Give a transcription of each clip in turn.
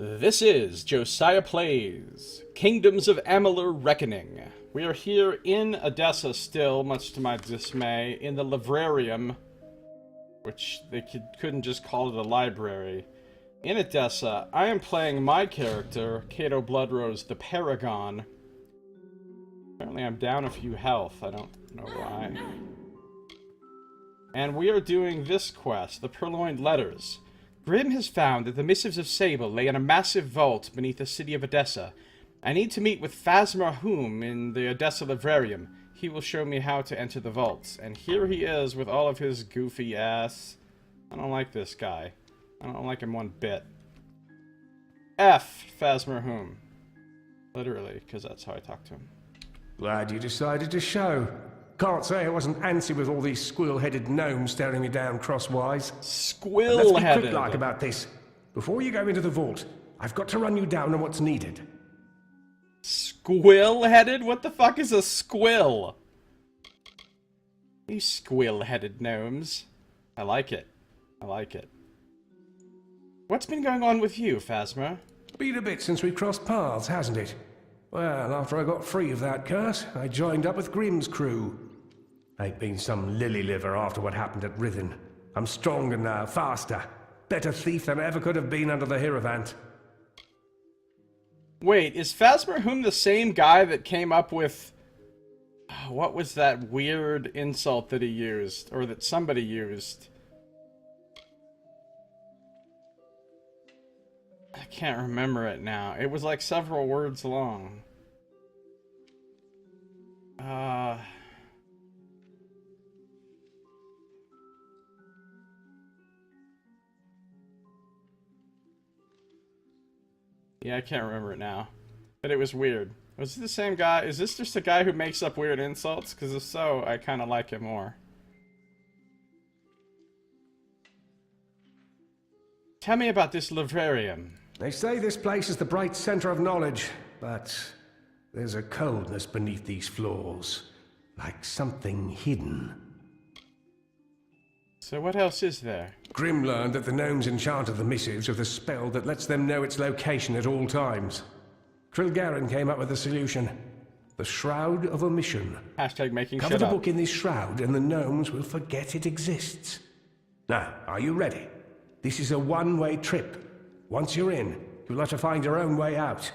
This is Josiah Plays Kingdoms of Amalur Reckoning. We are here in Edessa still, much to my dismay, in the librarium, which they couldn't just call it a library. In Edessa, I am playing my character, Cato Bloodrose the Paragon. Apparently I'm down a few health, I don't know why. And we are doing this quest, the Purloined Letters. Grimm has found that the missives of Sable lay in a massive vault beneath the city of Edessa. I need to meet with Phasma Hum in the Edessa Librarium. He will show me how to enter the vaults. And here he is with all of his goofy ass. I don't like this guy. I don't like him one bit. F. Phasma Hum. Literally, because that's how I talk to him. Glad you decided to show. Can't say I wasn't antsy with all these squill-headed gnomes staring me down crosswise. Squill-headed? Let's be quick-like about this. Before you go into the vault, I've got to run you down on what's needed. Squill-headed? What the fuck is a squill? You squill-headed gnomes. I like it. I like it. What's been going on with you, Phasma? Been a bit since we crossed paths, hasn't it? Well, after I got free of that curse, I joined up with Grimm's crew. Ain't been some lily liver after what happened at Rithen. I'm stronger now, faster. Better thief than I ever could have been under the Hierophant. Wait, is Phasma Hum the same guy that came up with... what was that weird insult that he used? Or that somebody used? I can't remember it now. It was like several words long. Yeah, I can't remember it now. But it was weird. Was it the same guy? Is this just a guy who makes up weird insults? Because if so, I kind of like it more. Tell me about this librarium. They say this place is the bright center of knowledge, but there's a coldness beneath these floors, like something hidden. So what else is there? Grimm learned that the gnomes enchanted the missives with a spell that lets them know its location at all times. Trilgarin came up with a solution. The Shroud of Omission. Hashtag making Cover shit the up. book in this shroud and the gnomes will forget it exists. Now, are you ready? This is a one-way trip. Once you're in, you'll have to find your own way out.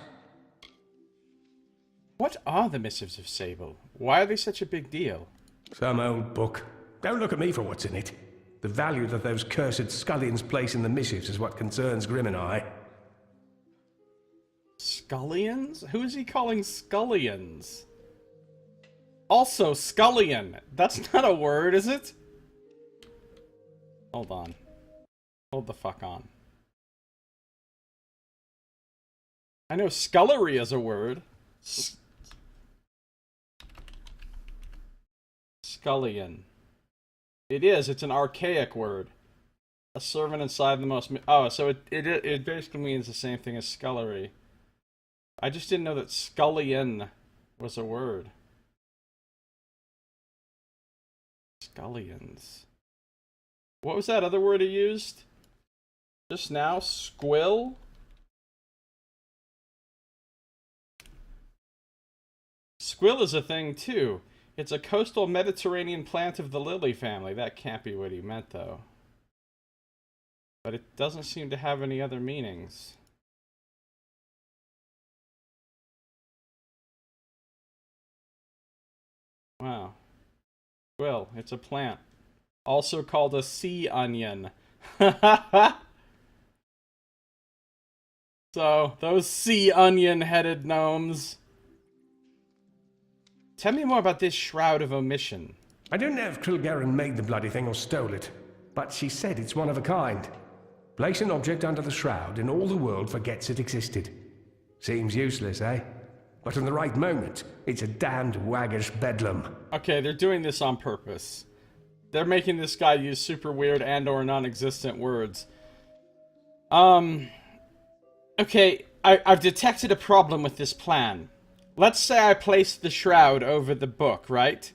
What are the missives of Sable? Why are they such a big deal? Some old book. Don't look at me for what's in it. The value that those cursed scullions place in the missives is what concerns Grimm and I. Scullions? Who is he calling scullions? Also, scullion. That's not a word, is it? Hold on. Hold the fuck on. I know scullery is a word. Scullion. It is. It's an archaic word. A servant inside the most... Oh, so it basically means the same thing as scullery. I just didn't know that scullion was a word. Scullions. What was that other word he used? Just now? Squill? Squill is a thing, too. It's a coastal Mediterranean plant of the lily family. That can't be what he meant, though. But it doesn't seem to have any other meanings. Wow. Squill, it's a plant. Also called a sea onion. So, those sea onion-headed gnomes... Tell me more about this Shroud of Omission. I don't know if Trilgarin made the bloody thing or stole it, but she said it's one of a kind. Place an object under the shroud and all the world forgets it existed. Seems useless, eh? But in the right moment, it's a damned waggish bedlam. Okay, they're doing this on purpose. They're making this guy use super weird and or non-existent words. Okay, I've detected a problem with this plan. Let's say I placed the shroud over the book, right?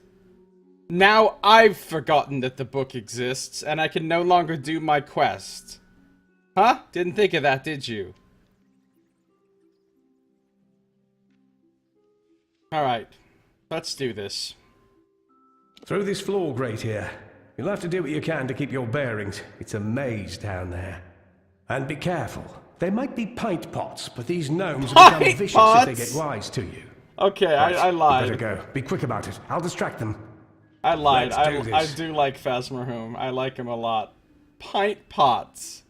Now I've forgotten that the book exists, and I can no longer do my quest. Huh? Didn't think of that, did you? Alright. Let's do this. Through this floor grate here. You'll have to do what you can to keep your bearings. It's a maze down there. And be careful. There might be pint pots, but these gnomes will become Pint vicious pots? if they get wise to you. Okay, Right, I lied. You better go. Be quick about it. I'll distract them. I lied. Let's do I this. do like Phasmarhum. I like him a lot. Pint pots.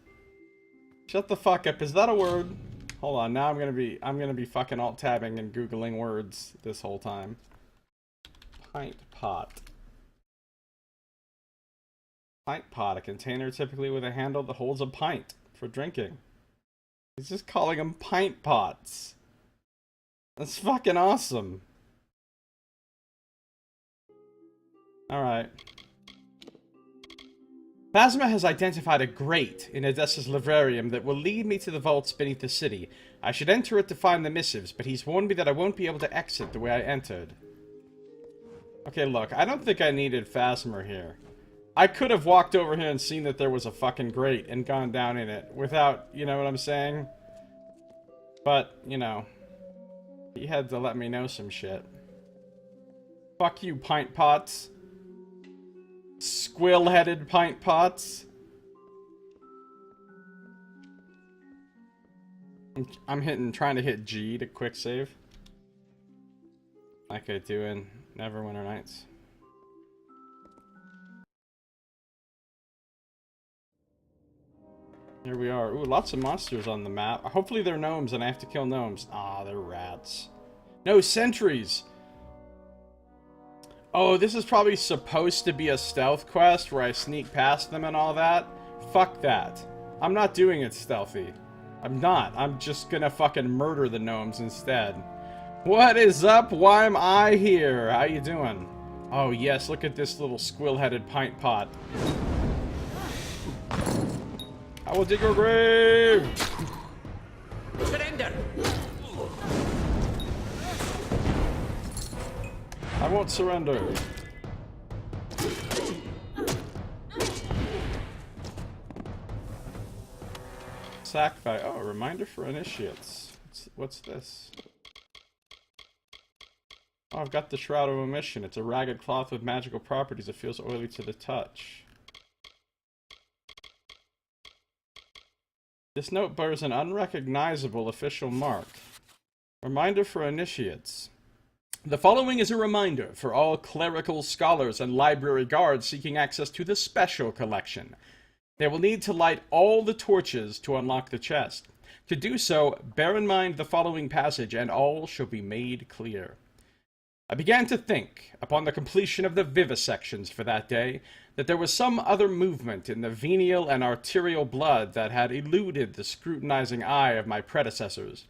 Shut the fuck up. Is that a word? Hold on. Now I'm gonna be fucking alt tabbing and googling words this whole time. Pint pot. Pint pot, a container typically with a handle that holds a pint for drinking. He's just calling them pint pots. That's fucking awesome. Alright. Phasma has identified a grate in Edessa's librarium that will lead me to the vaults beneath the city. I should enter it to find the missives, but he's warned me that I won't be able to exit the way I entered. Okay, look, I don't think I needed Phasma here. I could have walked over here and seen that there was a fucking grate and gone down in it without, you know what I'm saying? But, you know, he had to let me know some shit. Fuck you, pint pots. Squill-headed pint pots. I'm trying to hit G to quick save. Like I do in Neverwinter Nights. Here we are. Ooh, lots of monsters on the map. Hopefully they're gnomes and I have to kill gnomes. Ah, they're rats. No, sentries! Oh, this is probably supposed to be a stealth quest where I sneak past them and all that. Fuck that. I'm not doing it stealthy. I'm not. I'm just gonna fucking murder the gnomes instead. What is up? Why am I here? How you doing? Oh yes, look at this little squill-headed pint pot. I will dig your grave! Surrender! I won't surrender. Sacrifice. Oh, a reminder for initiates. What's this? Oh, I've got the Shroud of Omission. It's a ragged cloth with magical properties that feels oily to the touch. This note bears an unrecognizable official mark. Reminder for initiates. The following is a reminder for all clerical scholars and library guards seeking access to the special collection. They will need to light all the torches to unlock the chest. To do so, bear in mind the following passage, and all shall be made clear. I began to think, upon the completion of the vivisections for that day, that there was some other movement in the venial and arterial blood that had eluded the scrutinizing eye of my predecessors.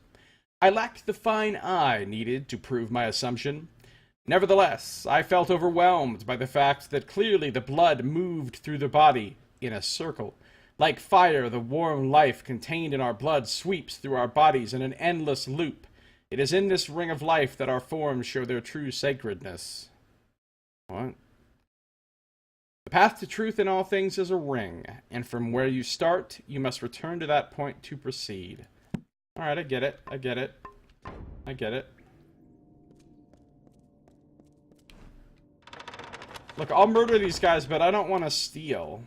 I lacked the fine eye needed to prove my assumption. Nevertheless, I felt overwhelmed by the fact that clearly the blood moved through the body in a circle. Like fire, the warm life contained in our blood sweeps through our bodies in an endless loop. It is in this ring of life that our forms show their true sacredness. What? The path to truth in all things is a ring, and from where you start, you must return to that point to proceed. Alright, I get it. I get it. I get it. Look, I'll murder these guys, but I don't want to steal.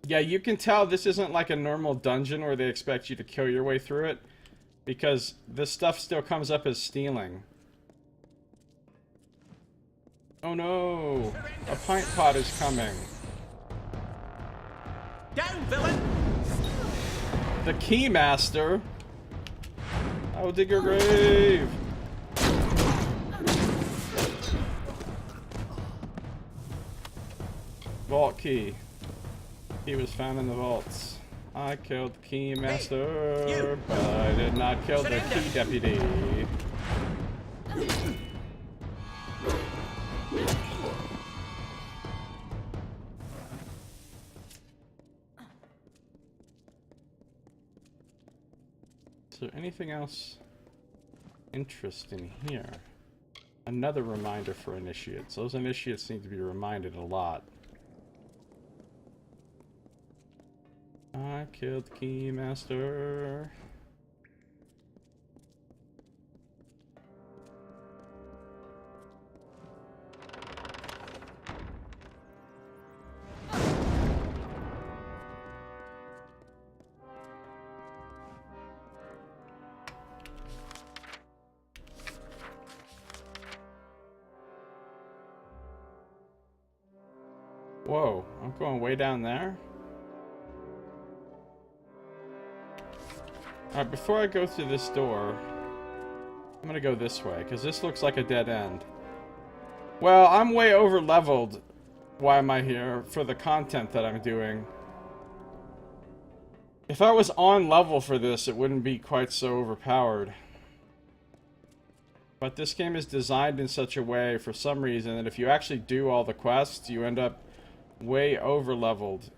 Yeah, you can tell this isn't like a normal dungeon where they expect you to kill your way through it, because this stuff still comes up as stealing. Oh no! A pint pot is coming. Down, villain! The Keymaster? I will dig your grave! Vault key. He was found in the vaults. I killed the Keymaster, Hey, but I did not kill the Surrender. Key Deputy. Is there anything else interesting here? Another reminder for initiates. Those initiates need to be reminded a lot. I killed the Keymaster. Whoa, I'm going way down there? Alright, before I go through this door, I'm gonna go this way, because this looks like a dead end. Well, I'm way over leveled. Why am I here? For the content that I'm doing. If I was on level for this, it wouldn't be quite so overpowered. But this game is designed in such a way, for some reason, that if you actually do all the quests, you end up way over leveled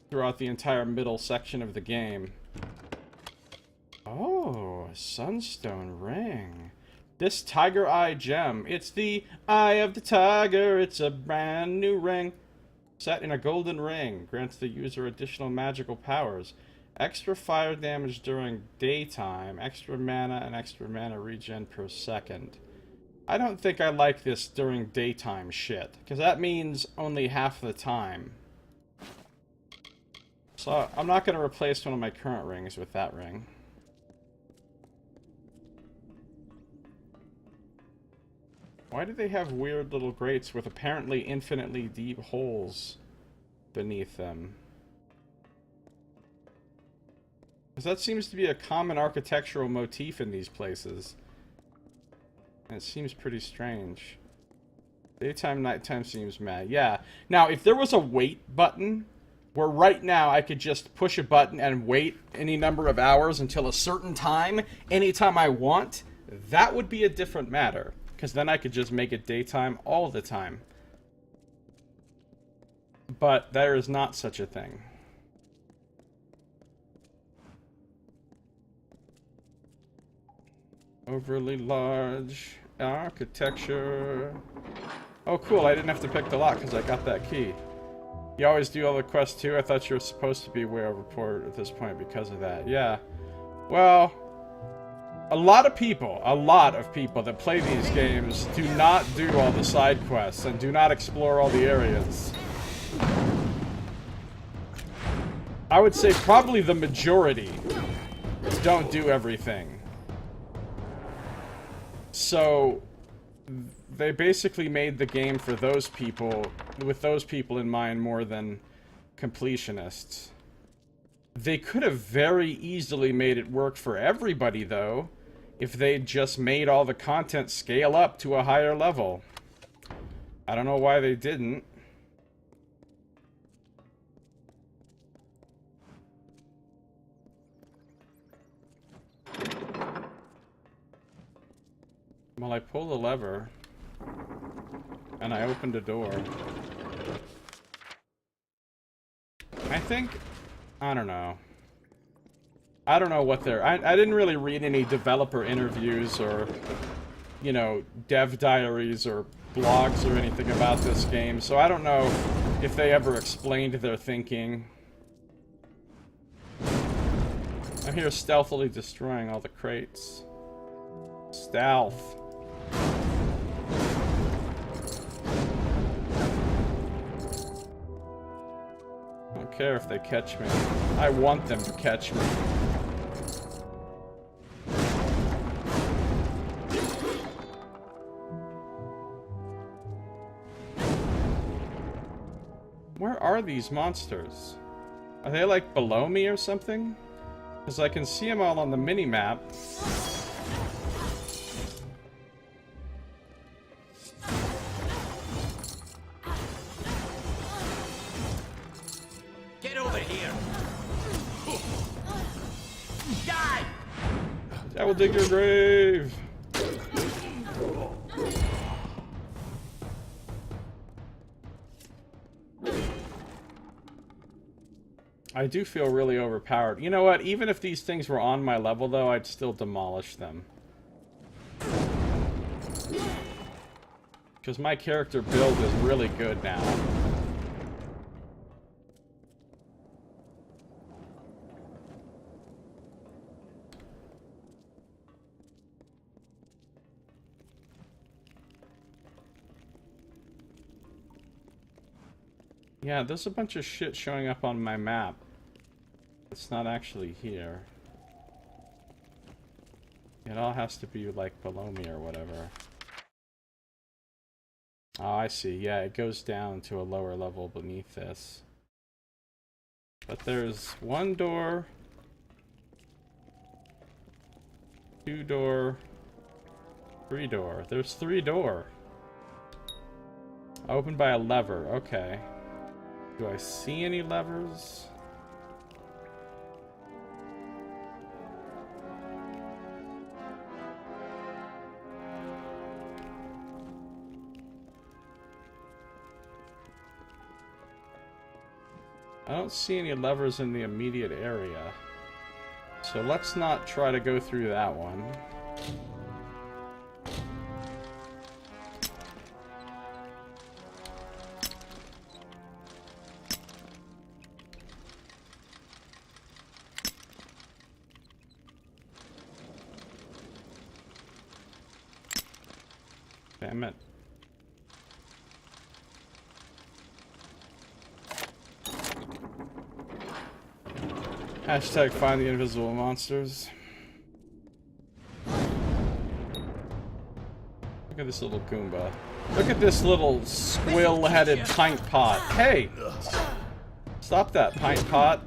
throughout the entire middle section of the game. Oh, a sunstone ring. This tiger eye gem. It's the eye of the tiger. It's a brand new ring. Set in a golden ring. Grants the user additional magical powers. Extra fire damage during daytime. Extra mana and extra mana regen per second. I don't think I like this during daytime shit, because that means only half the time. So I'm not going to replace one of my current rings with that ring. Why do they have weird little grates with apparently infinitely deep holes beneath them? Because that seems to be a common architectural motif in these places. And it seems pretty strange. Daytime, nighttime seems mad. Yeah. Now, if there was a wait button, where right now I could just push a button and wait any number of hours until a certain time, anytime I want, that would be a different matter. Because then I could just make it daytime all the time. But there is not such a thing. Overly large architecture. Oh, cool. I didn't have to pick the lock because I got that key. You always do all the quests too? I thought you were supposed to be way overpowered at this point because of that. Yeah. Well, a lot of people that play these games do not do all the side quests and do not explore all the areas. I would say probably the majority don't do everything. So they basically made the game for those people, with those people in mind more than completionists. They could have very easily made it work for everybody, though, if they'd just made all the content scale up to a higher level. I don't know why they didn't. Well, I pull the lever, and I opened a door. I think... I don't know. I don't know what they're... I didn't really read any developer interviews or, you know, dev diaries or blogs or anything about this game, so I don't know if they ever explained their thinking. I'm here stealthily destroying all the crates. Stealth. I don't care if they catch me. I want them to catch me. Where are these monsters? Are they like below me or something? Because I can see them all on the mini-map. Get over here! Die! I will dig your grave! I do feel really overpowered. You know what? Even if these things were on my level, though, I'd still demolish them. Because my character build is really good now. Yeah, there's a bunch of shit showing up on my map. It's not actually here. It all has to be, like, below me or whatever. Oh, I see. Yeah, it goes down to a lower level beneath this. But there's one door, two door, three door. There's three door. Opened by a lever. Okay. Do I see any levers? I don't see any levers in the immediate area. So let's not try to go through that one. Damn it. Hashtag find the invisible monsters. Look at this little Goomba. Look at this little squill-headed pint pot. Hey! Stop that, pint pot.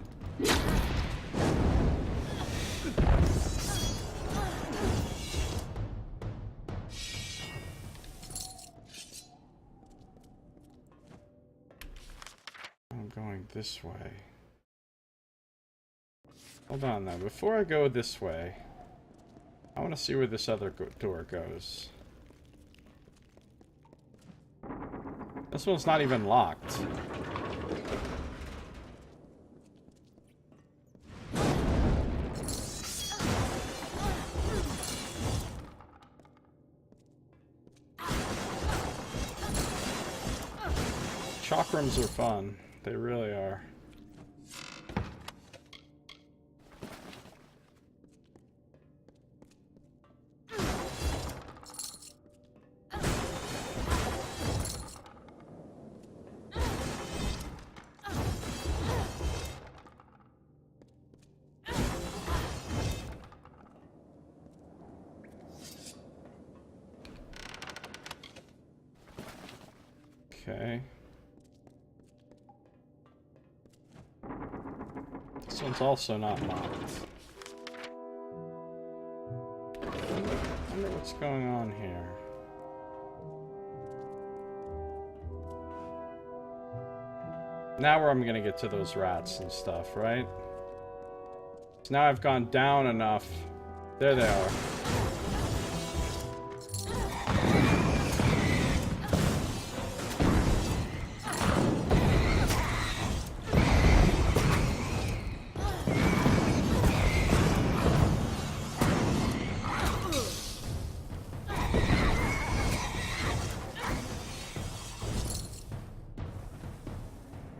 I'm going this way. Hold on though, before I go this way, I want to see where this other door goes. This one's not even locked. Chakrams are fun. They really are. Okay. This one's also not locked. I wonder what's going on here. Now where I'm gonna get to those rats and stuff, right? So now I've gone down enough. There they are.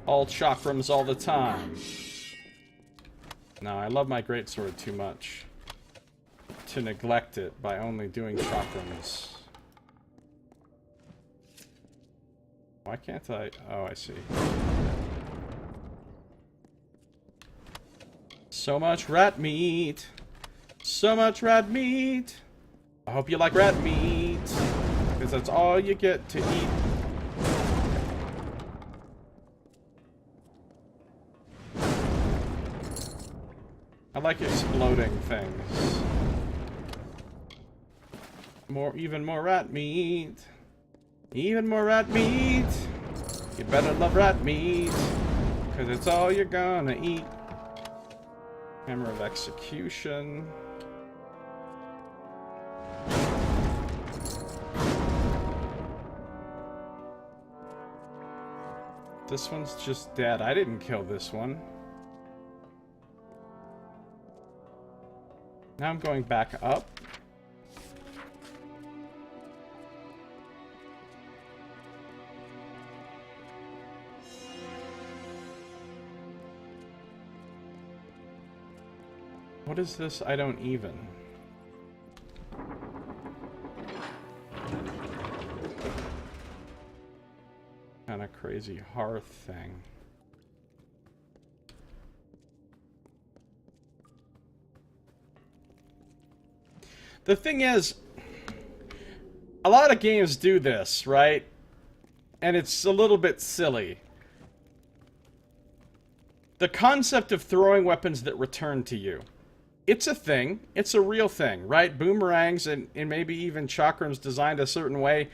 All chakrams all the time. No, I love my greatsword too much to neglect it by only doing chakrams. Why can't I? Oh, I see. So much rat meat. So much rat meat. I hope you like rat meat, because that's all you get to eat. I like exploding things. Even more rat meat. Even more rat meat. You better love rat meat, because it's all you're gonna eat. Hammer of execution. This one's just dead. I didn't kill this one. Now I'm going back up. What is this? I don't even. Kinda crazy. crazy hearth thing. The thing is, a lot of games do this, right? And it's a little bit silly. The concept of throwing weapons that return to you. It's a thing. It's a real thing, right? Boomerangs and maybe even chakrams designed a certain way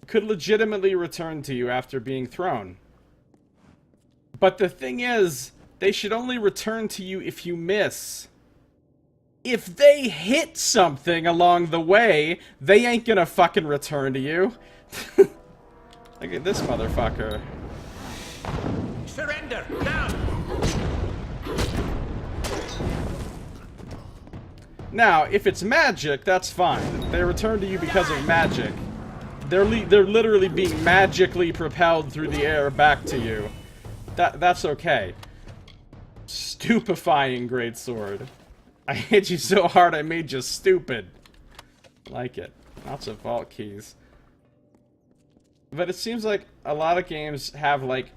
could legitimately return to you after being thrown. But the thing is, they should only return to you if you miss. If they hit something along the way, they ain't gonna fucking return to you. Look at this motherfucker. Surrender now. Now, if it's magic, that's fine. They return to you because of magic. They're literally being magically propelled through the air back to you. That's okay. Stupefying greatsword. I hit you so hard I made you stupid. Like it. Lots of vault keys. But it seems like a lot of games have like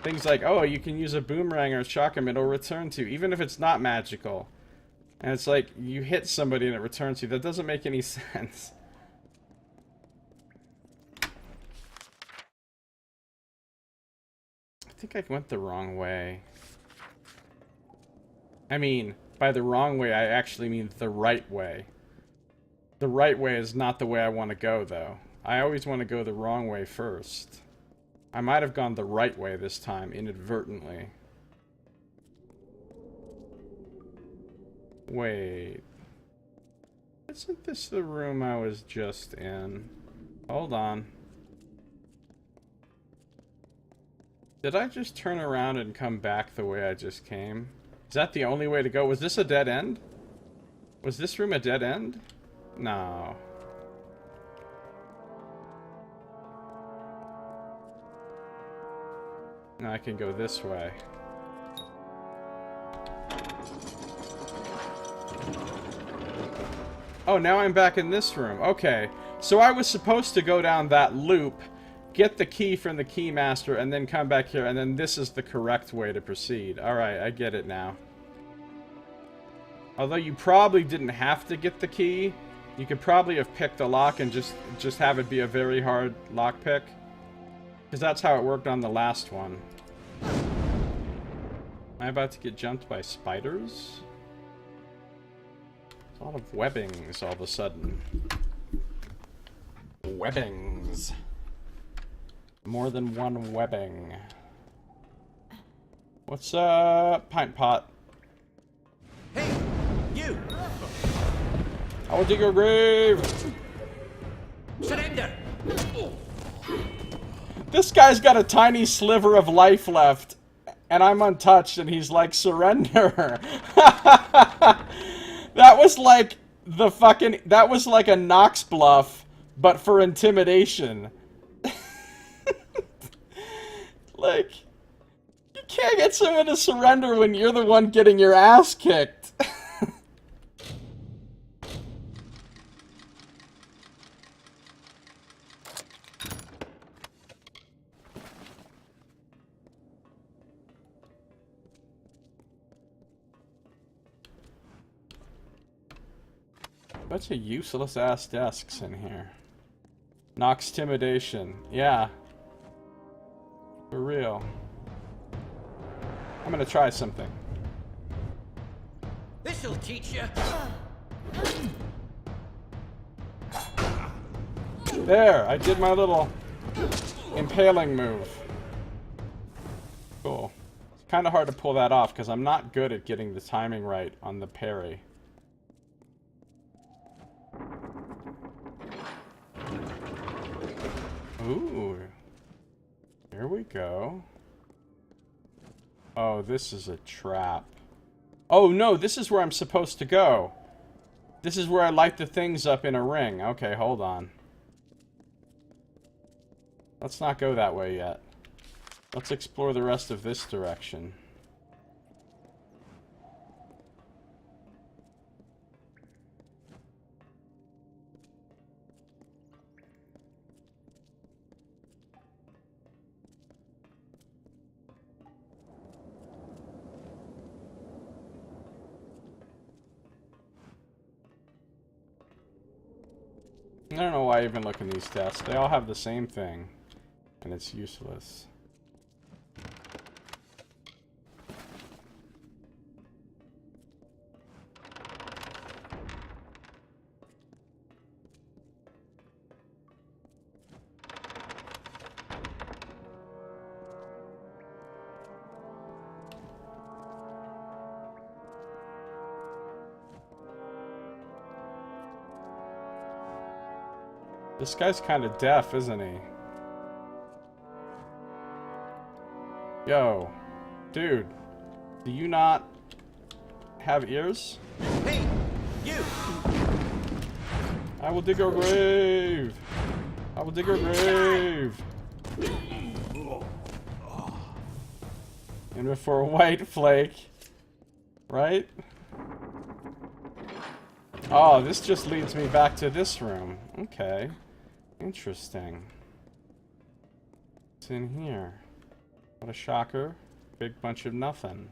things like, oh, you can use a boomerang or a chakram, it'll return to you, even if it's not magical. And it's like, you hit somebody and it returns to you. That doesn't make any sense. I think I went the wrong way. I mean, by the wrong way, I actually mean the right way. The right way is not the way I want to go, though. I always want to go the wrong way first. I might have gone the right way this time, inadvertently. Wait. Isn't this the room I was just in? Hold on. Did I just turn around and come back the way I just came? Is that the only way to go? Was this a dead end? Was this room a dead end? No. Now I can go this way. Oh, now I'm back in this room. Okay. So I was supposed to go down that loop, get the key from the keymaster, and then come back here, and then this is the correct way to proceed. Alright, I get it now. Although you probably didn't have to get the key. You could probably have picked a lock and just have it be a very hard lockpick. Because that's how it worked on the last one. Am I about to get jumped by spiders? A lot of webbings all of a sudden. Webbings. More than one webbing. What's up, Pint Pot? Hey, you! I will dig your grave! Surrender! This guy's got a tiny sliver of life left, and I'm untouched, and he's like, surrender! That was like the fucking... That was like a Nox bluff, but for intimidation. Like, you can't get someone to surrender when you're the one getting your ass kicked. Bunch of useless ass desks in here. Nox Timidation. Yeah. For real. I'm gonna try something. This'll teach you. There! I did my little impaling move. Cool. It's kind of hard to pull that off because I'm not good at getting the timing right on the parry. Ooh. Here we go. Oh, this is a trap. Oh no, this is where I'm supposed to go. This is where I light the things up in a ring. Okay, hold on. Let's not go that way yet. Let's explore the rest of this direction. I don't know why I even look in these tests. They all have the same thing. And it's useless. This guy's kind of deaf, isn't he? Yo, dude, do you not have ears? Hey, you! I will dig her grave! I will dig her grave! And before White Flake, right? Oh, this just leads me back to this room. Okay. Interesting. What's in here? What a shocker. Big bunch of nothing.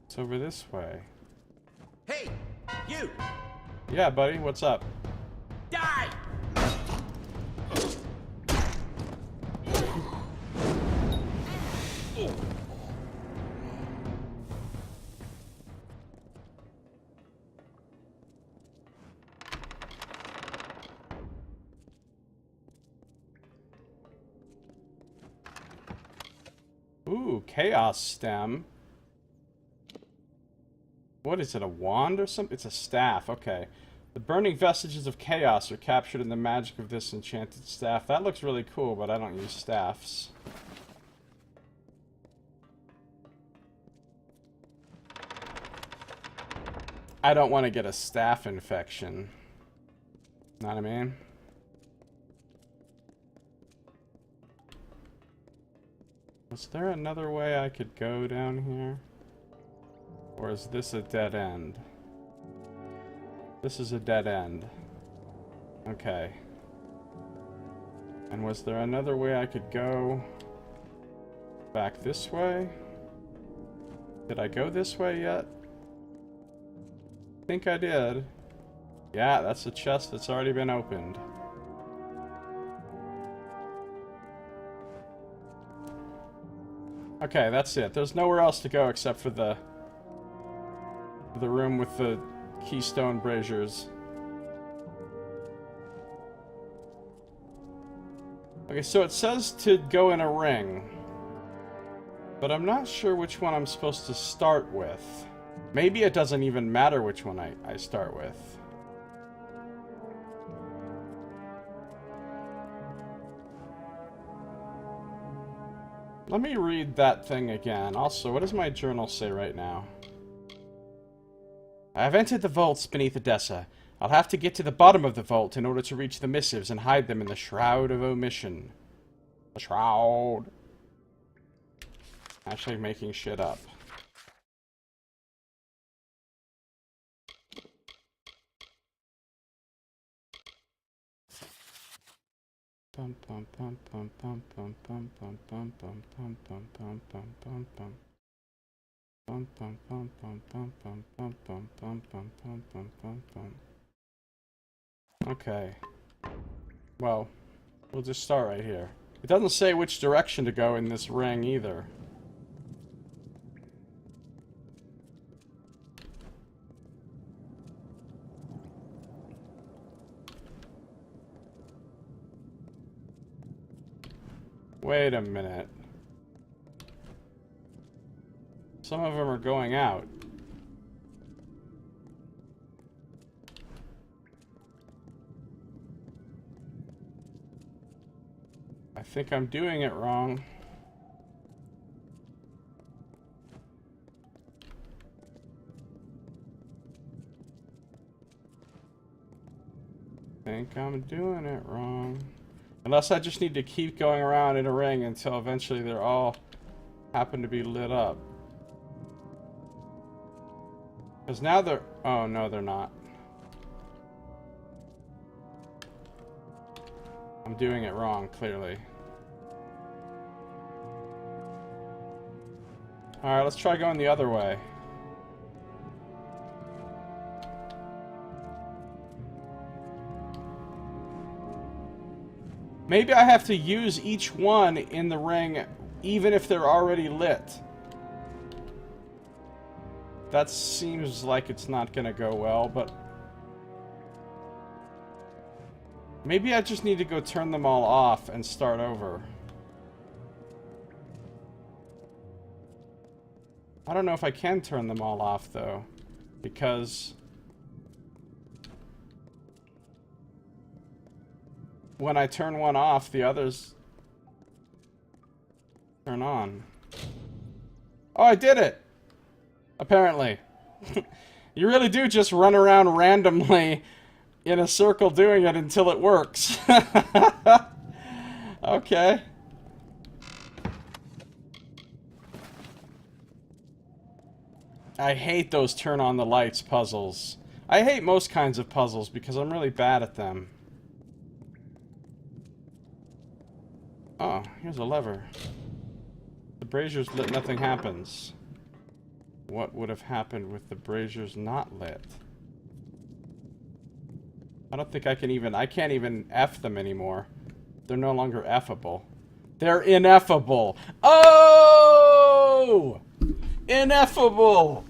It's over this way. Hey, you! Yeah, buddy, what's up? Die! Ooh, Chaos Stem. What is it, a wand or something? It's a staff, okay. The burning vestiges of chaos are captured in the magic of this enchanted staff. That looks really cool, but I don't use staffs. I don't want to get a staff infection. Know what I mean? Was there another way I could go down here? Or is this a dead end? This is a dead end. Okay. And was there another way I could go back this way? Did I go this way yet? I think I did. Yeah, that's a chest that's already been opened. Okay, that's it. There's nowhere else to go except for the room with the keystone braziers. Okay, so it says to go in a ring. But I'm not sure which one I'm supposed to start with. Maybe it doesn't even matter which one I start with. Let me read that thing again. Also, what does my journal say right now? I have entered the vaults beneath Odessa. I'll have to get to the bottom of the vault in order to reach the missives and hide them in the Shroud of Omission. The Shroud. Actually making shit up. Bum bum bum bum bum bum bum bum bum bum bum bum bum bum bum bum. Bum bum bum bum bum bum bum bum bum bum bum bum bum bum. Okay. Well, we'll just start right here. It doesn't say which direction to go in this ring either. Wait a minute. Some of them are going out. I think I'm doing it wrong. I think I'm doing it wrong. Unless I just need to keep going around in a ring until eventually they're all happen to be lit up. Because now they're... Oh, no, they're not. I'm doing it wrong, clearly. Alright, let's try going the other way. Maybe I have to use each one in the ring, even if they're already lit. That seems like it's not gonna go well, but... maybe I just need to go turn them all off and start over. I don't know if I can turn them all off, though, because... when I turn one off, the others turn on. Oh, I did it! Apparently. You really do just run around randomly in a circle doing it until it works. Okay. I hate those turn on the lights puzzles. I hate most kinds of puzzles because I'm really bad at them. Oh, here's a lever. The braziers lit, nothing happens. What would have happened with the braziers not lit? I don't think I can even... I can't even F them anymore. They're no longer F-able. They're ineffable! Oh! Ineffable!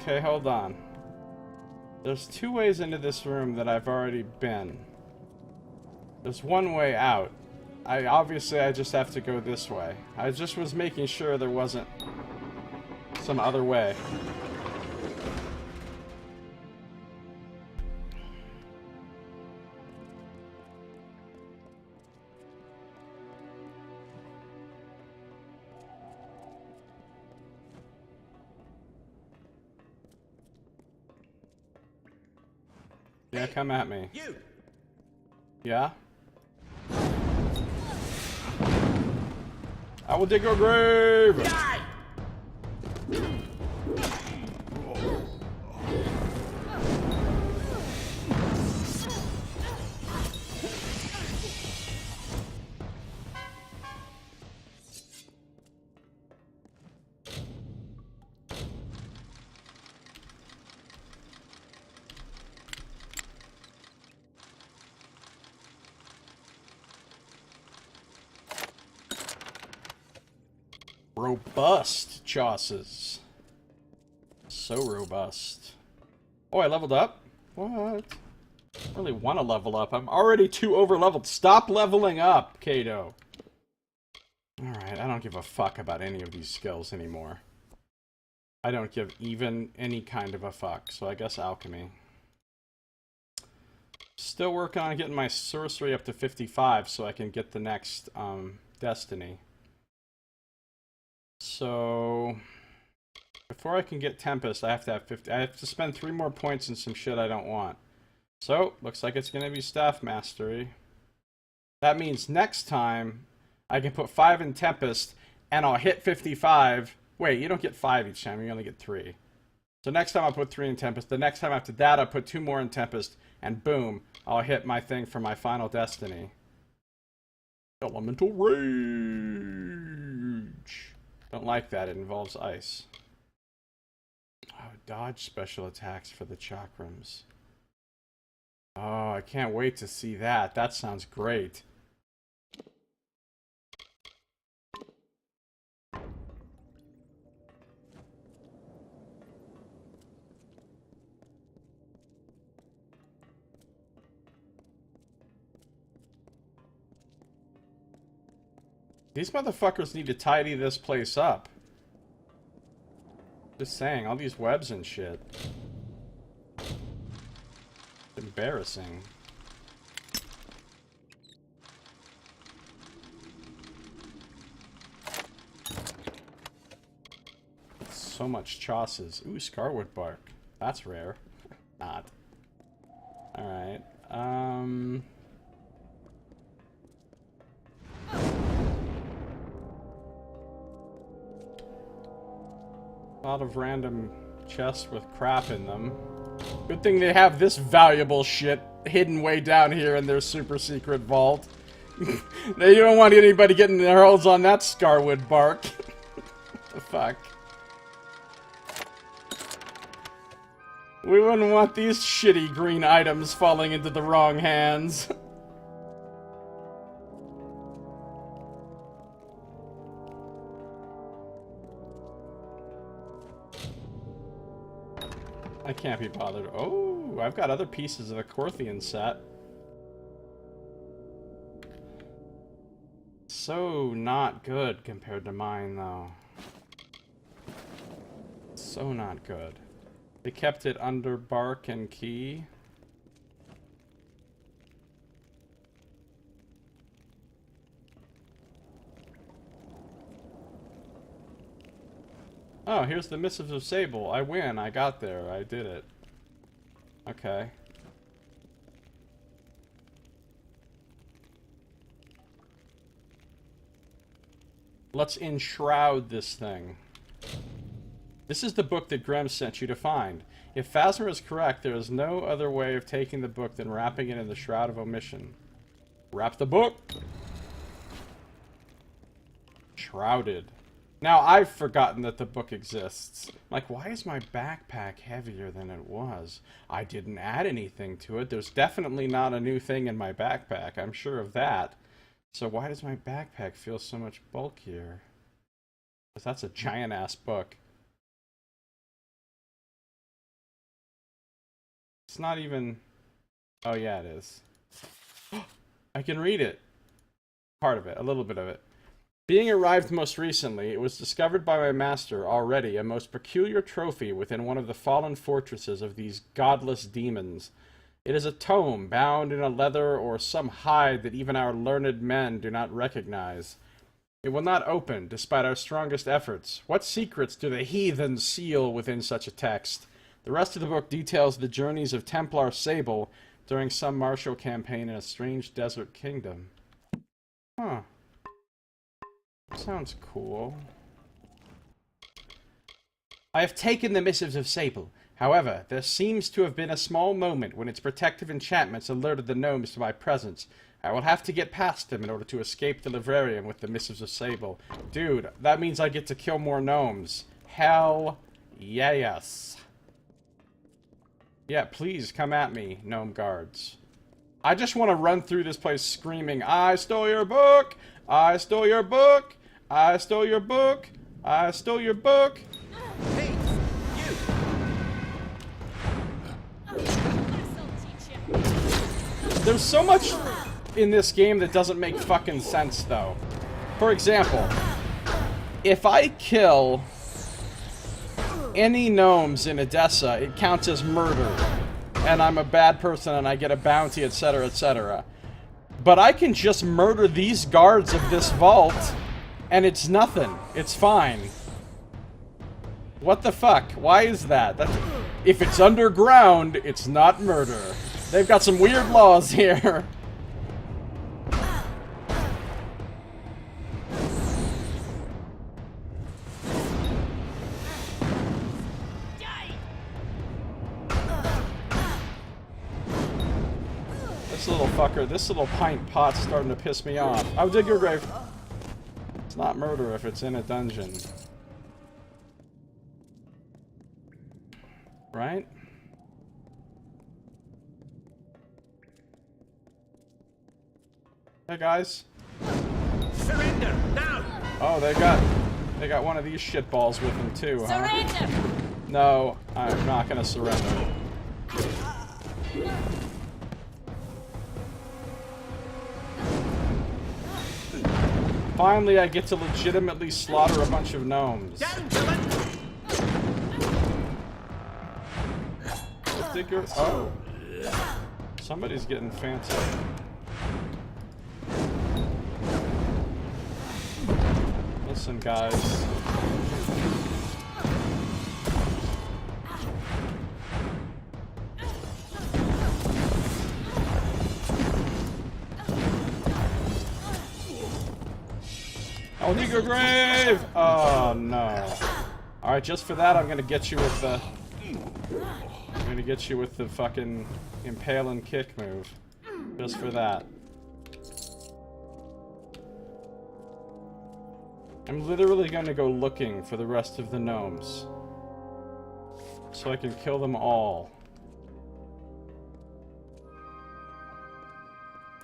Okay, hold on. There's two ways into this room that I've already been. There's one way out. Obviously I just have to go this way. I just was making sure there wasn't some other way. Yeah, come at me. You! Yeah? I will dig your grave! Die! Robust Josses. So robust. Oh, I leveled up? What? I really want to level up. I'm already too over-leveled. Stop leveling up, Kato. Alright, I don't give a fuck about any of these skills anymore. I don't give even any kind of a fuck, so I guess alchemy. Still working on getting my sorcery up to 55 so I can get the next destiny. So, before I can get Tempest, I have to have 50. I have to spend 3 more points in some shit I don't want. So, looks like it's going to be Staff Mastery. That means next time, I can put 5 in Tempest, and I'll hit 55. Wait, you don't get 5 each time, you only get 3. So next time I'll put 3 in Tempest. The next time after that, I'll put 2 more in Tempest, and boom, I'll hit my thing for my final destiny. Elemental Rage. Don't like that, it involves ice. Oh, dodge special attacks for the chakrams. Oh, I can't wait to see that. That sounds great. These motherfuckers need to tidy this place up. Just saying, all these webs and shit. Embarrassing. So much chosses. Ooh, scarwood bark. That's rare. Not. Alright. A lot of random chests with crap in them. Good thing they have this valuable shit hidden way down here in their super secret vault. You don't want anybody getting their hands on that Scarwood bark. What the fuck? We wouldn't want these shitty green items falling into the wrong hands. I can't be bothered. Oh, I've got other pieces of the Corthian set. So not good compared to mine, though. So not good. They kept it under bark and key. Oh, here's the Missives of Sable. I win. I got there. I did it. Okay. Let's enshroud this thing. This is the book that Grem sent you to find. If Phasma is correct, there is no other way of taking the book than wrapping it in the Shroud of Omission. Wrap the book! Shrouded. Now, I've forgotten that the book exists. Like, why is my backpack heavier than it was? I didn't add anything to it. There's definitely not a new thing in my backpack. I'm sure of that. So why does my backpack feel so much bulkier? Because that's a giant-ass book. It's not even... Oh, yeah, it is. I can read it. Part of it. A little bit of it. Being arrived most recently, it was discovered by my master already a most peculiar trophy within one of the fallen fortresses of these godless demons. It is a tome bound in a leather or some hide that even our learned men do not recognize. It will not open, despite our strongest efforts. What secrets do the heathen seal within such a text? The rest of the book details the journeys of Templar Sable during some martial campaign in a strange desert kingdom. Huh. Sounds cool. I have taken the Missives of Sable. However, there seems to have been a small moment when its protective enchantments alerted the gnomes to my presence. I will have to get past them in order to escape the Livrarium with the Missives of Sable. Dude, that means I get to kill more gnomes. Hell yes. Yeah, please come at me, gnome guards. I just want to run through this place screaming, I stole your book! I stole your book! I stole your book! I stole your book! Hey, you! There's so much in this game that doesn't make fucking sense, though. For example, if I kill any gnomes in Edessa, it counts as murder. And I'm a bad person and I get a bounty, etc., etc. But I can just murder these guards of this vault, and it's nothing. It's fine. What the fuck? Why is that? If it's underground, it's not murder. They've got some weird laws here. This little fucker, this little pint pot's starting to piss me off. I'll dig your grave. It's not murder if it's in a dungeon. Right? Hey guys. Surrender now! Oh, they got one of these shitballs with them too, huh? Surrender! No, I'm not gonna surrender. Finally, I get to legitimately slaughter a bunch of gnomes. Down to it! Oh. Somebody's getting fancy. Listen, guys. I'll dig your grave! Oh, no. Alright, just for that, I'm gonna get you with the... I'm gonna get you with the fucking impale and kick move. Just for that. I'm literally gonna go looking for the rest of the gnomes. So I can kill them all.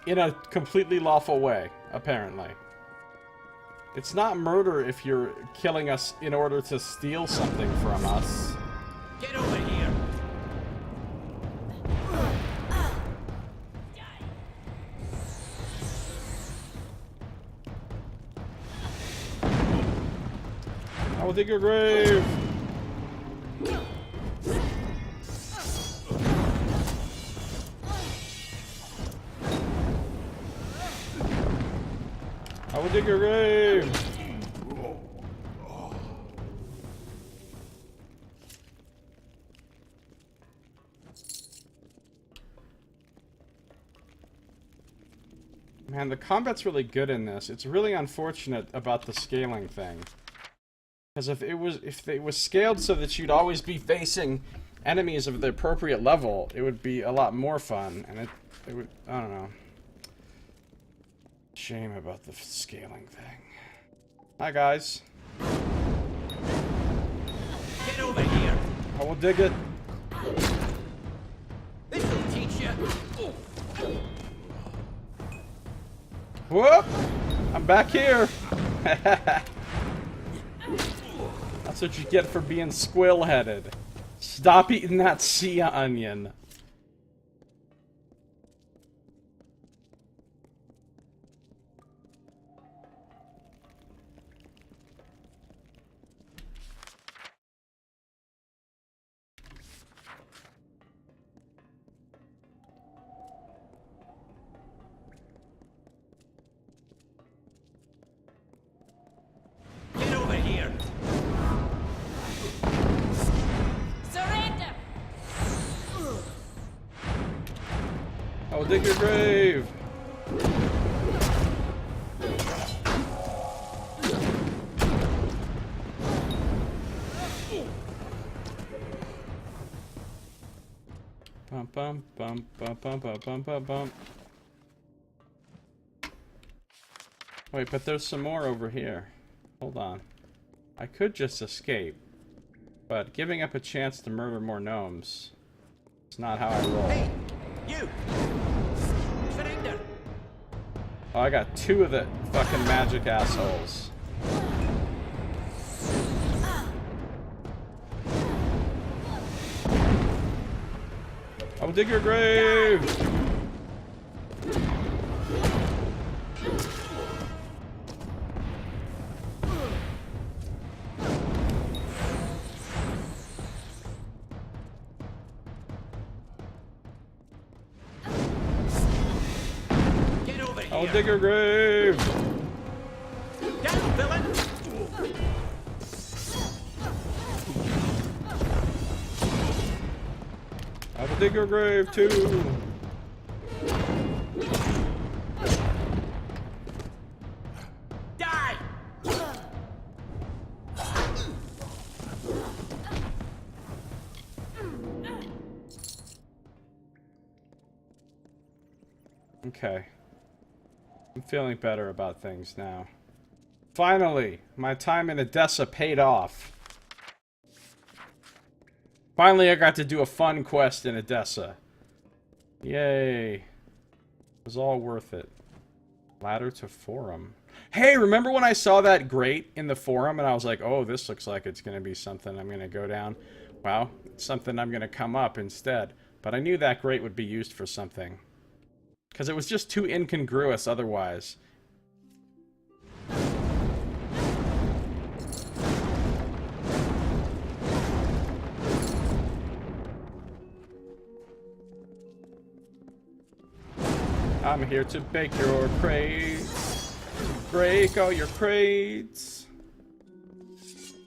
In a completely lawful way, apparently. It's not murder if you're killing us in order to steal something from us. Get over here! I will dig your grave! I will dig your grave! Man, the combat's really good in this. It's really unfortunate about the scaling thing. Because if it was scaled so that you'd always be facing enemies of the appropriate level, it would be a lot more fun. And it would, I don't know. Shame about the scaling thing. Hi, guys. Get over here! I will dig it. This'll teach you! Whoop! I'm back here! That's what you get for being squill-headed. Stop eating that sea onion. Get over here! Surrender! I will dig your grave. Bum bum bum bum bum bum bum bum bum. Wait, but there's some more over here. Hold on. I could just escape, but giving up a chance to murder more gnomes is not how I roll. Hey! You! Surrender! Oh, I got two of the fucking magic assholes. I will dig your grave! Get over here! I will dig your grave! Down, villain! I will dig your grave too! Die! Okay. I'm feeling better about things now. Finally! My time in Edessa paid off. Finally, I got to do a fun quest in Edessa. Yay. It was all worth it. Ladder to forum. Hey, remember when I saw that grate in the forum and I was like, oh, this looks like it's going to be something I'm going to go down. Well, it's something I'm going to come up instead. But I knew that grate would be used for something. Because it was just too incongruous otherwise. I'm here to bake your crates. Break all your crates.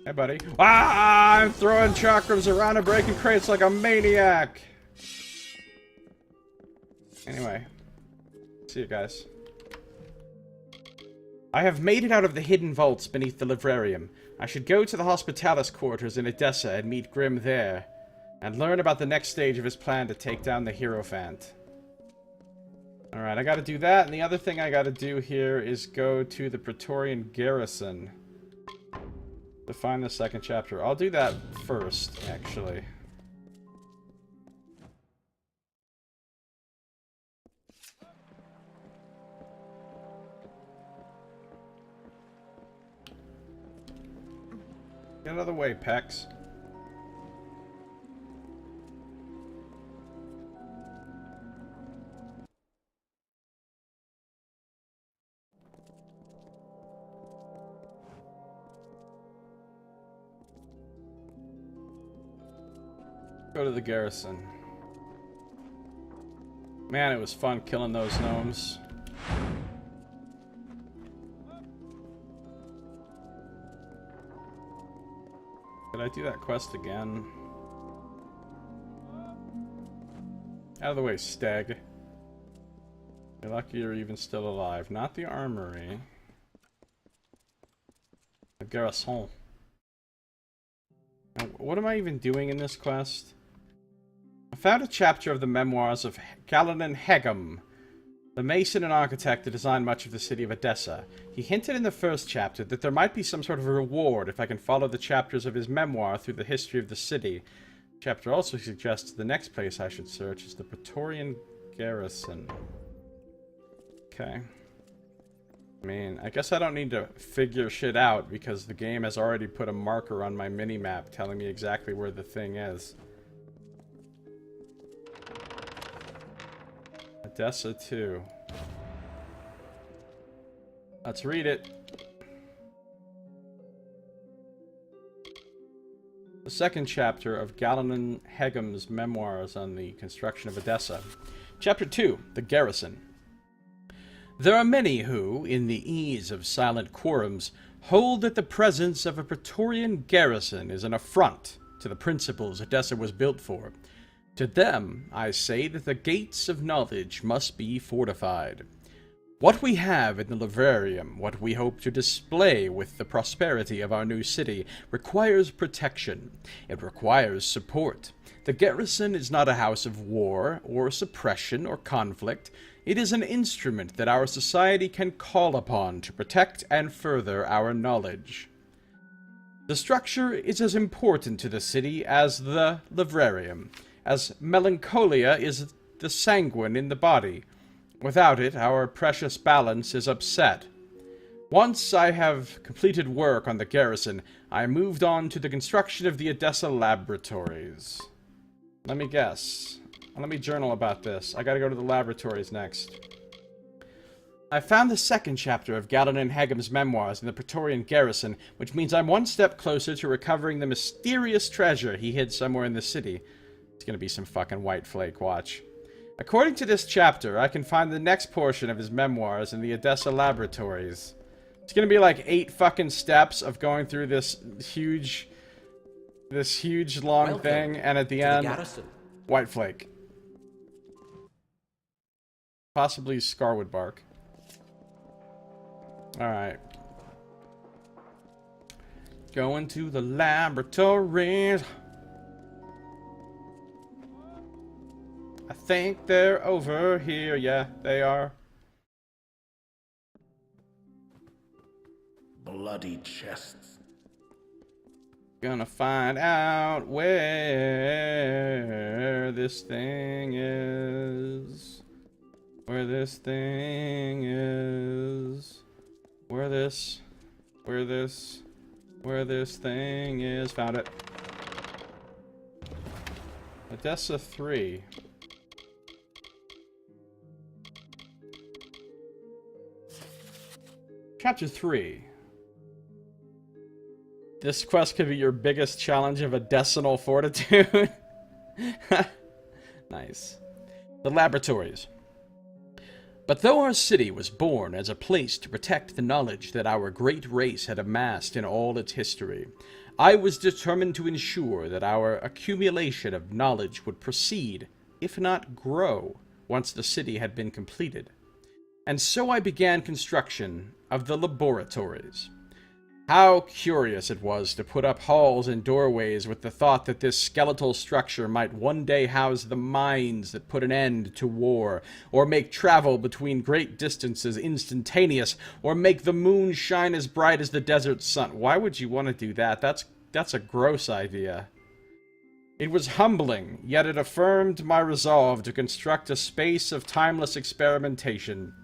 Hey, buddy. Ah! I'm throwing chakrams around and breaking crates like a maniac. Anyway. See you guys. I have made it out of the hidden vaults beneath the librarium. I should go to the hospitalis quarters in Edessa and meet Grimm there. and learn about the next stage of his plan to take down the Hierophant. Alright, I gotta do that, and the other thing I gotta do here is go to the Praetorian Garrison to find the second chapter. I'll do that first, actually. Get out of the way, Pex. Go to the garrison. Man, it was fun killing those gnomes. Did I do that quest again? Out of the way, Stag. You're lucky you're even still alive. Not the armory. The garrison. Now, what am I even doing in this quest? I found a chapter of the memoirs of Galanin Hegum, the mason and architect that designed much of the city of Edessa. He hinted in the first chapter that there might be some sort of a reward if I can follow the chapters of his memoir through the history of the city. The chapter also suggests the next place I should search is the Praetorian Garrison. Okay. I mean, I guess I don't need to figure shit out because the game has already put a marker on my mini-map telling me exactly where the thing is. Edessa 2. Let's read it. The second chapter of Galanin Hegum's memoirs on the construction of Edessa. Chapter 2, The Garrison. There are many who, in the ease of silent quorums, hold that the presence of a Praetorian garrison is an affront to the principles Edessa was built for. To them, I say that the gates of knowledge must be fortified. What we have in the Livrarium, what we hope to display with the prosperity of our new city, requires protection. It requires support. The garrison is not a house of war, or suppression, or conflict. It is an instrument that our society can call upon to protect and further our knowledge. The structure is as important to the city as the Livrarium, as melancholia is the sanguine in the body. Without it, our precious balance is upset. Once I have completed work on the garrison, I moved on to the construction of the Edessa laboratories. Let me guess. Let me journal about this. I gotta go to the laboratories next. I found the second chapter of Galanin Hegum's memoirs in the Praetorian Garrison, which means I'm one step closer to recovering the mysterious treasure he hid somewhere in the city. It's gonna be some fucking white flake, watch. According to this chapter, I can find the next portion of his memoirs in the Edessa laboratories. It's gonna be like 8 fucking steps of going through this huge long Welcome thing, and at the to end, the garrison. white flake. Possibly Scarwood bark. Alright. Going to the laboratories. I think they're over here. Yeah, they are. Bloody chests. Gonna find out where this thing is. Where this thing is. Where this thing is. Found it. Edessa 3. Chapter 3. This quest could be your biggest challenge of a decimal fortitude. Nice. The laboratories. But though our city was born as a place to protect the knowledge that our great race had amassed in all its history, I was determined to ensure that our accumulation of knowledge would proceed, if not grow, once the city had been completed. And so I began construction of the laboratories. How curious it was to put up halls and doorways with the thought that this skeletal structure might one day house the mines that put an end to war, or make travel between great distances instantaneous, or make the moon shine as bright as the desert sun. Why would you want to do that? That's a gross idea. It was humbling, yet it affirmed my resolve to construct a space of timeless experimentation.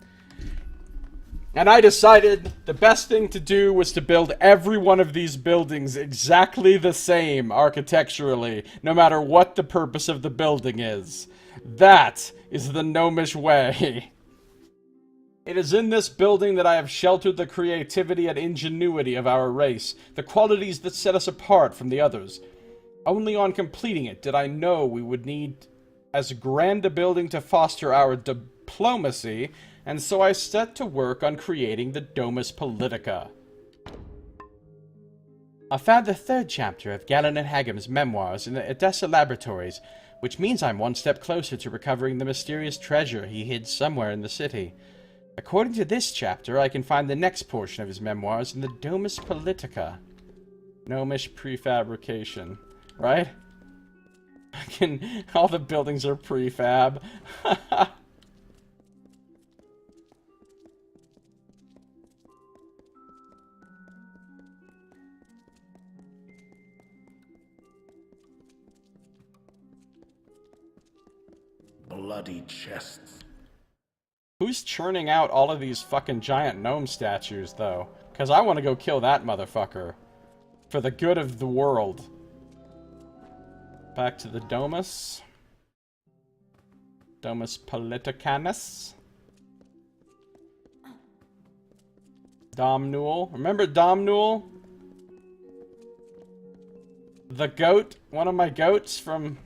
And I decided the best thing to do was to build every one of these buildings exactly the same architecturally, no matter what the purpose of the building is. That is the gnomish way. It is in this building that I have sheltered the creativity and ingenuity of our race, the qualities that set us apart from the others. Only on completing it did I know we would need as grand a building to foster our diplomacy, and so I set to work on creating the Domus Politica. I found the third chapter of Galen and Hagem's memoirs in the Edessa laboratories, which means I'm one step closer to recovering the mysterious treasure he hid somewhere in the city. According to this chapter, I can find the next portion of his memoirs in the Domus Politica. Gnomish prefabrication. Right? All the buildings are prefab. Bloody chests. Who's churning out all of these fucking giant gnome statues, though? Because I want to go kill that motherfucker. For the good of the world. Back to the Domus. Domus Politicanus. Domnul. Remember Domnul? The goat? One of my goats from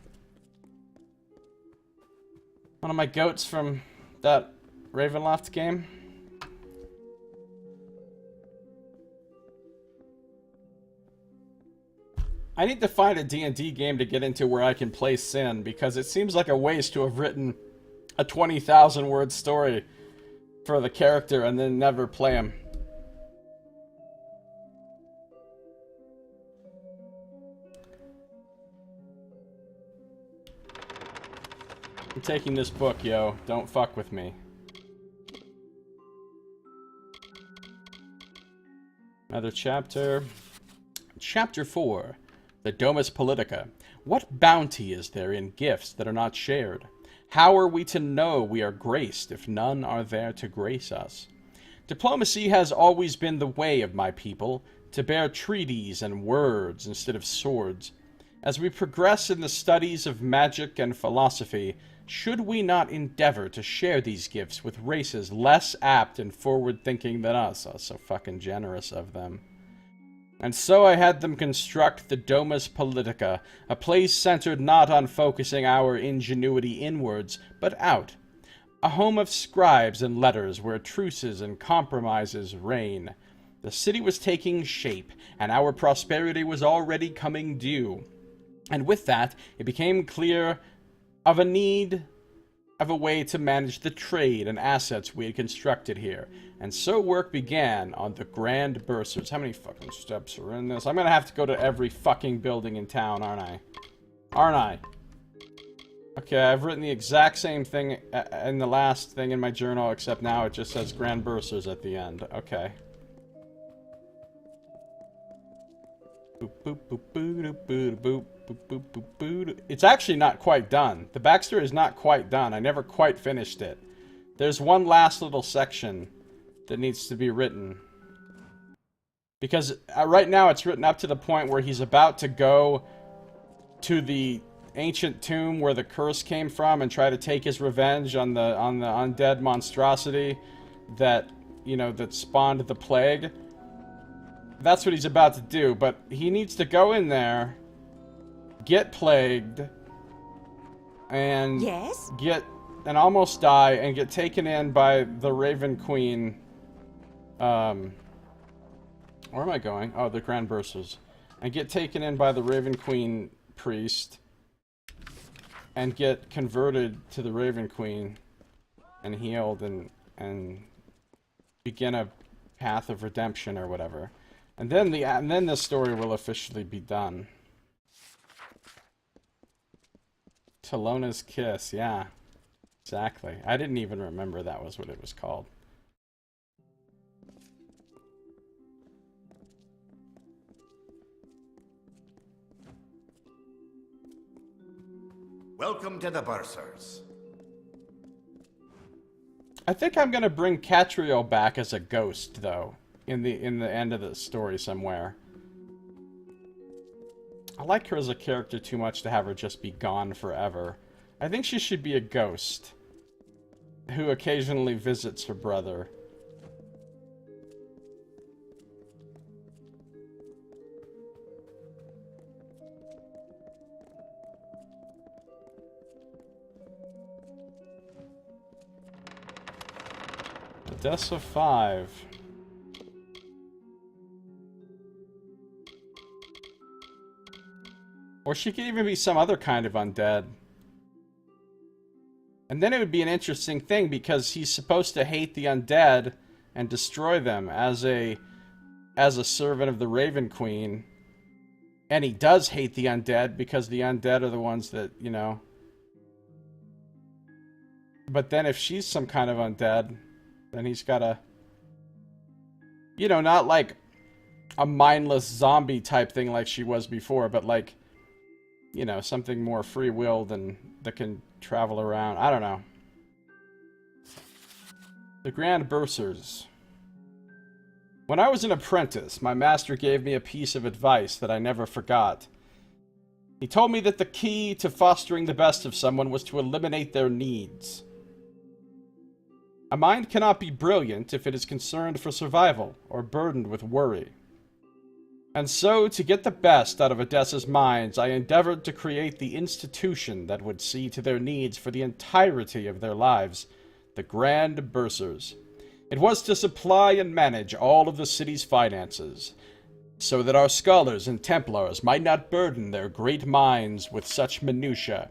that Ravenloft game. I need to find a D&D game to get into where I can play Sin, because it seems like a waste to have written a 20,000 word story for the character and then never play him. I'm taking this book, yo. Don't fuck with me. Another chapter. Chapter 4. The Domus Politica. What bounty is there in gifts that are not shared? How are we to know we are graced if none are there to grace us? Diplomacy has always been the way of my people, to bear treaties and words instead of swords. As we progress in the studies of magic and philosophy, should we not endeavor to share these gifts with races less apt and forward-thinking than us? Oh, so fucking generous of them. And so I had them construct the Domus Politica, a place centered not on focusing our ingenuity inwards, but out. A home of scribes and letters where truces and compromises reign. The city was taking shape, and our prosperity was already coming due. And with that, it became clear of a need of a way to manage the trade and assets we had constructed here. And so work began on the Grand Bursars. How many fucking steps are in this? I'm gonna have to go to every fucking building in town, aren't I? Aren't I? Okay, I've written the exact same thing in the last thing in my journal, except now it just says Grand Bursars at the end. Okay. Boop, boop, boop, boop, boop, boop. It's actually not quite done. The backstory is not quite done. I never quite finished it. There's one last little section that needs to be written. Because right now it's written up to the point where he's about to go to the ancient tomb where the curse came from and try to take his revenge on the undead monstrosity that, you know, that spawned the plague. That's what he's about to do, but he needs to go in there, get plagued, and and almost die, and get taken in by the Raven Queen. Where am I going? Oh, the Grand Bursars. And get taken in by the Raven Queen priest, and get converted to the Raven Queen, and healed, and begin a path of redemption or whatever. And then the story will officially be done. Talona's Kiss, yeah. Exactly. I didn't even remember that was what it was called. Welcome to the Bursars. I think I'm gonna bring Catriel back as a ghost, though, in the end of the story somewhere. I like her as a character too much to have her just be gone forever. I think she should be a ghost who occasionally visits her brother. Odessa 5. Or she could even be some other kind of undead. And then it would be an interesting thing, because he's supposed to hate the undead and destroy them as a servant of the Raven Queen. And he does hate the undead, because the undead are the ones that, you know... But then if she's some kind of undead, then he's gotta... You know, not like a mindless zombie type thing like she was before, but like, you know, something more free-willed and that can travel around. I don't know. The Grand Bursars. When I was an apprentice, my master gave me a piece of advice that I never forgot. He told me that the key to fostering the best of someone was to eliminate their needs. A mind cannot be brilliant if it is concerned for survival or burdened with worry. And so, to get the best out of Odessa's minds, I endeavored to create the institution that would see to their needs for the entirety of their lives, the Grand Bursars. It was to supply and manage all of the city's finances, so that our scholars and Templars might not burden their great minds with such minutiae.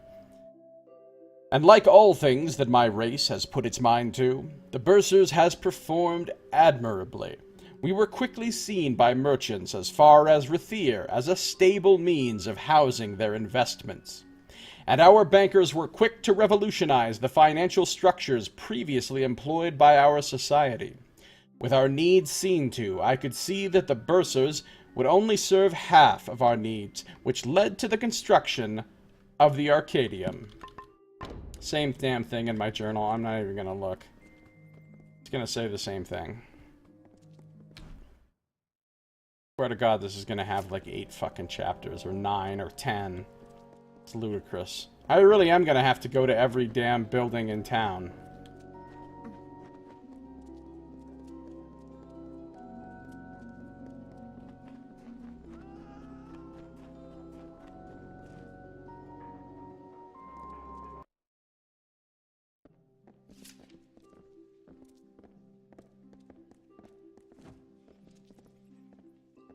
And like all things that my race has put its mind to, the Bursars has performed admirably. We were quickly seen by merchants as far as Rithier as a stable means of housing their investments. And our bankers were quick to revolutionize the financial structures previously employed by our society. With our needs seen to, I could see that the Bursars would only serve half of our needs, which led to the construction of the Arcadium. Same damn thing in my journal. I'm not even gonna look. It's gonna say the same thing. Swear to God, this is gonna have like 8 fucking chapters, or 9, or 10. It's ludicrous. I really am gonna have to go to every damn building in town.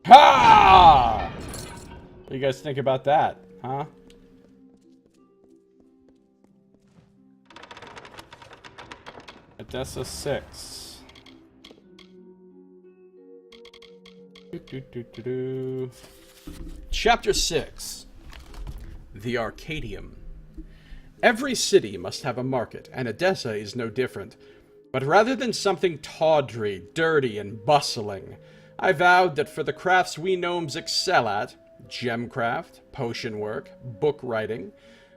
Ha! What do you guys think about that, huh? Odessa 6. Chapter 6. The Arcadium. Every city must have a market, and Odessa is no different. But rather than something tawdry, dirty, and bustling, I vowed that for the crafts we gnomes excel at, gemcraft, potion work, book writing,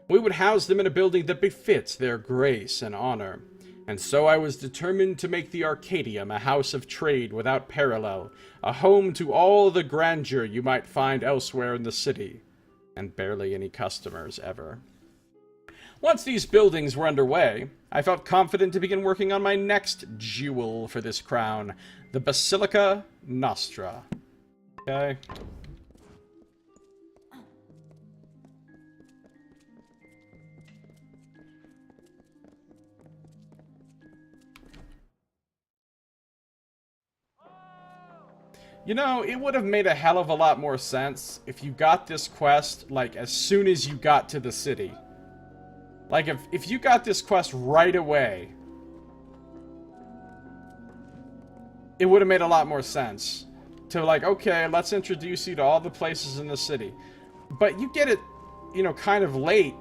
we would house them in a building that befits their grace and honor. And so I was determined to make the Arcadium a house of trade without parallel, a home to all the grandeur you might find elsewhere in the city, and barely any customers ever. Once these buildings were underway, I felt confident to begin working on my next jewel for this crown, the Basilica Nostra. Okay. You know, it would have made a hell of a lot more sense if you got this quest, like, as soon as you got to the city. Like, if you got this quest right away, it would have made a lot more sense. to like, okay, let's introduce you to all the places in the city. But you get it, you know, kind of late.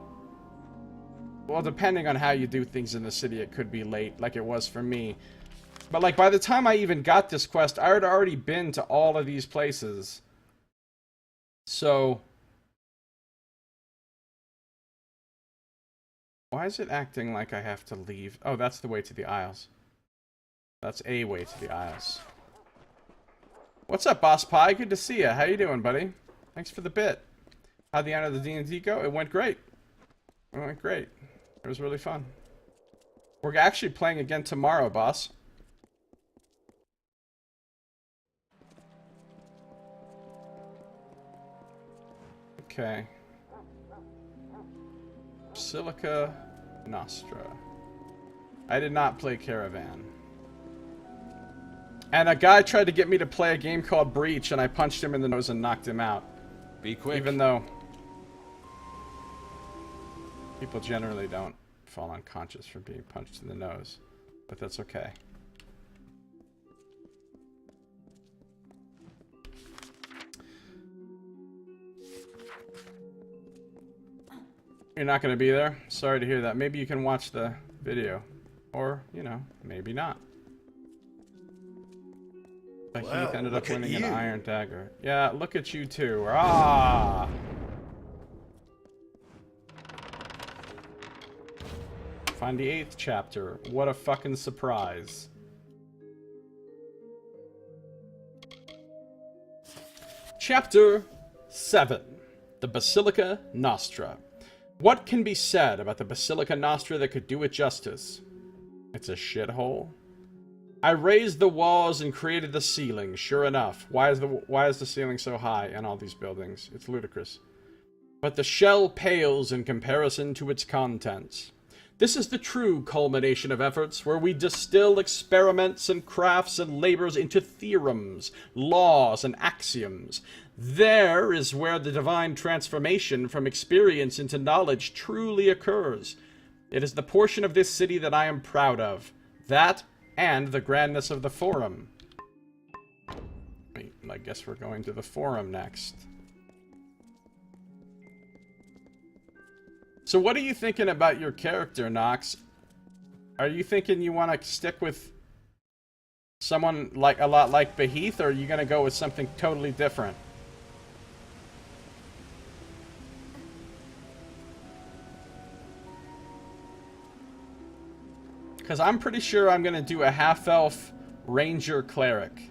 Well, depending on how you do things in the city, it could be late, like it was for me. But like, by the time I even got this quest, I had already been to all of these places. So... why is it acting like I have to leave? Oh, that's the way to the Isles. That's a way to the Isles. What's up, Boss Pie? Good to see you. How you doing, buddy? Thanks for the bit. How'd the end of the D&D go? It went great. It went great. It was really fun. We're actually playing again tomorrow, boss. Okay. Basilica Nostra. I did not play Caravan. And a guy tried to get me to play a game called Breach, and I punched him in the nose and knocked him out. Be quick. Even though people generally don't fall unconscious from being punched in the nose. But that's okay. You're not going to be there? Sorry to hear that. Maybe you can watch the video. Or, you know, maybe not. But Well, Heath ended up look at winning an you. Iron Dagger. Yeah, look at you too. Ah! Find the 8th chapter. What a fucking surprise. Chapter 7. The Basilica Nostra. What can be said about the Basilica Nostra that could do it justice? It's a shithole. I raised the walls and created the ceiling, sure enough. Why is the ceiling so high in all these buildings? It's ludicrous. But the shell pales in comparison to its contents. This is the true culmination of efforts, where we distill experiments and crafts and labors into theorems, laws, and axioms. There is where the divine transformation from experience into knowledge truly occurs. It is the portion of this city that I am proud of. That, and the grandness of the Forum. I guess we're going to the Forum next. So what are you thinking about your character, Nox? Are you thinking you want to stick with someone like a lot like Beheath, or are you going to go with something totally different? Because I'm pretty sure I'm going to do a half-elf ranger cleric.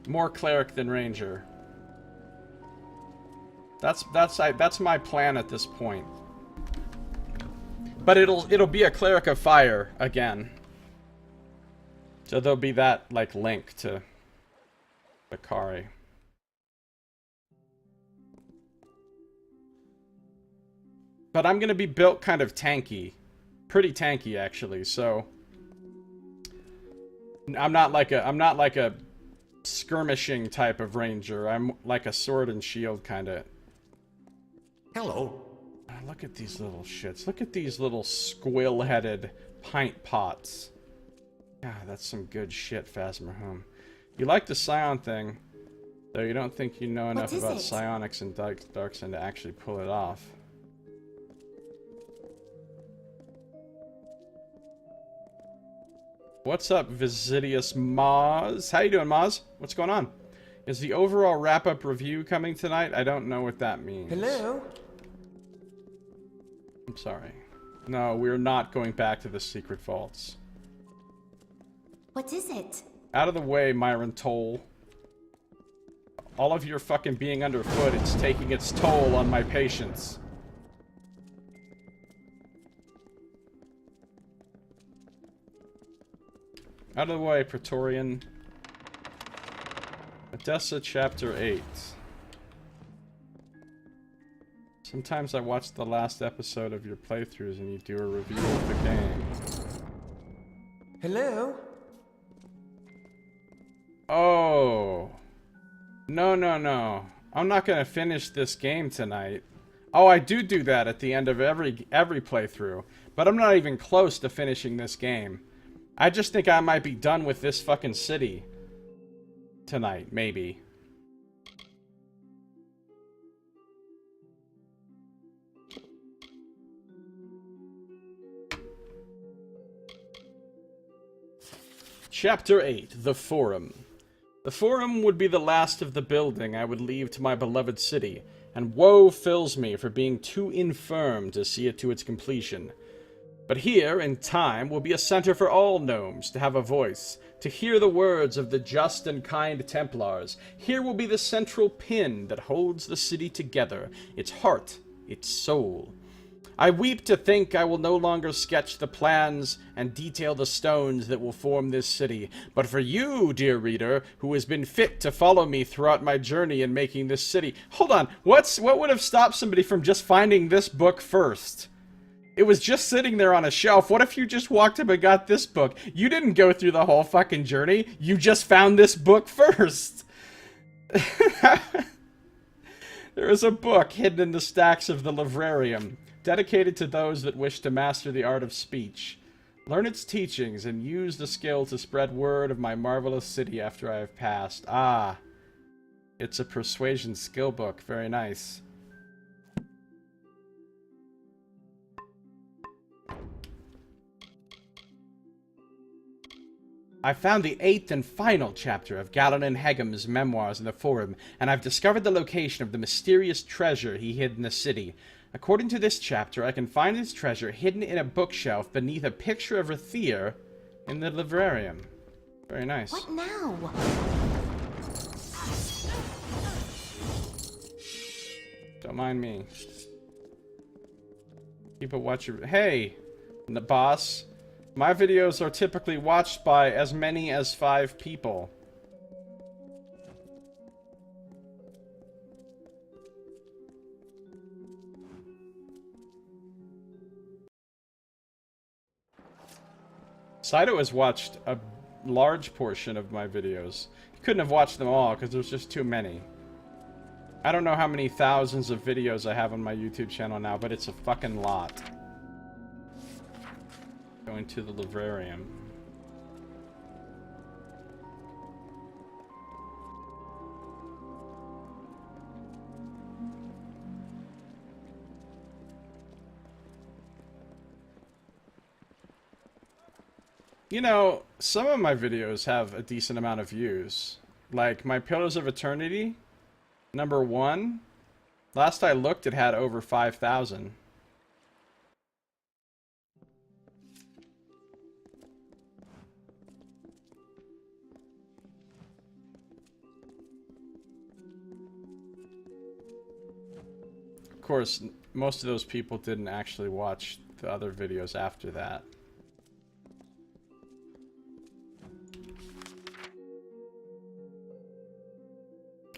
More cleric than ranger. That's my plan at this point. But it'll be a cleric of fire again. So there'll be that like link to Bakari. But I'm gonna be built kind of tanky. Pretty tanky actually, so I'm not like a skirmishing type of ranger. I'm like a sword and shield kind of. Hello. Look at these little shits. Look at these little squill-headed pint pots. God, that's some good shit, Phasmarhum. You like the Scion thing, though you don't think you know enough about psionics and Darkson to actually pull it off. What's up, Visidius Moz? How you doing, Moz? What's going on? Is the overall wrap-up review coming tonight? I don't know what that means. Hello? I'm sorry. No, we're not going back to the secret vaults. What is it? Out of the way, Myron Toll. All of your fucking being underfoot, it's taking its toll on my patience. Out of the way, Praetorian. Odessa Chapter 8. Sometimes I watch the last episode of your playthroughs and you do a review of the game. Hello? Oh. No, no, no. I'm not gonna finish this game tonight. Oh, I do that at the end of every playthrough. But I'm not even close to finishing this game. I just think I might be done with this fucking city. tonight, maybe. Chapter 8, The Forum. The Forum would be the last of the building I would leave to my beloved city, and woe fills me for being too infirm to see it to its completion. But here, in time, will be a center for all gnomes to have a voice, to hear the words of the just and kind Templars. Here will be the central pin that holds the city together, its heart, its soul. I weep to think I will no longer sketch the plans and detail the stones that will form this city. But for you, dear reader, who has been fit to follow me throughout my journey in making this city... Hold on, what would have stopped somebody from just finding this book first? It was just sitting there on a shelf. What if you just walked up and got this book? You didn't go through the whole fucking journey. You just found this book first. There is a book hidden in the stacks of the librarium, dedicated to those that wish to master the art of speech. Learn its teachings and use the skill to spread word of my marvelous city after I have passed. Ah, it's a persuasion skill book. Very nice. I found the 8th and final chapter of Galanin Hegem's memoirs in the Forum, and I've discovered the location of the mysterious treasure he hid in the city. According to this chapter, I can find this treasure hidden in a bookshelf beneath a picture of Rathir in the librarium. Very nice. What now? Don't mind me. Keep a watcher. Hey, the boss. My videos are typically watched by as many as 5 people. Saito has watched a large portion of my videos. He couldn't have watched them all because there's just too many. I don't know how many thousands of videos I have on my YouTube channel now, but it's a fucking lot. Going to the librarium. You know, some of my videos have a decent amount of views. Like my Pillars of Eternity, #1. Last I looked, it had over 5,000. Of course, most of those people didn't actually watch the other videos after that.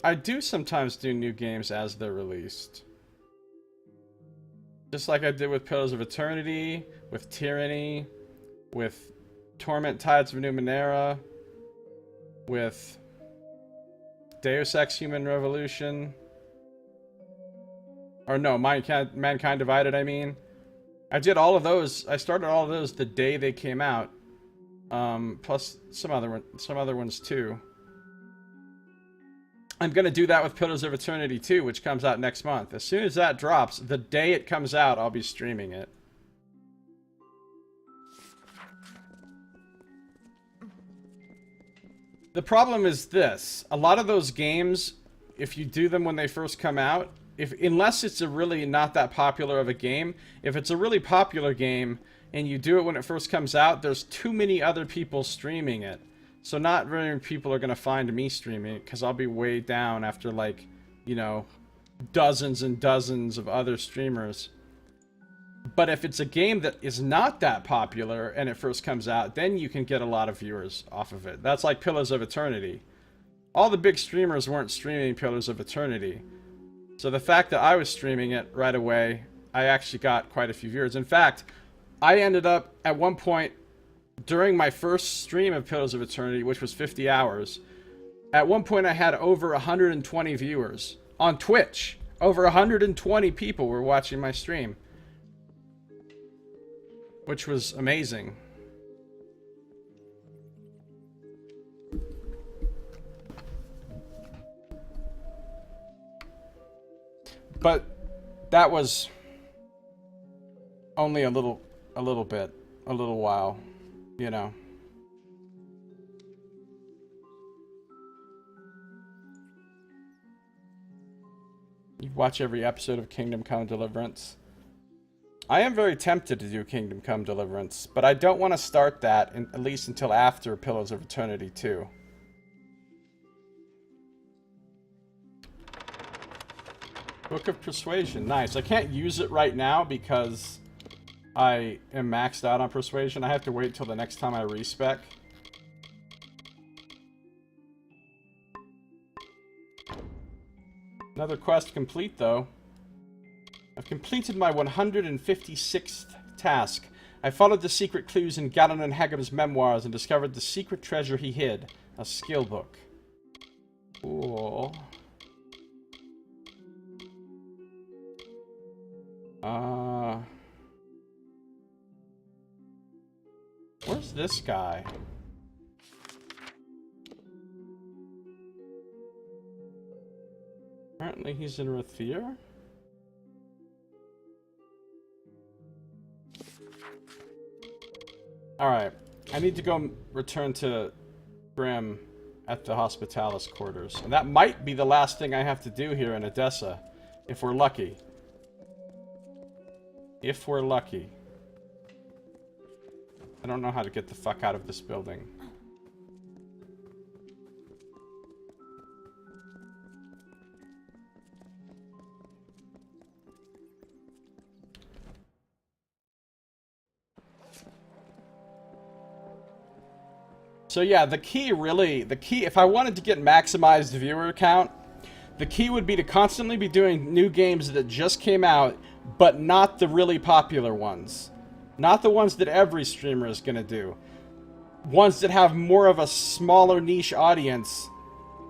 I do sometimes do new games as they're released. Just like I did with Pillars of Eternity, with Tyranny, with Torment Tides of Numenera, with Deus Ex Human Revolution. Or no, Mankind Divided, I mean. I did all of those. I started all of those the day they came out. Plus some other ones too. I'm gonna do that with Pillars of Eternity 2, which comes out next month. As soon as that drops, the day it comes out, I'll be streaming it. The problem is this. A lot of those games, if you do them when they first come out, unless it's a really not that popular of a game, if it's a really popular game and you do it when it first comes out, there's too many other people streaming it. So not very many people are going to find me streaming it because I'll be way down after, like, you know, dozens and dozens of other streamers. But if it's a game that is not that popular and it first comes out, then you can get a lot of viewers off of it. That's like Pillars of Eternity. All the big streamers weren't streaming Pillars of Eternity. So the fact that I was streaming it right away, I actually got quite a few viewers. In fact, I ended up at one point during my first stream of Pillars of Eternity, which was 50 hours, at one point I had over 120 viewers on Twitch. Over 120 people were watching my stream, which was amazing. But that was only a little while, you know. You watch every episode of Kingdom Come Deliverance. I am very tempted to do Kingdom Come Deliverance, but I don't want to start that at least until after Pillars of Eternity 2. Book of Persuasion, nice. I can't use it right now because I am maxed out on Persuasion. I have to wait until the next time I respec. Another quest complete, though. I've completed my 156th task. I followed the secret clues in Galen and Hagem's memoirs and discovered the secret treasure he hid. A skill book. Cool. Where's this guy? Apparently he's in Rathir. Alright, I need to go return to Grim at the Hospitalis quarters. And that might be the last thing I have to do here in Edessa, if we're lucky. If we're lucky. I don't know how to get the fuck out of this building. So yeah, the key, if I wanted to get maximized viewer count, the key would be to constantly be doing new games that just came out, but not the really popular ones. Not the ones that every streamer is going to do. Ones that have more of a smaller niche audience,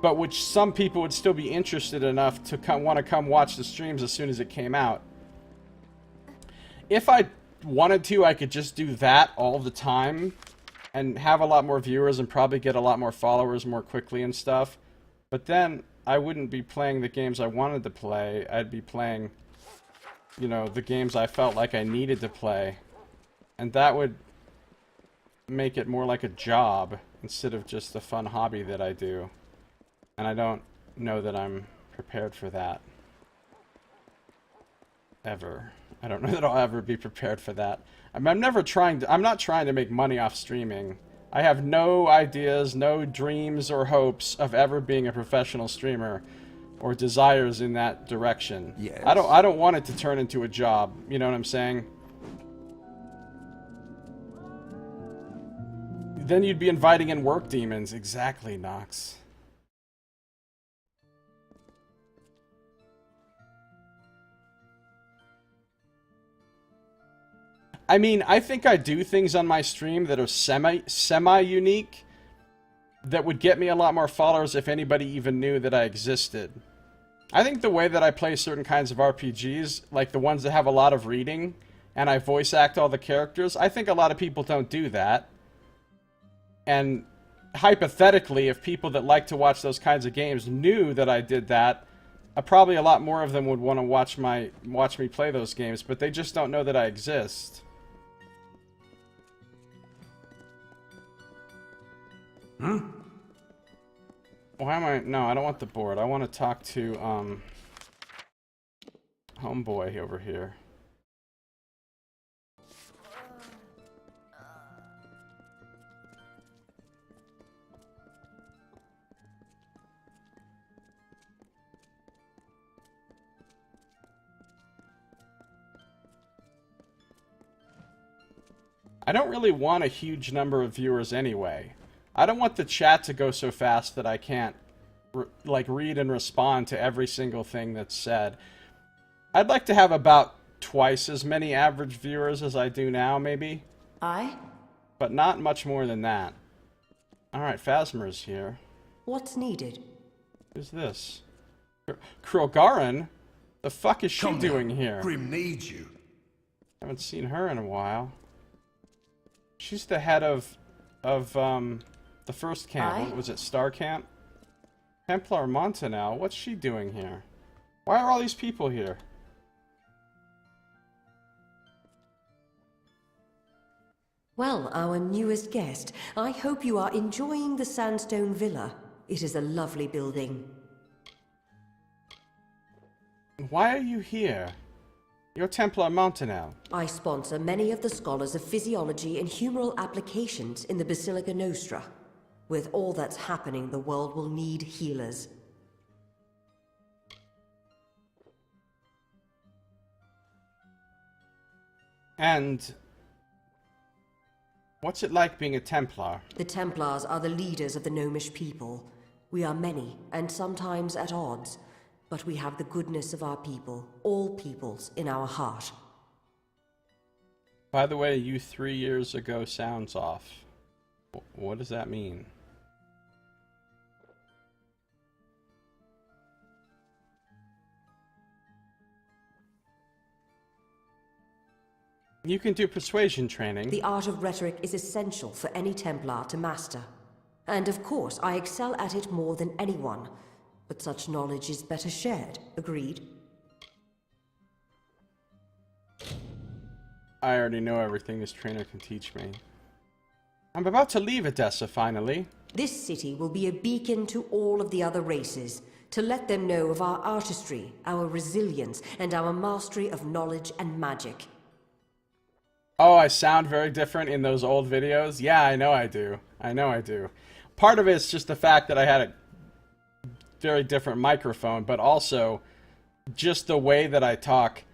but which some people would still be interested enough to want to come watch the streams as soon as it came out. If I wanted to, I could just do that all the time and have a lot more viewers and probably get a lot more followers more quickly and stuff. But then I wouldn't be playing the games I wanted to play. I'd be playing, you know, the games I felt like I needed to play. And that would make it more like a job instead of just a fun hobby that I do. And I don't know that I'm prepared for that. Ever. I don't know that I'll ever be prepared for that. I'm not trying to make money off streaming. I have no ideas, no dreams or hopes of ever being a professional streamer or desires in that direction. Yes. I don't want it to turn into a job, you know what I'm saying? Then you'd be inviting in work demons. Exactly, Nox. I mean, I think I do things on my stream that are semi-unique that would get me a lot more followers if anybody even knew that I existed. I think the way that I play certain kinds of RPGs, like the ones that have a lot of reading, and I voice act all the characters, I think a lot of people don't do that. And hypothetically, if people that like to watch those kinds of games knew that I did that, probably a lot more of them would want to watch me play those games, but they just don't know that I exist. Why am I... No, I don't want the board. I want to talk to, homeboy over here. I don't really want a huge number of viewers anyway. I don't want the chat to go so fast that I can't, read and respond to every single thing that's said. I'd like to have about twice as many average viewers as I do now, maybe. Aye? But not much more than that. Alright, Phasma's here. What's needed? Who's this? Krulgarin? The fuck is she Come doing now. here? Grim needs you. Haven't seen her in a while. She's the head of the first camp. Aye? What was it, Star Camp? Templar Montanel, what's she doing here? Why are all these people here? Well, our newest guest, I hope you are enjoying the Sandstone Villa. It is a lovely building. Why are you here? You're Templar Montanel. I sponsor many of the scholars of physiology and humoral applications in the Basilica Nostra. With all that's happening, the world will need healers. And what's it like being a Templar? The Templars are the leaders of the gnomish people. We are many, and sometimes at odds, but we have the goodness of our people, all peoples, in our heart. By the way, you 3 years ago sounds off. What does that mean? You can do persuasion training. The art of rhetoric is essential for any Templar to master. And of course, I excel at it more than anyone. But such knowledge is better shared, agreed? I already know everything this trainer can teach me. I'm about to leave Edessa, finally. This city will be a beacon to all of the other races, to let them know of our artistry, our resilience, and our mastery of knowledge and magic. Oh, I sound very different in those old videos? Yeah, I know I do. I know I do. Part of it's just the fact that I had a very different microphone, but also just the way that I talk.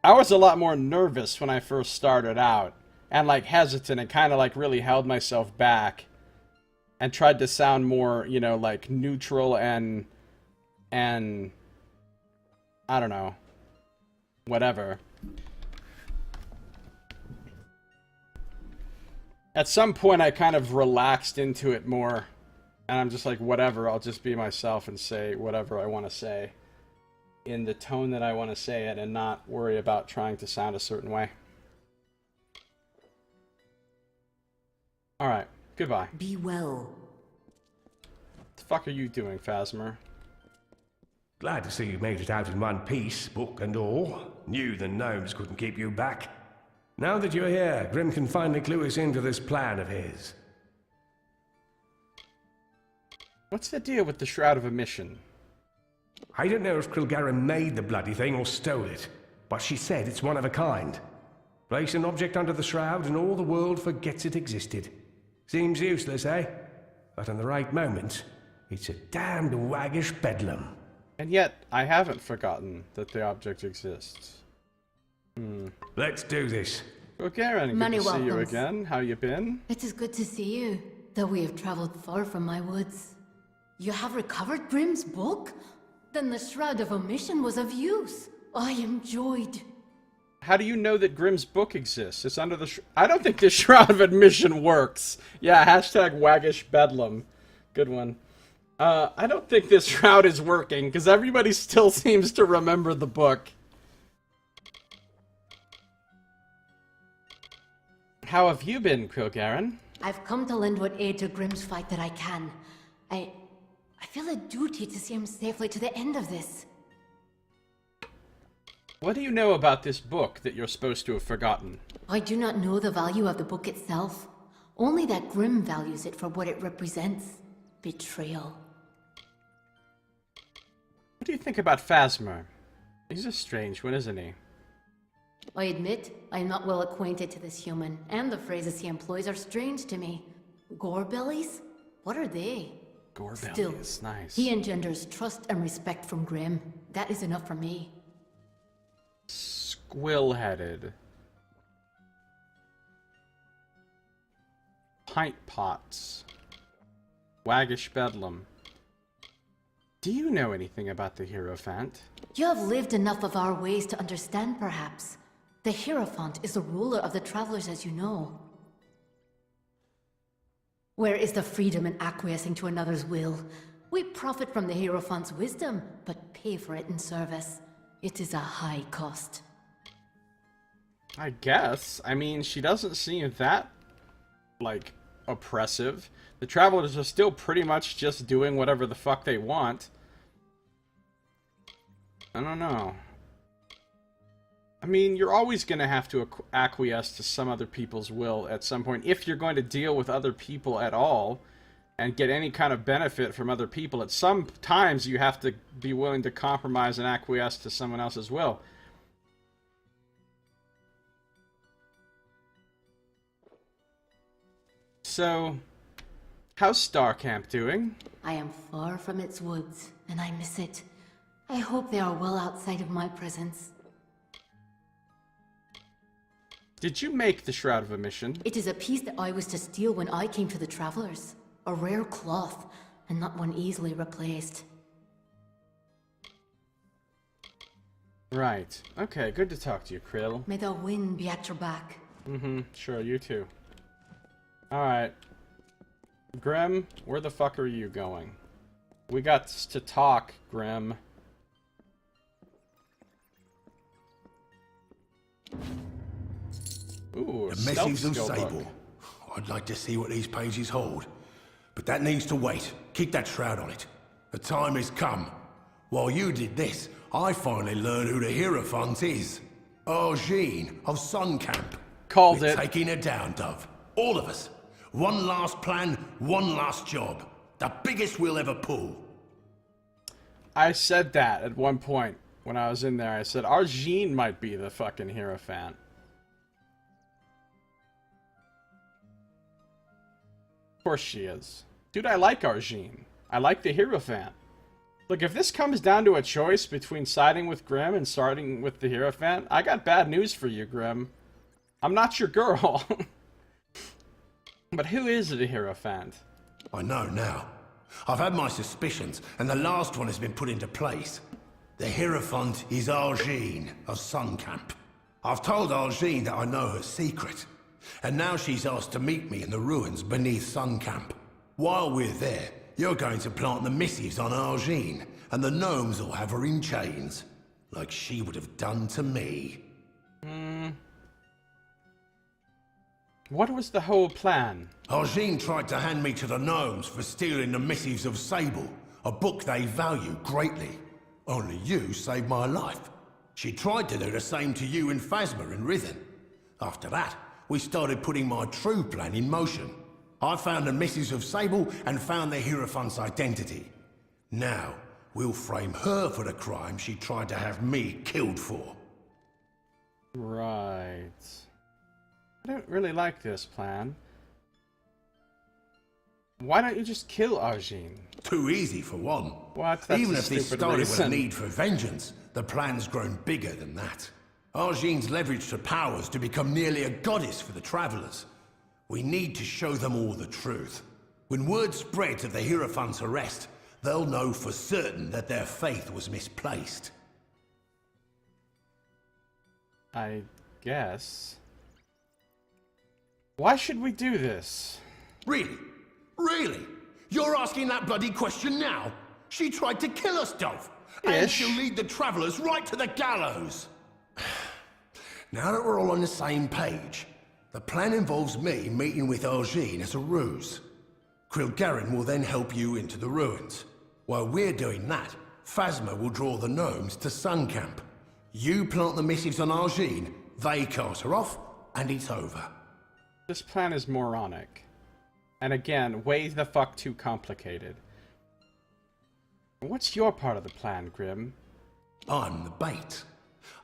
I was a lot more nervous when I first started out, and like hesitant, and kind of like really held myself back and tried to sound more, you know, like neutral and I don't know, whatever. At some point, I kind of relaxed into it more, and I'm just like, whatever, I'll just be myself and say whatever I want to say in the tone that I want to say it, and not worry about trying to sound a certain way. Alright, goodbye. Be well. What the fuck are you doing, Phasmer? Glad to see you made it out in one piece, book and all. Knew the gnomes couldn't keep you back. Now that you're here, Grim can finally clue us into this plan of his. What's the deal with the Shroud of Omission? I don't know if Krilgarin made the bloody thing or stole it, but she said it's one of a kind. Place an object under the shroud and all the world forgets it existed. Seems useless, eh? But in the right moment, it's a damned waggish bedlam. And yet, I haven't forgotten that the object exists. Let's do this. Well, Garen, Many good to see you welcomes. again. How you been? It is good to see you, though we have traveled far from my woods. You have recovered Grim's book? Then the Shroud of Omission was of use. I am joyed. How do you know that Grimm's book exists? It's under the I don't think the Shroud of Admission works. Yeah, hashtag waggish bedlam. Good one. I don't think this shroud is working, because everybody still seems to remember the book. How have you been, Krilgarin? I've come to lend what aid to Grim's fight that I can. I feel a duty to see him safely to the end of this. What do you know about this book that you're supposed to have forgotten? I do not know the value of the book itself, only that Grim values it for what it represents. Betrayal. What do you think about Phasmer? He's a strange one, isn't he? I admit, I am not well acquainted to this human, and the phrases he employs are strange to me. Gorebellies? What are they? Gorebelly Still, is nice. he engenders trust and respect from Grim. That is enough for me. Squill-headed. Pint pots. Waggish bedlam. Do you know anything about the Hierophant? You have lived enough of our ways to understand, perhaps. The Hierophant is the ruler of the travelers, as you know. Where is the freedom in acquiescing to another's will? We profit from the Hierophant's wisdom, but pay for it in service. It is a high cost. I guess. I mean, she doesn't seem that, like, oppressive. The travelers are still pretty much just doing whatever the fuck they want. I don't know. I mean, you're always going to have to acquiesce to some other people's will at some point if you're going to deal with other people at all and get any kind of benefit from other people. At some times, you have to be willing to compromise and acquiesce to someone else's will. So, how's Starcamp doing? I am far from its woods, and I miss it. I hope they are well outside of my presence. Did you make the Shroud of Omission? It is a piece that I was to steal when I came to the Travelers. A rare cloth, and not one easily replaced. Right. Okay, good to talk to you, Krill. May the wind be at your back. Sure, you too. Alright. Grim, where the fuck are you going? We got to talk, Grim. Ooh, The stealth Missives of skill book. Sable. I'd like to see what these pages hold. But that needs to wait. Keep that shroud on it. The time has come. While you did this, I finally learned who the Hierophant is. Argene of Sun Camp. Called We're it. taking her down, Dove. All of us. One last plan, one last job. The biggest we'll ever pull. I said that at one point when I was in there. I said, Argene might be the fucking Hierophant. Of course she is. Dude, I like Argene. I like the Hierophant. Look, if this comes down to a choice between siding with Grim and siding with the Hierophant, I got bad news for you, Grim. I'm not your girl. But who is the Hierophant? I know now. I've had my suspicions, and the last one has been put into place. The Hierophant is Argene of Sun Camp. I've told Argene that I know her secret, and now she's asked to meet me in the ruins beneath Sun Camp. While we're there, you're going to plant the missives on Argene, and the gnomes will have her in chains, like she would have done to me. What was the whole plan? Argene tried to hand me to the gnomes for stealing the Missives of Sable, a book they value greatly. Only you saved my life. She tried to do the same to you and Phasma in Rhythm. After that, we started putting my true plan in motion. I found the Missives of Sable and found the Hierophant's identity. Now, we'll frame her for the crime she tried to have me killed for. Right. I don't really like this plan. Why don't you just kill Argene? Too easy for one. What? That's Even a if this stupid started with a reason. need for vengeance, the plan's grown bigger than that. Argene's leveraged her powers to become nearly a goddess for the Travelers. We need to show them all the truth. When word spreads of the Hierophant's arrest, they'll know for certain that their faith was misplaced. I guess. Why should we do this? Really? Really? You're asking that bloody question now? She tried to kill us, Dolph. And Ish. she'll lead the Travelers right to the gallows. Now that we're all on the same page, the plan involves me meeting with Argene as a ruse. Krilgarin will then help you into the ruins. While we're doing that, Phasma will draw the gnomes to Sun Camp. You plant the missives on Argene, they cast her off, and it's over. This plan is moronic. And again, way the fuck too complicated. What's your part of the plan, Grim? I'm the bait.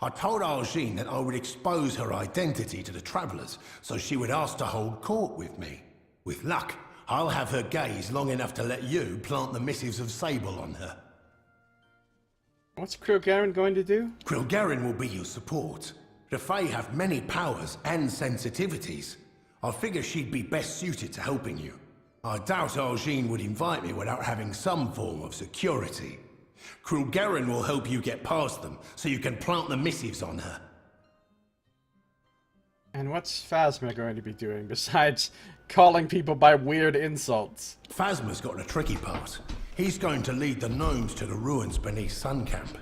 I told Argene that I would expose her identity to the Travelers, so she would ask to hold court with me. With luck, I'll have her gaze long enough to let you plant the Missives of Sable on her. What's Krilgarin going to do? Krilgarin will be your support. The Fae have many powers and sensitivities. I figure she'd be best suited to helping you. I doubt Argene would invite me without having some form of security. Krilgarin will help you get past them, so you can plant the missives on her. And what's Phasma going to be doing besides calling people by weird insults? Phasma's got the tricky part. He's going to lead the gnomes to the ruins beneath Sun Camp.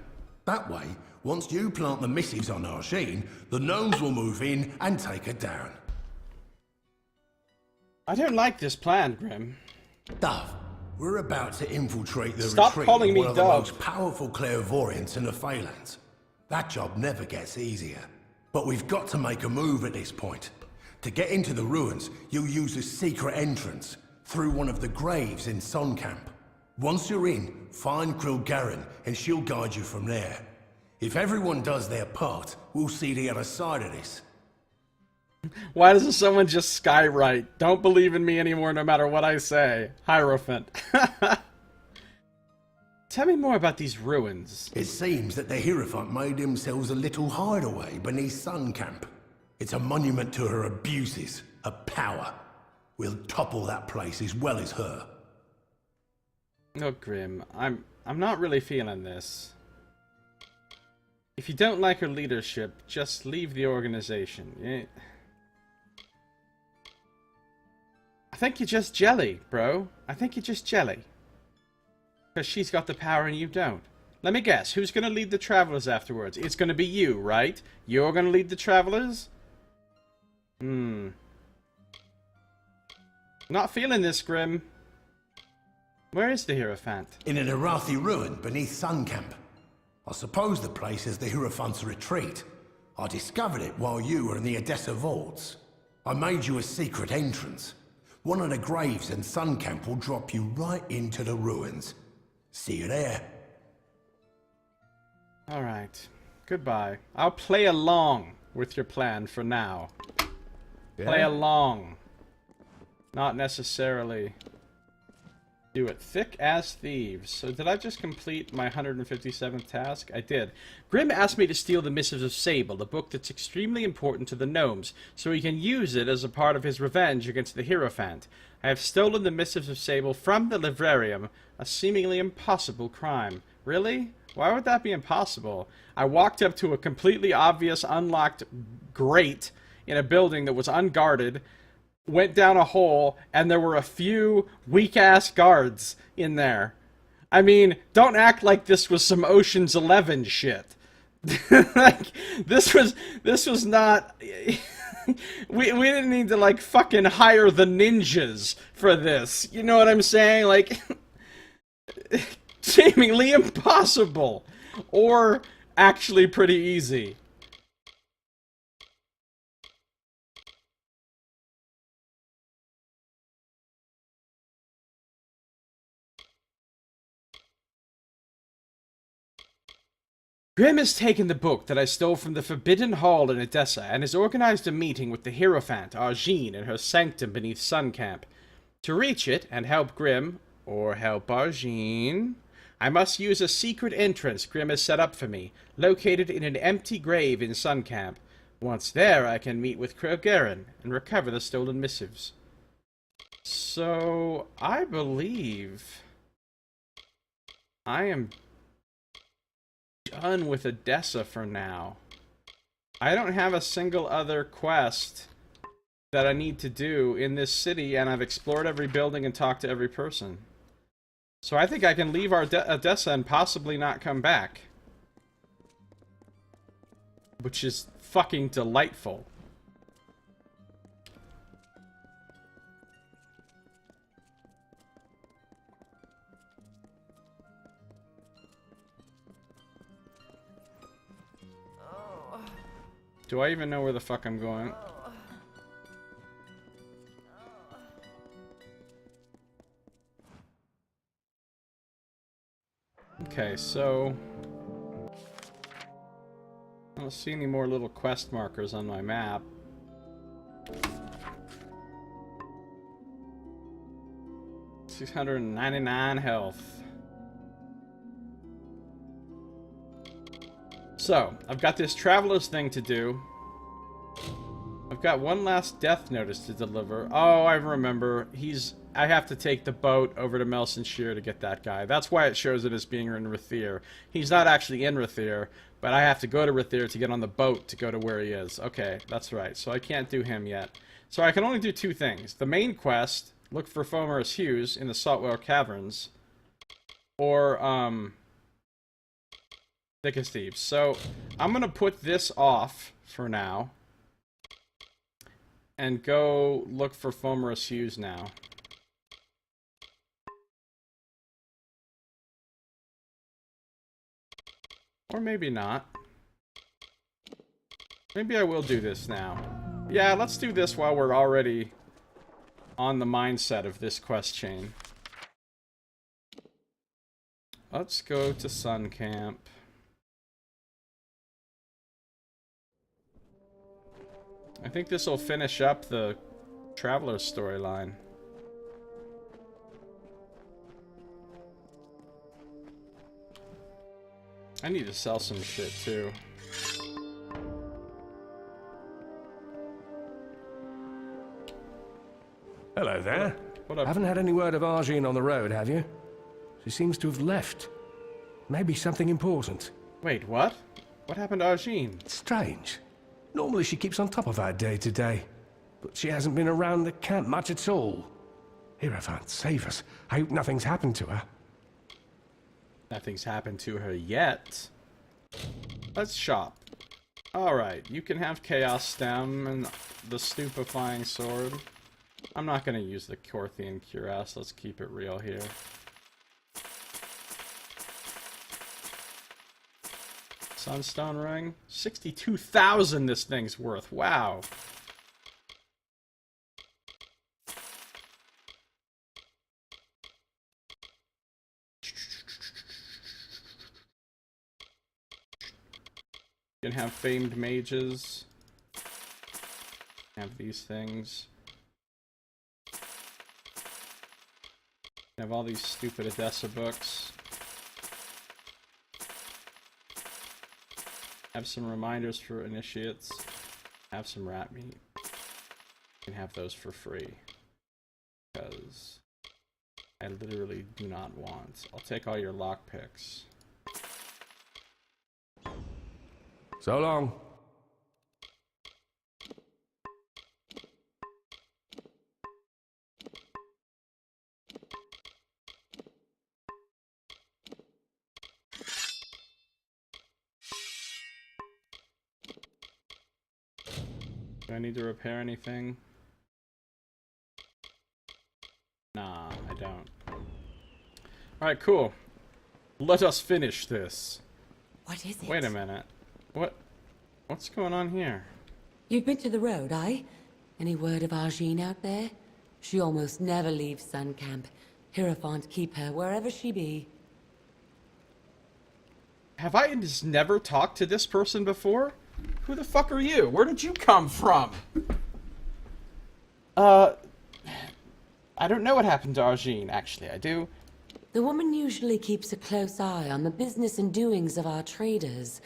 That way, once you plant the missives on Argene, the gnomes will move in and take her down. I don't like this plan, Grim. Dove, We're about to infiltrate the Stop retreat calling of me one of the Dove. most powerful clairvoyants in the Phalanx. That job never gets easier. But we've got to make a move at this point. To get into the ruins, you'll use a secret entrance through one of the graves in Sun Camp. Once you're in, find Grilgarin and she'll guide you from there. If everyone does their part, we'll see the other side of this. Why doesn't someone just skywrite? Don't believe in me anymore no matter what I say. Hierophant. Tell me more about these ruins. It seems that the Hierophant made themselves a little hideaway beneath Sun Camp. It's a monument to her abuses, her power. We'll topple that place as well as her. Oh, Grim, I'm not really feeling this. If you don't like her leadership, just leave the organization. I think you're just jelly, bro. I think you're just jelly. Because she's got the power and you don't. Let me guess, who's going to lead the Travelers afterwards? It's going to be you, right? You're going to lead the Travelers? Not feeling this, Grim. Where is the Hierophant? In an Arathi ruin beneath Sun Camp. I suppose the place is the Hierophant's retreat. I discovered it while you were in the Odessa vaults. I made you a secret entrance. One of the graves in Sun Camp will drop you right into the ruins. See you there. Alright. Goodbye. I'll play along with your plan for now. Play along. Not necessarily do it. Thick as thieves. So did I just complete my 157th task? I did. Grim asked me to steal the Missives of Sable, the book that's extremely important to the gnomes, so he can use it as a part of his revenge against the Hierophant. I have stolen the Missives of Sable from the Livrarium, a seemingly impossible crime. Really? Why would that be impossible? I walked up to a completely obvious unlocked grate in a building that was unguarded, went down a hole, and there were a few weak-ass guards in there. I mean, don't act like this was some Ocean's 11 shit. Like, this was not... we didn't need to, like, fucking hire the ninjas for this. You know what I'm saying? Like, seemingly impossible. Or actually pretty easy. Grim has taken the book that I stole from the Forbidden Hall in Odessa and has organized a meeting with the Hierophant, Argene, in her sanctum beneath Sun Camp. To reach it and help Grim, or help Argene, I must use a secret entrance Grim has set up for me, located in an empty grave in Sun Camp. Once there, I can meet with Grilgarin and recover the stolen missives. So, I believe I am done with Odessa for now. I don't have a single other quest that I need to do in this city, and I've explored every building and talked to every person. So I think I can leave Odessa and possibly not come back. Which is fucking delightful. Do I even know where the fuck I'm going? Okay, so I don't see any more little quest markers on my map. $699 health. So, I've got this Traveler's thing to do. I've got one last death notice to deliver. Oh, I remember. I have to take the boat over to Melsenshire to get that guy. That's why it shows it as being in Rathir. He's not actually in Rathir, but I have to go to Rathir to get on the boat to go to where he is. Okay, that's right. So I can't do him yet. So I can only do two things. The main quest, look for Fomerus Hughes in the Saltwell Caverns, or, Thick as Thieves. So, I'm gonna put this off for now and go look for Fomerus Hughes now. Or maybe not. Maybe I will do this now. Yeah, let's do this while we're already on the mindset of this quest chain. Let's go to Sun Camp. I think this will finish up the Traveler storyline. I need to sell some shit too. Hello there. What up? Haven't had any word of Arjine on the road, have you? She seems to have left. Maybe something important. Wait, what? What happened to Arjine? Strange. Normally she keeps on top of her day to day, but she hasn't been around the camp much at all. Hierophant, save us. I hope nothing's happened to her. Nothing's happened to her yet. Let's shop. Alright, you can have Chaos Stem and the Stupefying Sword. I'm not going to use the Corthian Cuirass. Let's keep it real here. Sunstone Ring? 62,000 this thing's worth. Wow. You can have Famed Mages. Have these things. Have all these stupid Odessa books. Have some reminders for initiates. Have some rat meat. You can have those for free. Because I literally do not want. I'll take all your lockpicks. So long. Do I need to repair anything? Nah, I don't. Alright, cool. Let us finish this. What is it? Wait a minute. What's going on here? You've been to the road, aye? Any word of Arjine out there? She almost never leaves Sun Camp. Hierophant keep her wherever she be. Have I just never talked to this person before? Who the fuck are you? Where did you come from? I don't know what happened to Arjine, actually. I do. The woman usually keeps a close eye on the business and doings of our traders,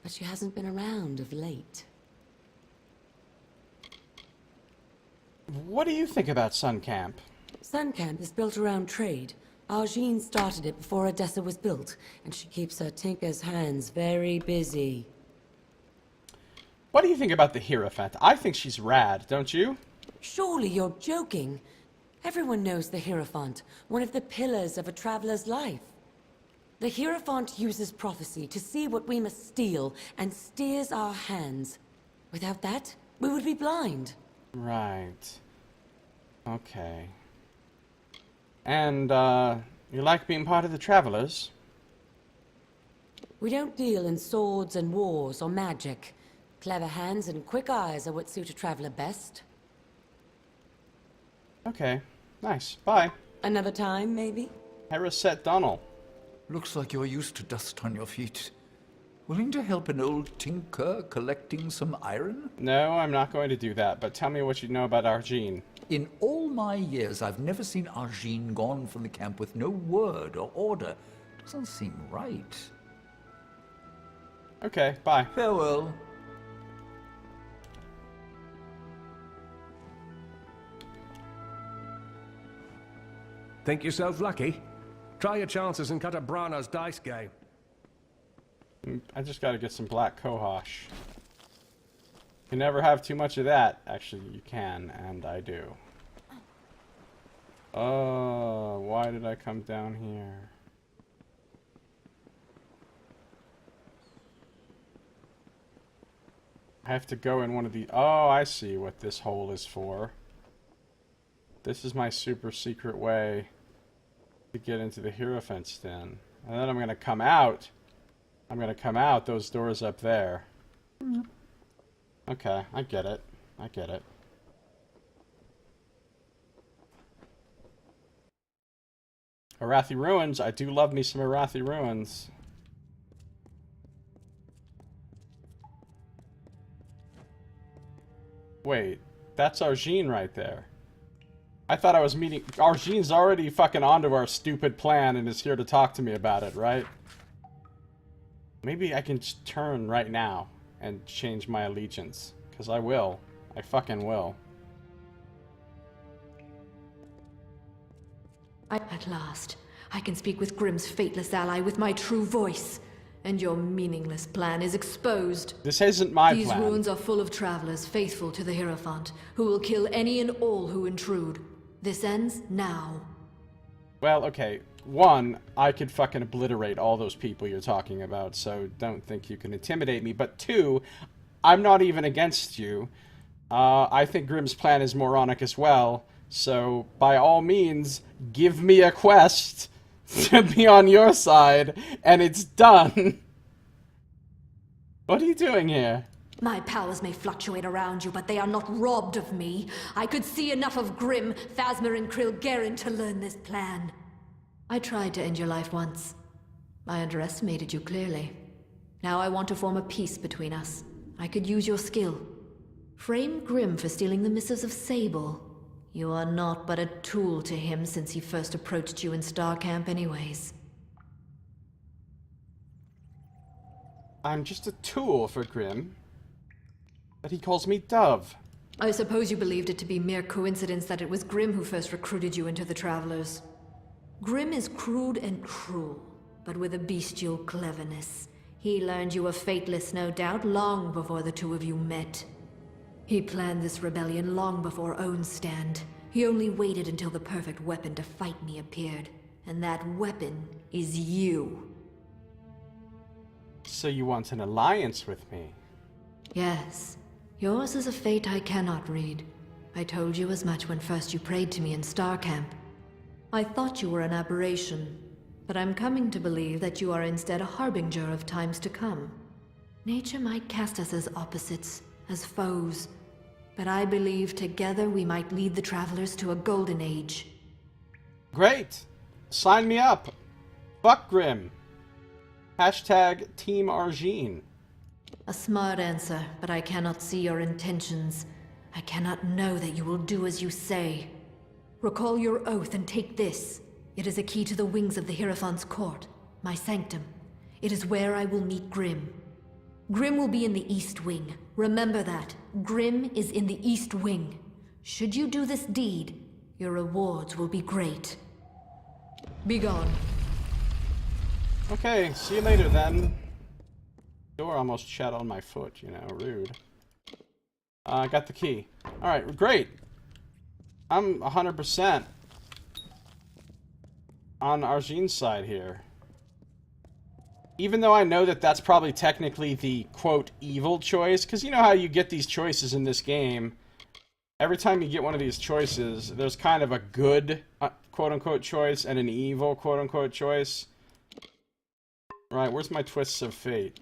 but she hasn't been around of late. What do you think about Sun Camp? Sun Camp is built around trade. Arjine started it before Odessa was built, and she keeps her tinker's hands very busy. What do you think about the Hierophant? I think she's rad, don't you? Surely you're joking. Everyone knows the Hierophant, one of the pillars of a traveler's life. The Hierophant uses prophecy to see what we must steal and steers our hands. Without that, we would be blind. Right. Okay. And, you like being part of the Travelers? We don't deal in swords and wars or magic. Clever hands and quick eyes are what suit a traveler best. Okay. Nice. Bye. Another time, maybe? Heraset Donald. Looks like you're used to dust on your feet. Willing to help an old tinker collecting some iron? No, I'm not going to do that, but tell me what you know about Arjine. In all my years, I've never seen Arjine gone from the camp with no word or order. Doesn't seem right. Okay, bye. Farewell. Think yourself lucky? Try your chances and cut a Brana's dice game. I just gotta get some black cohosh. You can never have too much of that. Actually, you can, and I do. Oh, why did I come down here? I have to go in one of the... Oh, I see what this hole is for. This is my super secret way to get into the Hierophant's den. And then I'm gonna come out I'm gonna come out those doors up there. Okay, I get it. I get it. Arathi Ruins. I do love me some Arathi Ruins. Wait, that's Arjeen right there. I thought I was meeting... Arjeen's already fucking onto our stupid plan and is here to talk to me about it, right? Maybe I can just turn right now and change my allegiance. Because I will. I fucking will. At last, I can speak with Grimm's fateless ally with my true voice. And your meaningless plan is exposed. This isn't my plan. These ruins are full of travelers faithful to the Hierophant, who will kill any and all who intrude. This ends now. Well, okay. One, I could fucking obliterate all those people you're talking about, so don't think you can intimidate me. But two, I'm not even against you. I think Grimm's plan is moronic as well. So, by all means, give me a quest to be on your side, and it's done. What are you doing here? My powers may fluctuate around you, but they are not robbed of me. I could see enough of Grimm, Phasma, and Krilgaren to learn this plan. I tried to end your life once. I underestimated you clearly. Now I want to form a peace between us. I could use your skill. Frame Grimm for stealing the missives of Sable. You are not but a tool to him since he first approached you in Star Camp anyways. I'm just a tool for Grimm. But he calls me Dove. I suppose you believed it to be mere coincidence that it was Grimm who first recruited you into the Travelers. Grimm is crude and cruel, but with a bestial cleverness. He learned you were fateless, no doubt, long before the two of you met. He planned this rebellion long before Owen's stand. He only waited until the perfect weapon to fight me appeared. And that weapon is you. So you want an alliance with me? Yes. Yours is a fate I cannot read. I told you as much when first you prayed to me in Star Camp. I thought you were an aberration, but I'm coming to believe that you are instead a harbinger of times to come. Nature might cast us as opposites, as foes, but I believe together we might lead the Travelers to a golden age. Great! Sign me up! Fuck Grimm! Hashtag Team Arjeen. A smart answer, but I cannot see your intentions. I cannot know that you will do as you say. Recall your oath and take this. It is a key to the wings of the Hierophant's court, my sanctum. It is where I will meet Grimm. Grimm will be in the East Wing. Remember that. Grimm is in the East Wing. Should you do this deed, your rewards will be great. Be gone. Okay, see you later then. Door almost shat on my foot, you know, rude. I got the key. Alright, great. I'm 100% on Arjeen's side here. Even though I know that that's probably technically the, quote, evil choice, because you know how you get these choices in this game. Every time you get one of these choices, there's kind of a good, quote-unquote, choice and an evil, quote-unquote, choice. Right, where's my twists of fate?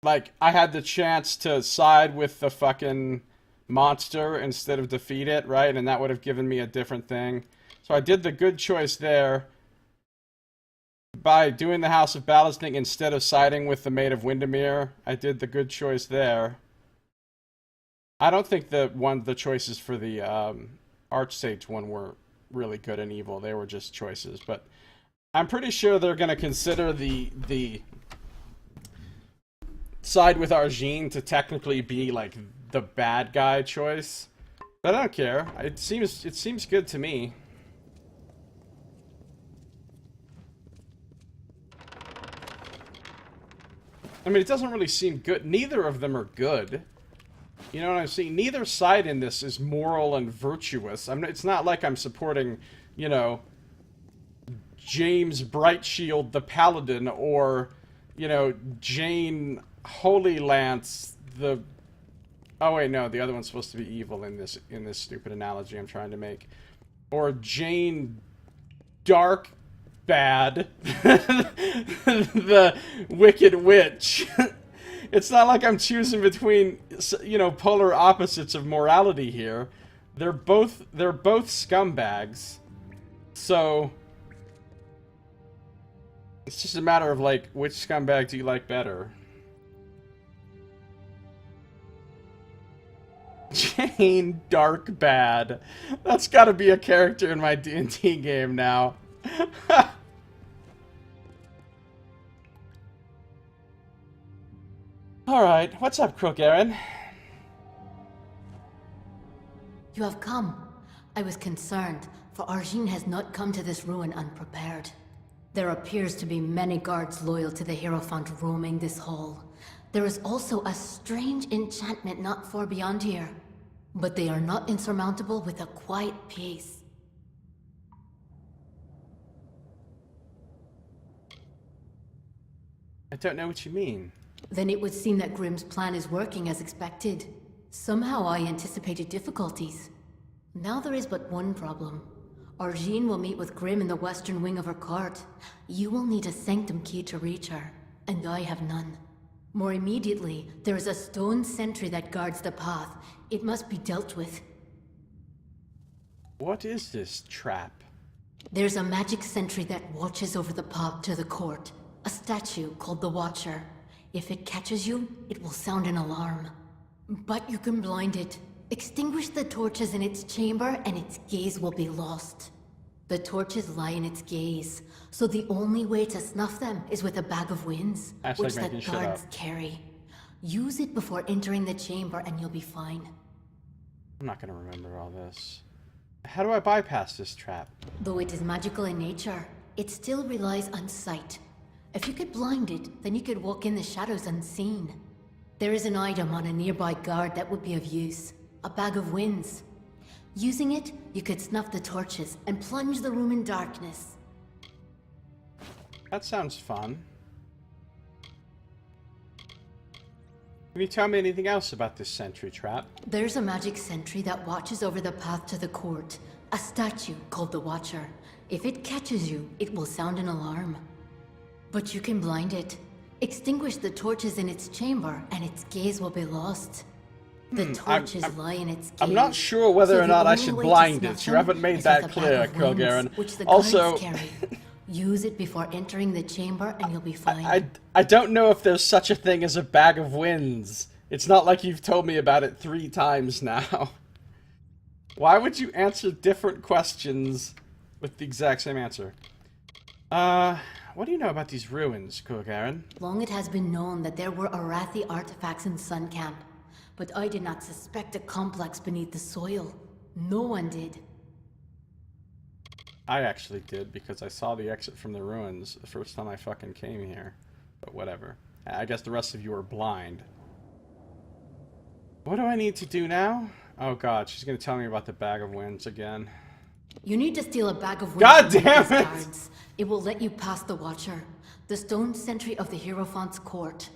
Like, I had the chance to side with the fucking monster instead of defeat it, right? And that would have given me a different thing. So I did the good choice there by doing the House of Ballasting instead of siding with the Maid of Windermere. I did the good choice there. I don't think the choices for the Archsage one were really good and evil. They were just choices, but I'm pretty sure they're going to consider the side with Arjeen to technically be like the bad guy choice. But I don't care. It seems good to me. I mean, it doesn't really seem good. Neither of them are good. You know what I'm saying? Neither side in this is moral and virtuous. It's not like I'm supporting, you know, James Brightshield the Paladin or, you know, Jane Holy Lance the... Oh wait, no, the other one's supposed to be evil in this stupid analogy I'm trying to make. Or Jane Dark bad. The Wicked Witch. It's not like I'm choosing between, you know, polar opposites of morality here. They're both scumbags. So it's just a matter of, like, which scumbag do you like better? Jane Dark Bad. That's gotta be a character in my D&D game now. Alright, what's up, Crook Aaron? You have come. I was concerned, for Arjin has not come to this ruin unprepared. There appears to be many guards loyal to the Hierophant roaming this hall. There is also a strange enchantment not far beyond here. But they are not insurmountable with a quiet pace. I don't know what you mean. Then it would seem that Grimm's plan is working as expected. Somehow I anticipated difficulties. Now there is but one problem. Arjin will meet with Grimm in the western wing of her court. You will need a sanctum key to reach her, and I have none. More immediately, there is a stone sentry that guards the path. It must be dealt with. What is this trap? There's a magic sentry that watches over the path to the court. A statue called the Watcher. If it catches you, it will sound an alarm. But you can blind it. Extinguish the torches in its chamber and its gaze will be lost. The torches lie in its gaze, so the only way to snuff them is with a bag of winds, which the guards carry. Use it before entering the chamber and you'll be fine. I'm not gonna remember all this. How do I bypass this trap? Though it is magical in nature, it still relies on sight. If you could blind it, then you could walk in the shadows unseen. There is an item on a nearby guard that would be of use. A bag of winds. Using it, you could snuff the torches and plunge the room in darkness. That sounds fun. Can you tell me anything else about this sentry trap? There's a magic sentry that watches over the path to the court. A statue called the Watcher. If it catches you, it will sound an alarm. But you can blind it. Extinguish the torches in its chamber, and its gaze will be lost. The torches lie in its gaze. I'm not sure whether or not I should blind it. You haven't made that clear, Kilgaren. Also, use it before entering the chamber, and you'll be fine. I don't know if there's such a thing as a bag of winds. It's not like you've told me about it 3 times now. Why would you answer different questions with the exact same answer? What do you know about these ruins, Kilgaren? Long it has been known that there were Arathi artifacts in Sun Camp, but I did not suspect a complex beneath the soil. No one did. I actually did, because I saw the exit from the ruins the first time I fucking came here. But whatever. I guess the rest of you are blind. What do I need to do now? Oh god, she's gonna tell me about the bag of winds again. You need to steal a bag of winds. God damn it! Guards. It will let you pass the Watcher, the stone sentry of the Hierophant's court.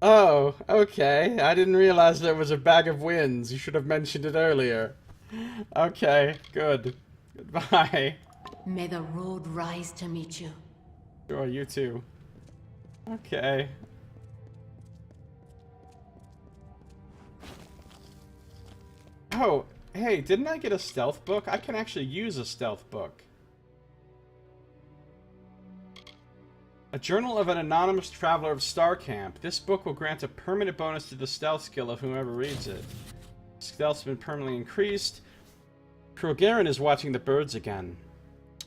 Oh, okay. I didn't realize there was a bag of winds. You should have mentioned it earlier. Okay, good. Goodbye. May the road rise to meet you. Sure, you too. Okay. Oh, hey, didn't I get a stealth book? I can actually use a stealth book. A Journal of an Anonymous Traveler of Star Camp. This book will grant a permanent bonus to the stealth skill of whomever reads it. Stealth's been permanently increased. Kilgaren is watching the birds again.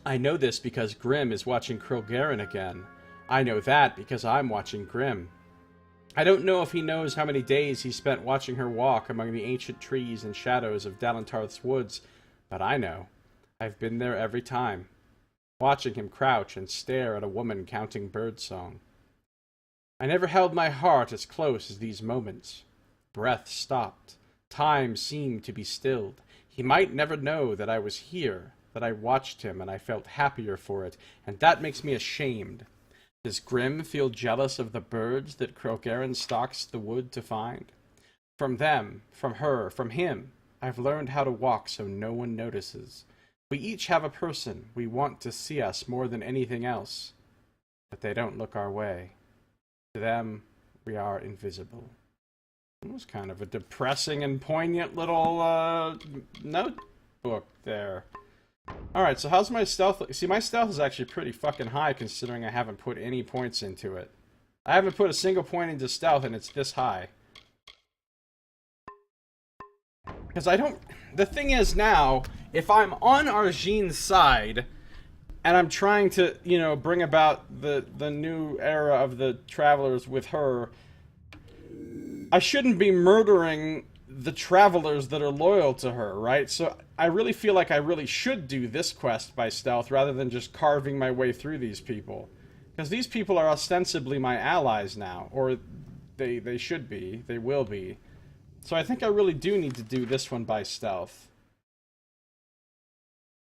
I know this because Grimm is watching Kilgaren again. I know that because I'm watching Grimm. I don't know if he knows how many days he spent watching her walk among the ancient trees and shadows of Dalentarth's woods, but I know. I've been there every time, watching him crouch and stare at a woman counting birdsong. I never held my heart as close as these moments. Breath stopped. Time seemed to be stilled. He might never know that I was here, that I watched him and I felt happier for it, and that makes me ashamed. Does Grimm feel jealous of the birds that Kilgaren stalks the wood to find? From them, from her, from him, I've learned how to walk so no one notices. We each have a person we want to see us more than anything else, but they don't look our way. To them, we are invisible. It was kind of a depressing and poignant little notebook there. Alright, so how's my stealth? See, my stealth is actually pretty fucking high considering I haven't put any points into it. I haven't put a single point into stealth and it's this high. Because I don't... The thing is now, if I'm on Arjean's side, and I'm trying to, you know, bring about the new era of the Travelers with her, I shouldn't be murdering the Travelers that are loyal to her, right? So I really feel like I really should do this quest by stealth rather than just carving my way through these people. Because these people are ostensibly my allies now, or they should be, they will be. So I think I really do need to do this one by stealth.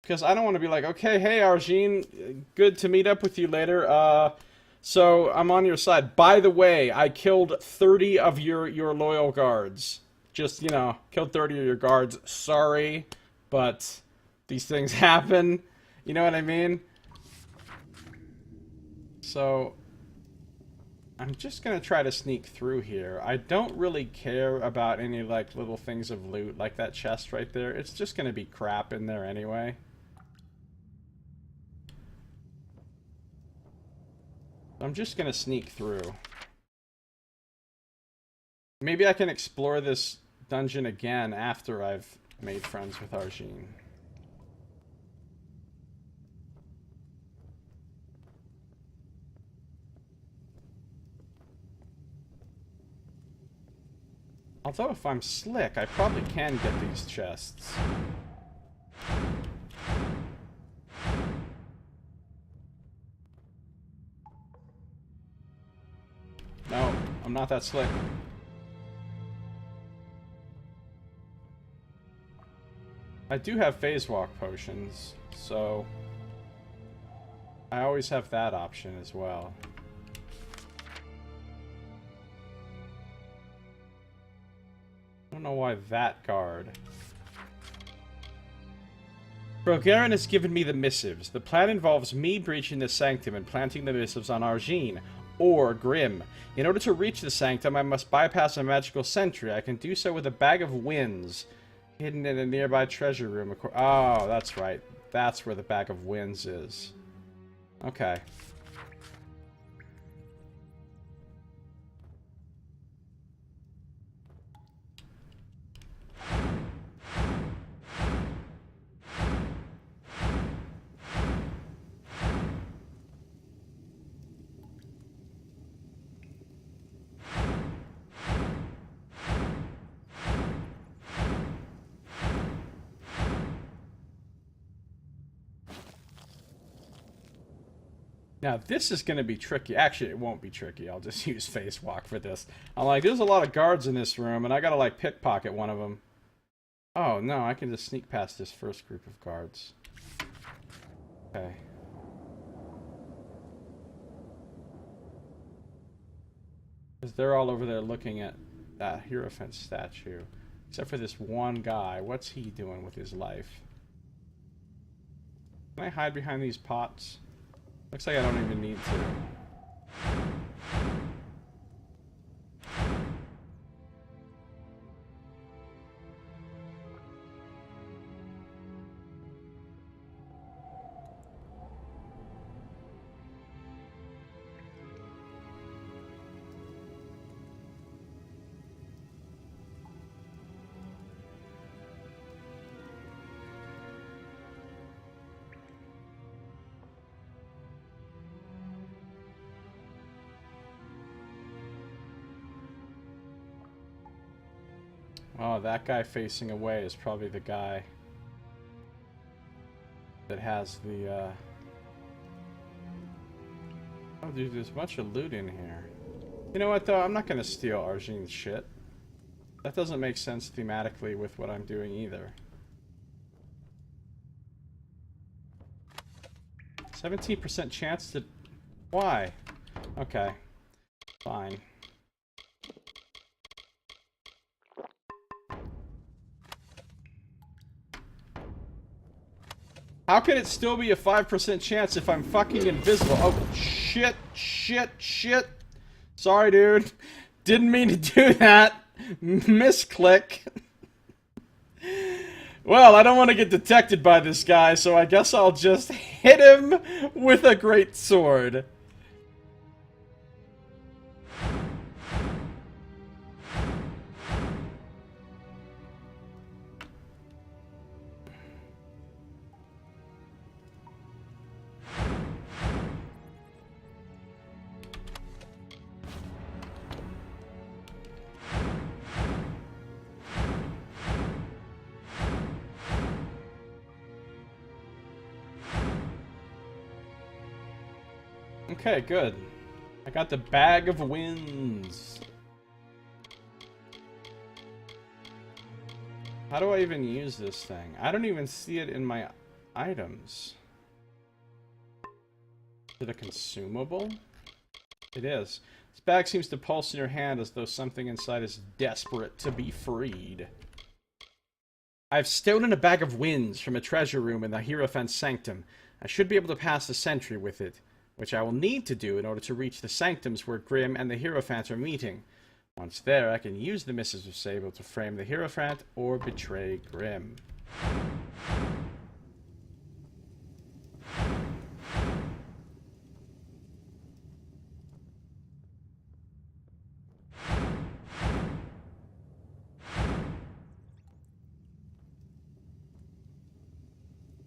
Because I don't want to be like, okay, hey Arjean, good to meet up with you later. So I'm on your side. By the way, I killed 30 of your loyal guards. Just, you know, killed 30 of your guards. Sorry, but these things happen. You know what I mean? So I'm just gonna try to sneak through here. I don't really care about any, like, little things of loot, like that chest right there. It's just gonna be crap in there anyway. I'm just gonna sneak through. Maybe I can explore this dungeon again after I've made friends with Arjean. Although if I'm slick, I probably can get these chests. No, I'm not that slick. I do have phase walk potions, so I always have that option as well. I don't know why that guard. Rogarin has given me the missives. The plan involves me breaching the sanctum and planting the missives on Arjean, or Grim. In order to reach the sanctum, I must bypass a magical sentry. I can do so with a bag of winds, hidden in a nearby treasure room. Oh, that's right. That's where the bag of winds is. Okay. Now, this is going to be tricky. Actually, it won't be tricky. I'll just use Face Walk for this. I'm like, there's a lot of guards in this room, and I got to, like, pickpocket one of them. Oh, no, I can just sneak past this first group of guards. Okay. Because they're all over there looking at that Hierophant statue. Except for this one guy. What's he doing with his life? Can I hide behind these pots? Looks like I don't even need to. Oh, that guy facing away is probably the guy that has the, Oh, dude, there's a bunch of loot in here. You know what, though? I'm not gonna steal Arjean's shit. That doesn't make sense thematically with what I'm doing either. 17% chance to... Why? Okay. Fine. How can it still be a 5% chance if I'm fucking invisible? Oh, shit, shit, shit. Sorry, dude. Didn't mean to do that. Misclick. Well, I don't want to get detected by this guy, so I guess I'll just hit him with a great sword. Okay, good. I got the bag of winds. How do I even use this thing? I don't even see it in my items. Is it a consumable? It is. This bag seems to pulse in your hand as though something inside is desperate to be freed. I've stolen a bag of winds from a treasure room in the Hierophant's sanctum. I should be able to pass the sentry with it, which I will need to do in order to reach the sanctums where Grimm and the Hierophant are meeting. Once there, I can use the Missives of Sable to frame the Hierophant or betray Grimm.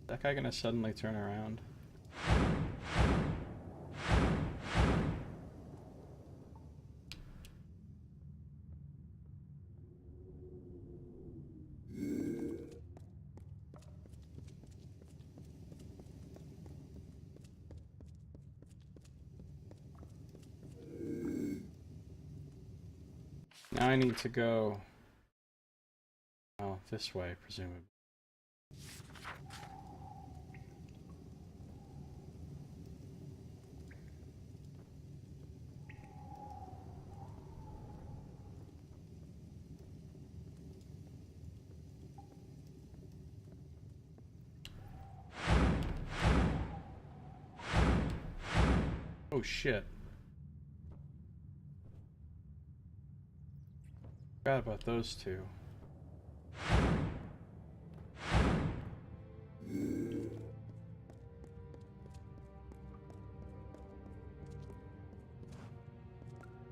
Is that guy gonna suddenly turn around? Now I need to go, this way, presumably. Oh shit. Forgot about those two.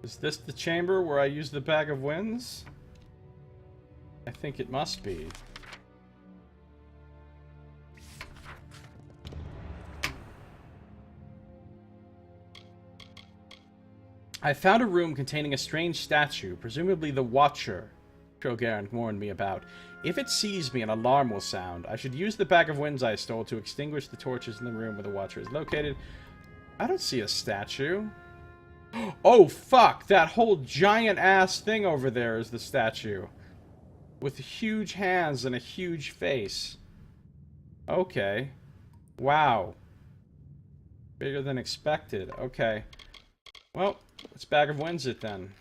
Is this the chamber where I use the bag of winds? I think it must be. I found a room containing a strange statue, presumably the Watcher Krogarin warned me about. If it sees me, an alarm will sound. I should use the bag of winds I stole to extinguish the torches in the room where the Watcher is located. I don't see a statue. Oh, fuck! That whole giant-ass thing over there is the statue. With huge hands and a huge face. Okay. Wow. Bigger than expected. Okay. Well, let's bag of winds it then.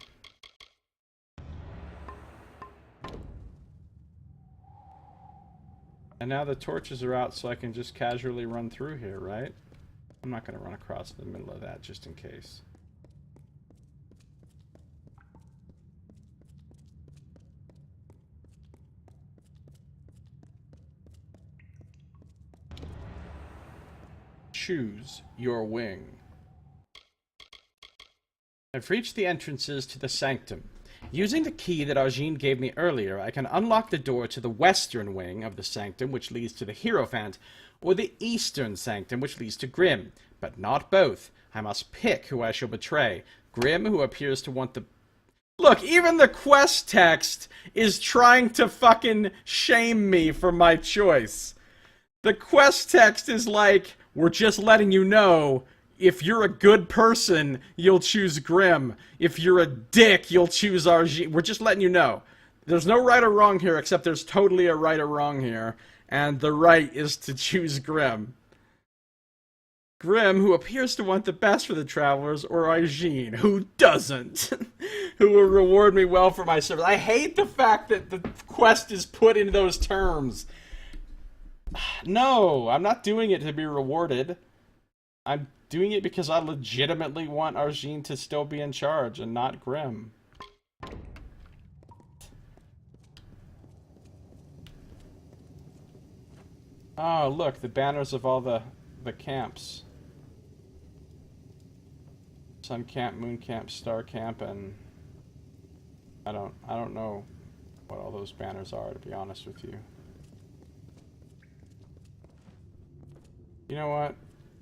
And now the torches are out, so I can just casually run through here, right? I'm not going to run across the middle of that just in case. Choose your wing. I've reached the entrances to the sanctum. Using the key that Argine gave me earlier, I can unlock the door to the western wing of the sanctum, which leads to the Hierophant, or the eastern sanctum, which leads to Grimm. But not both. I must pick who I shall betray. Grimm, who appears to want the... Look, even the quest text is trying to fucking shame me for my choice. The quest text is like, we're just letting you know, if you're a good person, you'll choose Grimm. If you're a dick, you'll choose Argine. We're just letting you know. There's no right or wrong here, except there's totally a right or wrong here. And the right is to choose Grimm. Grimm, who appears to want the best for the travelers, or Argine, who doesn't. Who will reward me well for my service. I hate the fact that the quest is put in those terms. No, I'm not doing it to be rewarded. I'm doing it because I legitimately want Arjin to still be in charge and not Grim. Oh, look, the banners of all the camps. Sun Camp, Moon Camp, Star Camp, and I don't know what all those banners are, to be honest with you. You know what?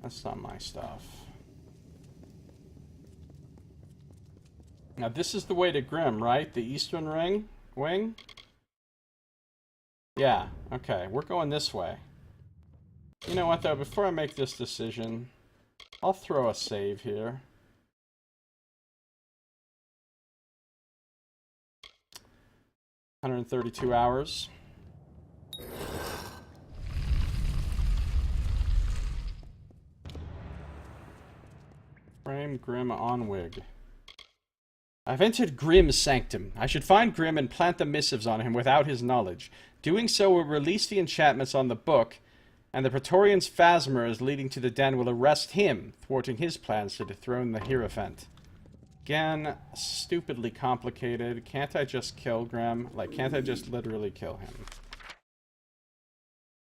That's not my stuff. Now this is the way to Grim, right? The Eastern Wing? Yeah, okay, we're going this way. You know what though, before I make this decision, I'll throw a save here. $132 hours. Frame Grim Onwig. I've entered Grim's sanctum. I should find Grim and plant the missives on him without his knowledge. Doing so will release the enchantments on the book, and the Praetorian's Phasmers leading to the den will arrest him, thwarting his plans to dethrone the Hierophant. Again, stupidly complicated. Can't I just kill Grim? Like, can't I just literally kill him?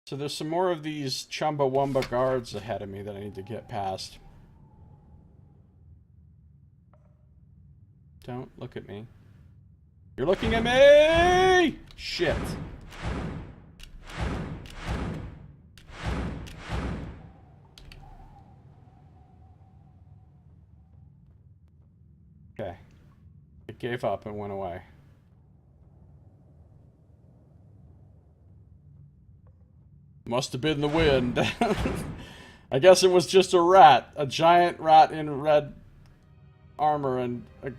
So there's some more of these Chumbawamba guards ahead of me that I need to get past. Don't look at me. You're looking at me! Shit. Okay. It gave up and went away. Must have been the wind. I guess it was just a rat. A giant rat in red armor and a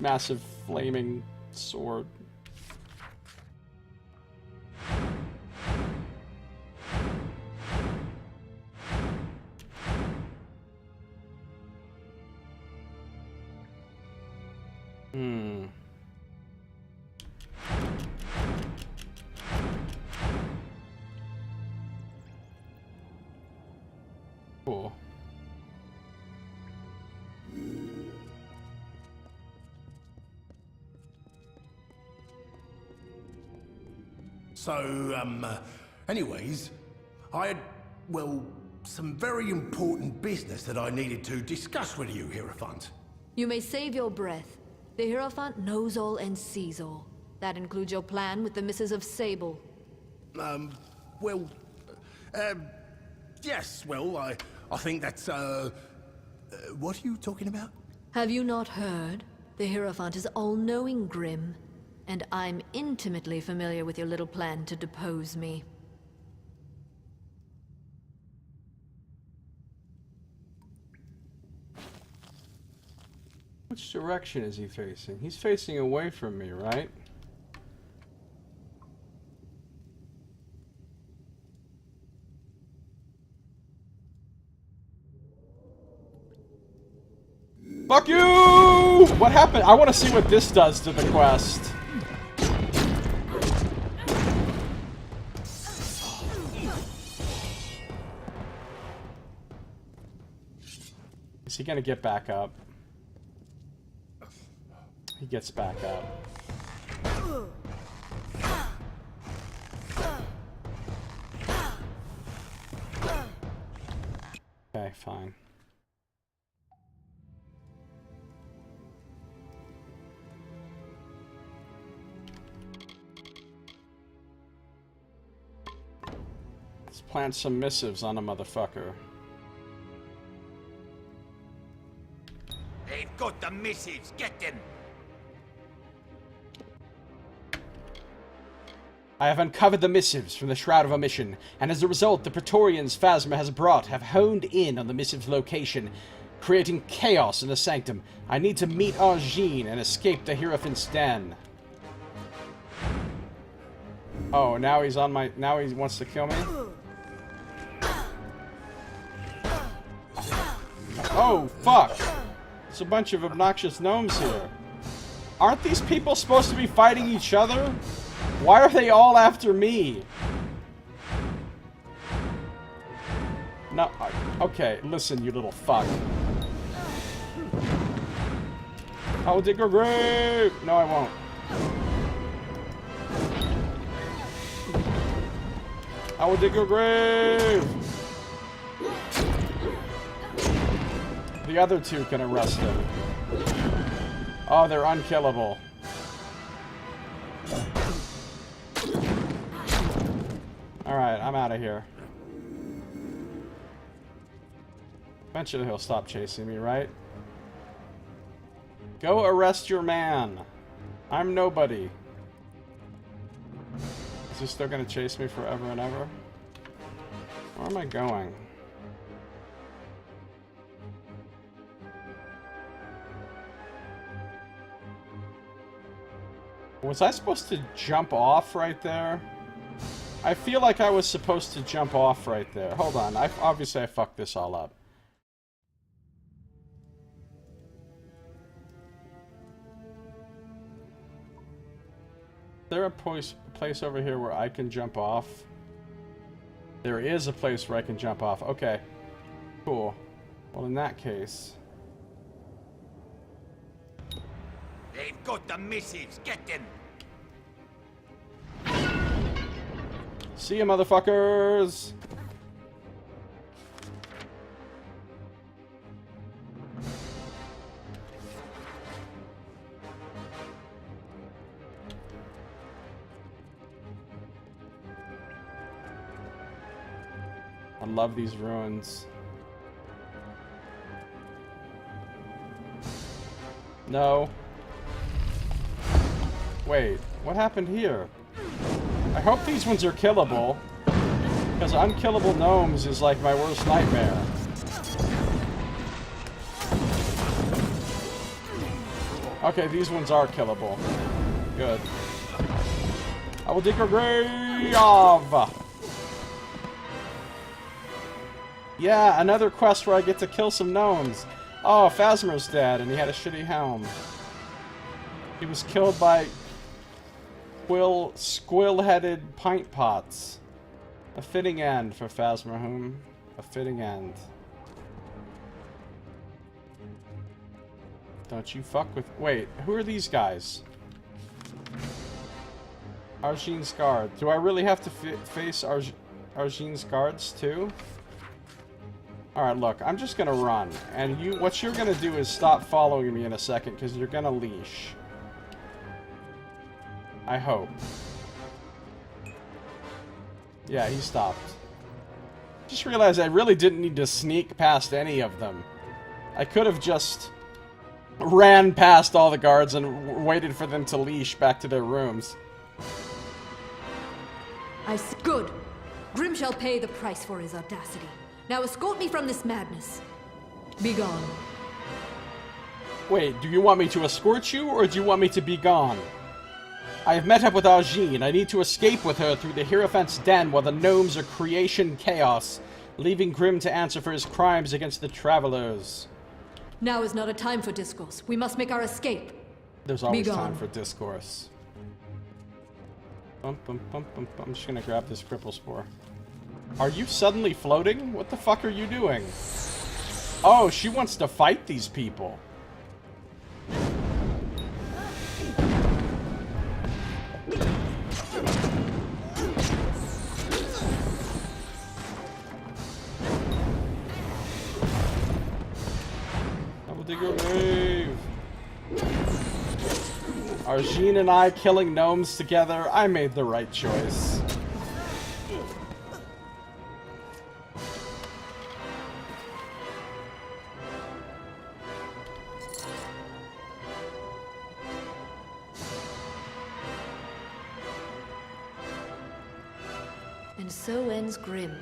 massive flaming sword. Cool. So, anyways, I had, well, some very important business that I needed to discuss with you, Hierophant. You may save your breath. The Hierophant knows all and sees all. That includes your plan with the Misses of Sable. Yes, well, I think that's, what are you talking about? Have you not heard? The Hierophant is all-knowing, Grim. And I'm intimately familiar with your little plan to depose me. Which direction is he facing? He's facing away from me, right? Fuck you! What happened? I want to see what this does to the quest. Is he gonna get back up? He gets back up. Okay, fine. Let's plant some missives on a motherfucker. They've got the missives. Get them. I have uncovered the missives from the Shroud of Omission, and as a result, the Praetorians Phasma has brought have honed in on the missive's location, creating chaos in the sanctum. I need to meet Arjin and escape the Hierophant's den. Oh, now he's on my... Now he wants to kill me? Oh, fuck! There's a bunch of obnoxious gnomes here. Aren't these people supposed to be fighting each other? Why are they all after me? No, okay, listen, you little fuck. I will dig your grave! No, I won't. I will dig your grave! The other two can arrest him. Oh, they're unkillable. Alright, I'm out of here. Eventually he'll stop chasing me, right? Go arrest your man. I'm nobody. Is he still gonna chase me forever and ever? Where am I going? Was I supposed to jump off right there? I feel like I was supposed to jump off right there. Hold on. Obviously I fucked this all up. Is there a place over here where I can jump off? There is a place where I can jump off. Okay. Cool. Well, in that case... They've got the missives. Get them. See ya, motherfuckers! I love these ruins. No. Wait, what happened here? I hope these ones are killable, because unkillable gnomes is like my worst nightmare. Okay, these ones are killable. Good. I will dig your grave! Yeah, another quest where I get to kill some gnomes. Oh, Phasmar's dead, and he had a shitty helm. He was killed by squill-headed pint pots. A fitting end for Phasmarhum. A fitting end. Don't you fuck with... Wait, who are these guys? Arjean's guard. Do I really have to face Arjean's guards too? Alright, look, I'm just gonna run. And what you're gonna do is stop following me in a second, because you're gonna leash. I hope. Yeah, he stopped. Just realized I really didn't need to sneak past any of them. I could have just ran past all the guards and waited for them to leash back to their rooms. Good. Grim shall pay the price for his audacity. Now escort me from this madness. Be gone. Wait, do you want me to escort you, or do you want me to be gone? I have met up with Arjean. I need to escape with her through the Hierophant's den while the gnomes are creation chaos, leaving Grim to answer for his crimes against the travelers. Now is not a time for discourse. We must make our escape. There's always time for discourse. I'm just gonna grab this cripple spore. Are you suddenly floating? What the fuck are you doing? Oh, she wants to fight these people. I will dig your grave. Arjean and I killing gnomes together. I made the right choice. And so ends Grim.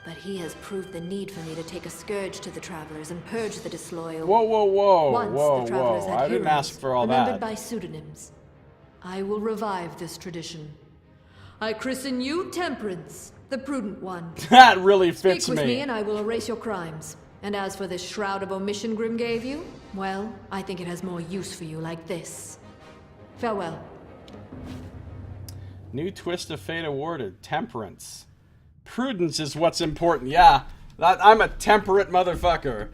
But he has proved the need for me to take a scourge to the travelers and purge the disloyal. Whoa, whoa, whoa, Once whoa, the travelers whoa. had I didn't heroes, ask for all remembered that. by pseudonyms. I will revive this tradition. I christen you Temperance, the prudent one. That really fits Speak with me and I will erase your crimes. And as for this shroud of omission Grim gave you, well, I think it has more use for you like this. Farewell. New twist of fate awarded. Temperance. Prudence is what's important. Yeah, I'm a temperate motherfucker.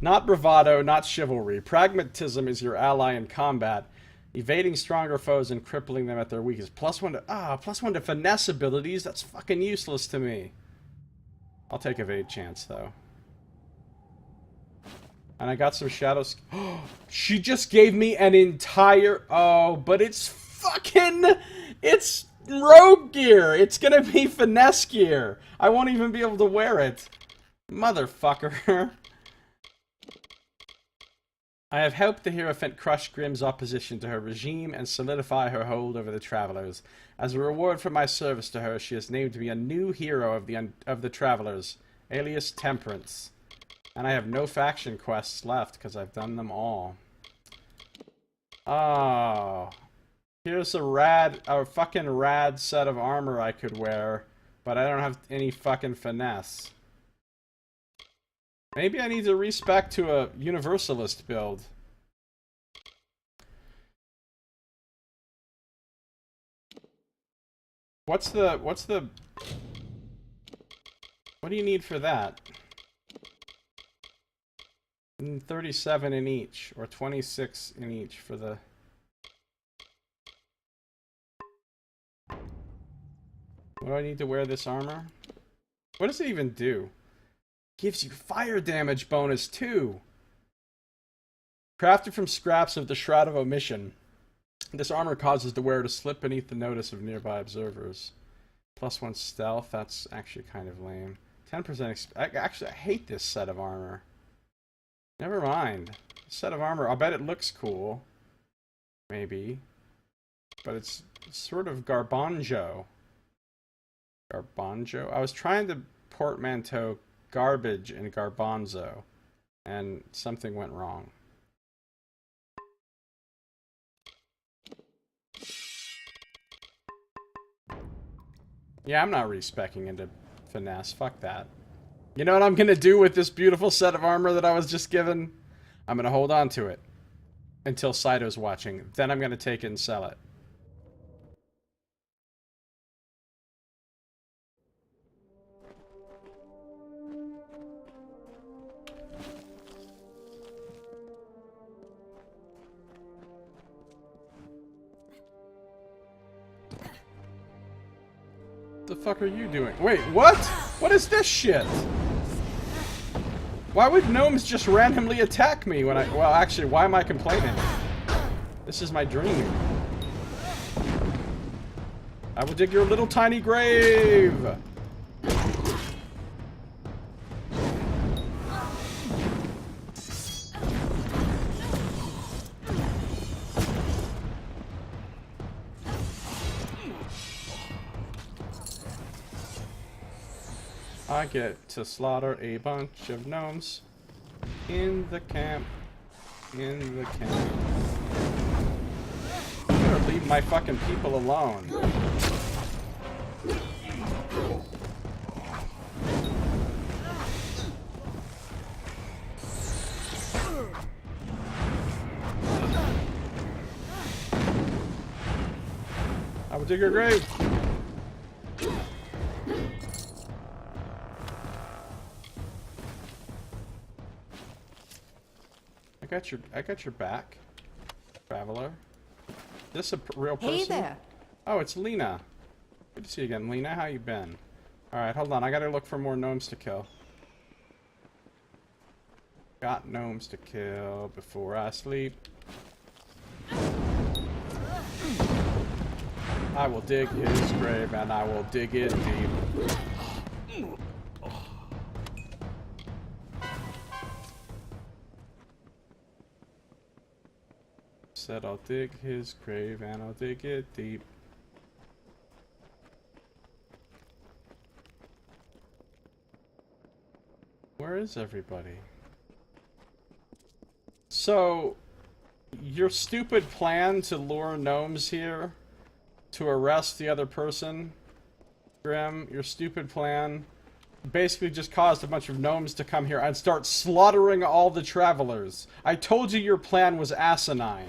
Not bravado, not chivalry. Pragmatism is your ally in combat. Evading stronger foes and crippling them at their weakest. +1 to finesse abilities? That's fucking useless to me. I'll take evade chance, though. And I got some shadows. She just gave me an entire... Oh, but it's fucking... It's rogue gear. It's gonna be finesse gear. I won't even be able to wear it. Motherfucker. I have helped the Hierophant crush Grimm's opposition to her regime and solidify her hold over the Travelers. As a reward for my service to her, she has named me a new hero of the Travelers, alias Temperance. And I have no faction quests left, because I've done them all. Oh. Here's a fucking rad set of armor I could wear, but I don't have any fucking finesse. Maybe I need to respec to a Universalist build. What do you need for that? 37 in each, or 26 in each for the... What do I need to wear this armor? What does it even do? Gives you fire damage bonus too. Crafted from scraps of the Shroud of Omission. This armor causes the wearer to slip beneath the notice of nearby observers. +1 stealth, that's actually kind of lame. 10% actually, I hate this set of armor. Never mind. Set of armor, I'll bet it looks cool. Maybe. But it's sort of garbanjo. Garbanjo? I was trying to portmanteau garbage and garbanzo, and something went wrong. Yeah, I'm not respecking into finesse. Fuck that. You know what I'm gonna do with this beautiful set of armor that I was just given? I'm gonna hold on to it until Saito's watching. Then I'm gonna take it and sell it. The fuck are you doing? Wait, what? What is this shit? Why would gnomes just randomly attack me when I... Well, actually, why am I complaining? This is my dream. I will dig your little tiny grave! I get to slaughter a bunch of gnomes in the camp. In the camp. You better leave my fucking people alone. I will dig your grave. I got your back, traveler. This a real person? Hey there. Oh, it's Lena. Good to see you again, Lena. How you been? All right, hold on. I gotta look for more gnomes to kill. Got gnomes to kill before I sleep. I will dig his grave and I will dig it deep. Said I'll dig his grave and I'll dig it deep. Where is everybody? So, your stupid plan to lure gnomes here to arrest the other person, Grim, your stupid plan basically just caused a bunch of gnomes to come here and start slaughtering all the travelers. I told you your plan was asinine.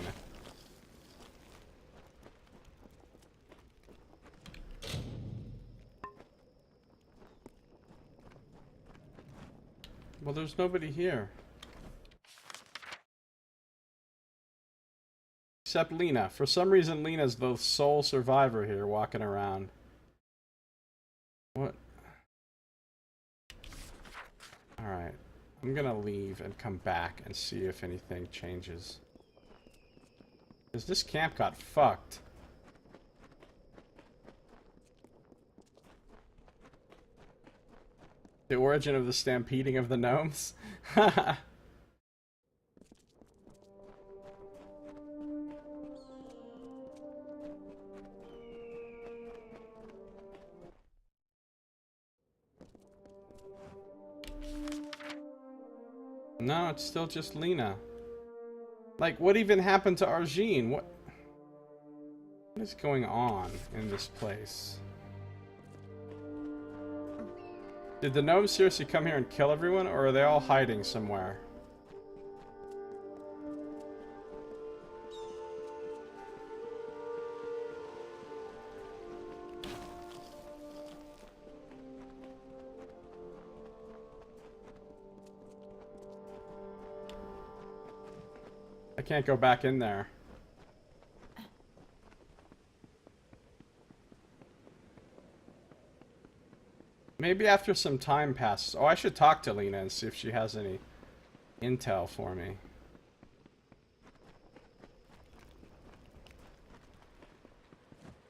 Well, there's nobody here. Except Lena. For some reason, Lena's the sole survivor here walking around. What? Alright. I'm gonna leave and come back and see if anything changes. Because this camp got fucked. The origin of the stampeding of the gnomes? Haha. No, it's still just Lena. Like, what even happened to Arjine? What is going on in this place? Did the gnomes seriously come here and kill everyone, or are they all hiding somewhere? I can't go back in there. Maybe after some time passes. Oh, I should talk to Lena and see if she has any intel for me.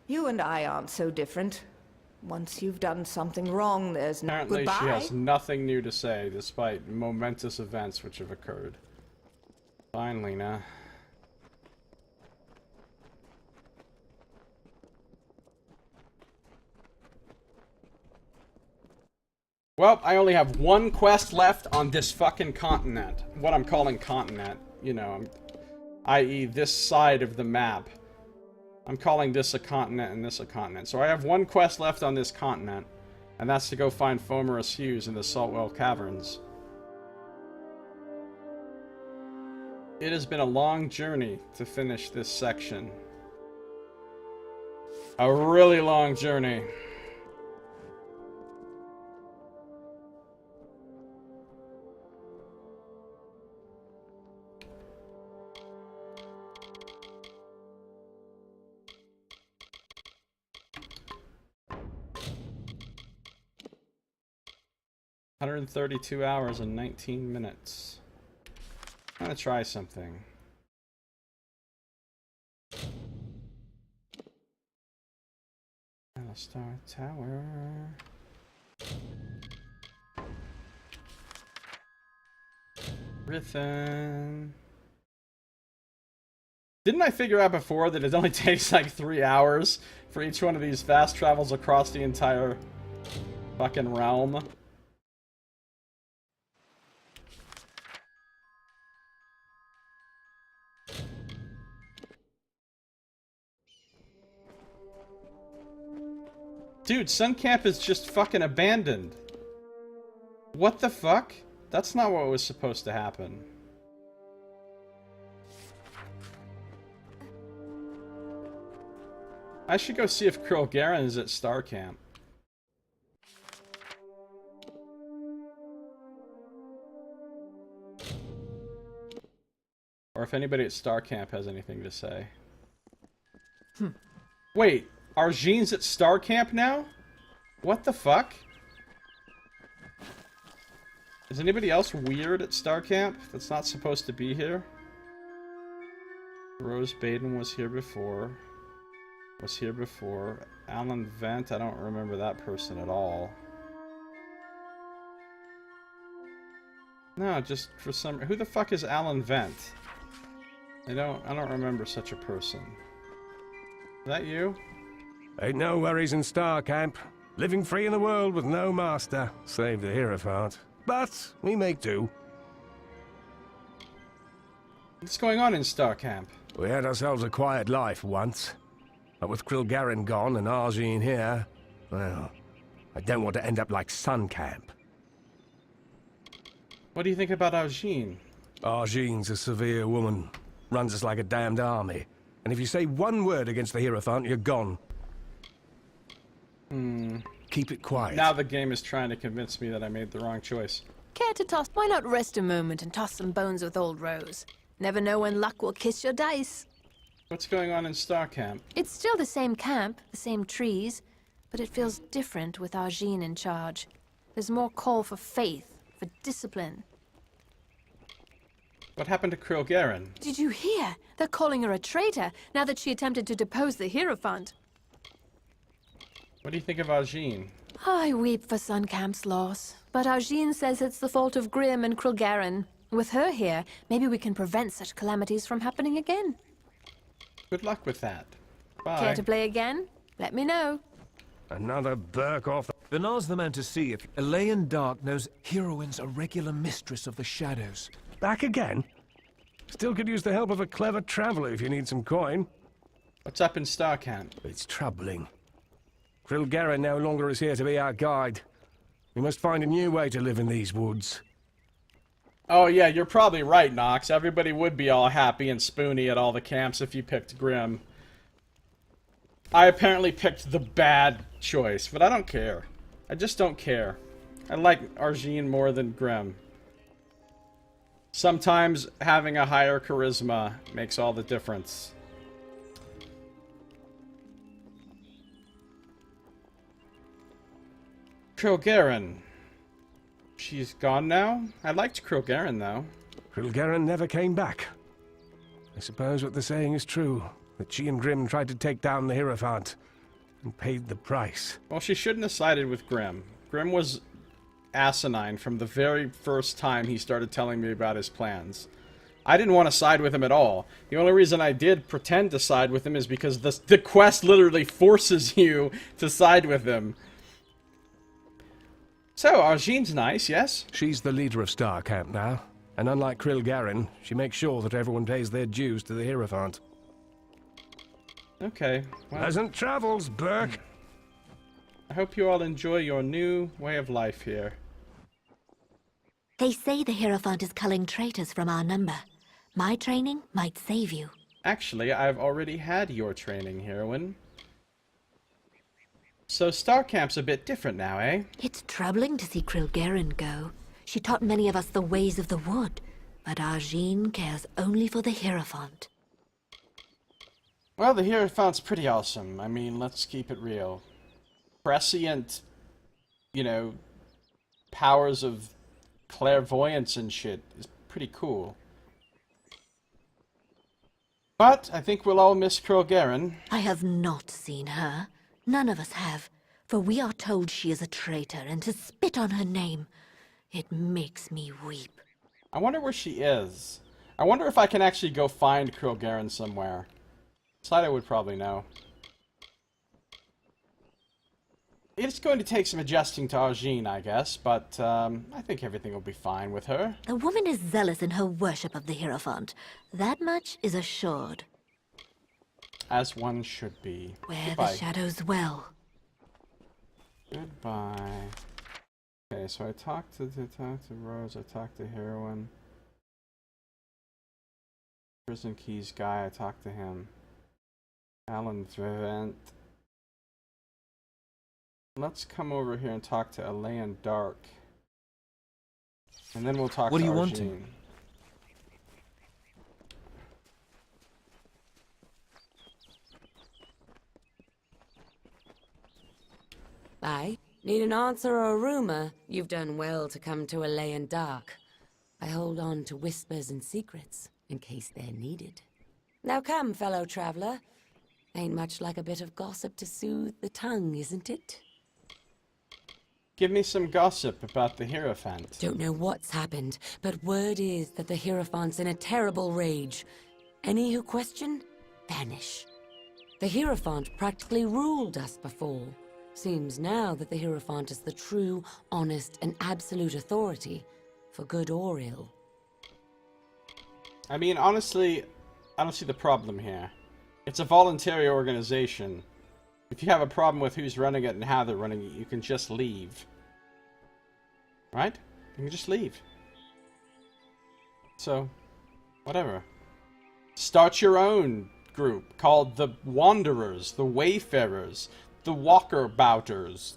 You and I aren't so different. Once you've done something wrong, there's no Apparently goodbye. she has nothing new to say, despite momentous events which have occurred. Fine, Lena. Well, I only have one quest left on this fucking continent. What I'm calling continent, you know, i.e. this side of the map. I'm calling this a continent and this a continent. So I have one quest left on this continent, and that's to go find Fomorous Hughes in the Saltwell Caverns. It has been a long journey to finish this section. A really long journey. $132 hours and 19 minutes. I'm gonna try something. Star Tower. Rhythm. Didn't I figure out before that it only takes like 3 hours for each one of these fast travels across the entire fucking realm? Dude, Sun Camp is just fucking abandoned. What the fuck? That's not what was supposed to happen. I should go see if Krill Garen is at Star Camp. Or if anybody at Star Camp has anything to say. Wait, Arjine's at Star Camp now? What the fuck? Is anybody else weird at Star Camp that's not supposed to be here? Rose Baden was here before. Alan Vent, I don't remember that person at all. No, just for some... Who the fuck is Alan Vent? I don't remember such a person. Is that you? Ain't no worries in Star Camp. Living free in the world with no master, save the Hierophant. But we make do. What's going on in Star Camp? We had ourselves a quiet life once. But with Krill Garen gone and Arjine here, well, I don't want to end up like Sun Camp. What do you think about Arjine? Arjine's a severe woman. Runs us like a damned army. And if you say one word against the Hierophant, you're gone. Keep it quiet. Now the game is trying to convince me that I made the wrong choice. Care to toss? Why not rest a moment and toss some bones with old Rose? Never know when luck will kiss your dice. What's going on in Star Camp? It's still the same camp, the same trees, but it feels different with Argene in charge. There's more call for faith, for discipline. What happened to Krilgaren? Did you hear? They're calling her a traitor now that she attempted to depose the Hierophant. What do you think of Argene? I weep for Suncamp's loss, but Argene says it's the fault of Grim and Krilgaren. With her here, maybe we can prevent such calamities from happening again. Good luck with that. Bye. Care to play again? Let me know. Another Burke off. Then ask the man to see if Elaine Dark knows Heroine's a regular mistress of the shadows. Back again? Still could use the help of a clever traveler if you need some coin. What's up in Star Camp? It's troubling. Krilgaren no longer is here to be our guide. We must find a new way to live in these woods. Oh yeah, you're probably right, Nox. Everybody would be all happy and spoony at all the camps if you picked Grim. I apparently picked the bad choice, but I don't care. I just don't care. I like Argene more than Grim. Sometimes having a higher charisma makes all the difference. Krilgaren. She's gone now? I liked Krilgaren, though. Krilgaren never came back. I suppose what they're saying is true, that she and Grim tried to take down the Hierophant, and paid the price. Well, she shouldn't have sided with Grim. Grim was asinine from the very first time he started telling me about his plans. I didn't want to side with him at all. The only reason I did pretend to side with him is because the quest literally forces you to side with him. So, Argene's nice, yes? She's the leader of Star Camp now, and unlike Krilgaren, she makes sure that everyone pays their dues to the Hierophant. Okay. Well, Pleasant travels, Burke. I hope you all enjoy your new way of life here. They say the Hierophant is culling traitors from our number. My training might save you. Actually, I've already had your training, heroine. So Star Camp's a bit different now, eh? It's troubling to see Krilgaren go. She taught many of us the ways of the wood, but Argene cares only for the Hierophant. Well, the Hierophant's pretty awesome. I mean, let's keep it real. Prescient, you know, powers of clairvoyance and shit is pretty cool. But I think we'll all miss Krilgaren. I have not seen her. None of us have, for we are told she is a traitor and to spit on her name. It makes me weep. I wonder where she is. I wonder if I can actually go find Krilgaren somewhere. Slider would probably know. It's going to take some adjusting to Argene, I guess, but I think everything will be fine with her. The woman is zealous in her worship of the Hierophant. That much is assured. As one should be. Where Goodbye. the shadows dwell. Goodbye. Okay, so I talked to Rose, I talked to Heroine. Prison Keys guy, I talked to him. Alan Vivant. Let's come over here and talk to Elaine Dark. And then we'll talk to Argene. What do you want? Aye. Need an answer or a rumor? You've done well to come to Elaine Dark. I hold on to whispers and secrets, in case they're needed. Now come, fellow traveler. Ain't much like a bit of gossip to soothe the tongue, isn't it? Give me some gossip about the Hierophant. Don't know what's happened, but word is that the Hierophant's in a terrible rage. Any who question, vanish. The Hierophant practically ruled us before. Seems now that the Hierophant is the true, honest, and absolute authority, for good or ill. I mean, honestly, I don't see the problem here. It's a voluntary organization. If you have a problem with who's running it and how they're running it, you can just leave. Right? You can just leave. So, whatever. Start your own group called the Wanderers, the Wayfarers, the Walkerbouters,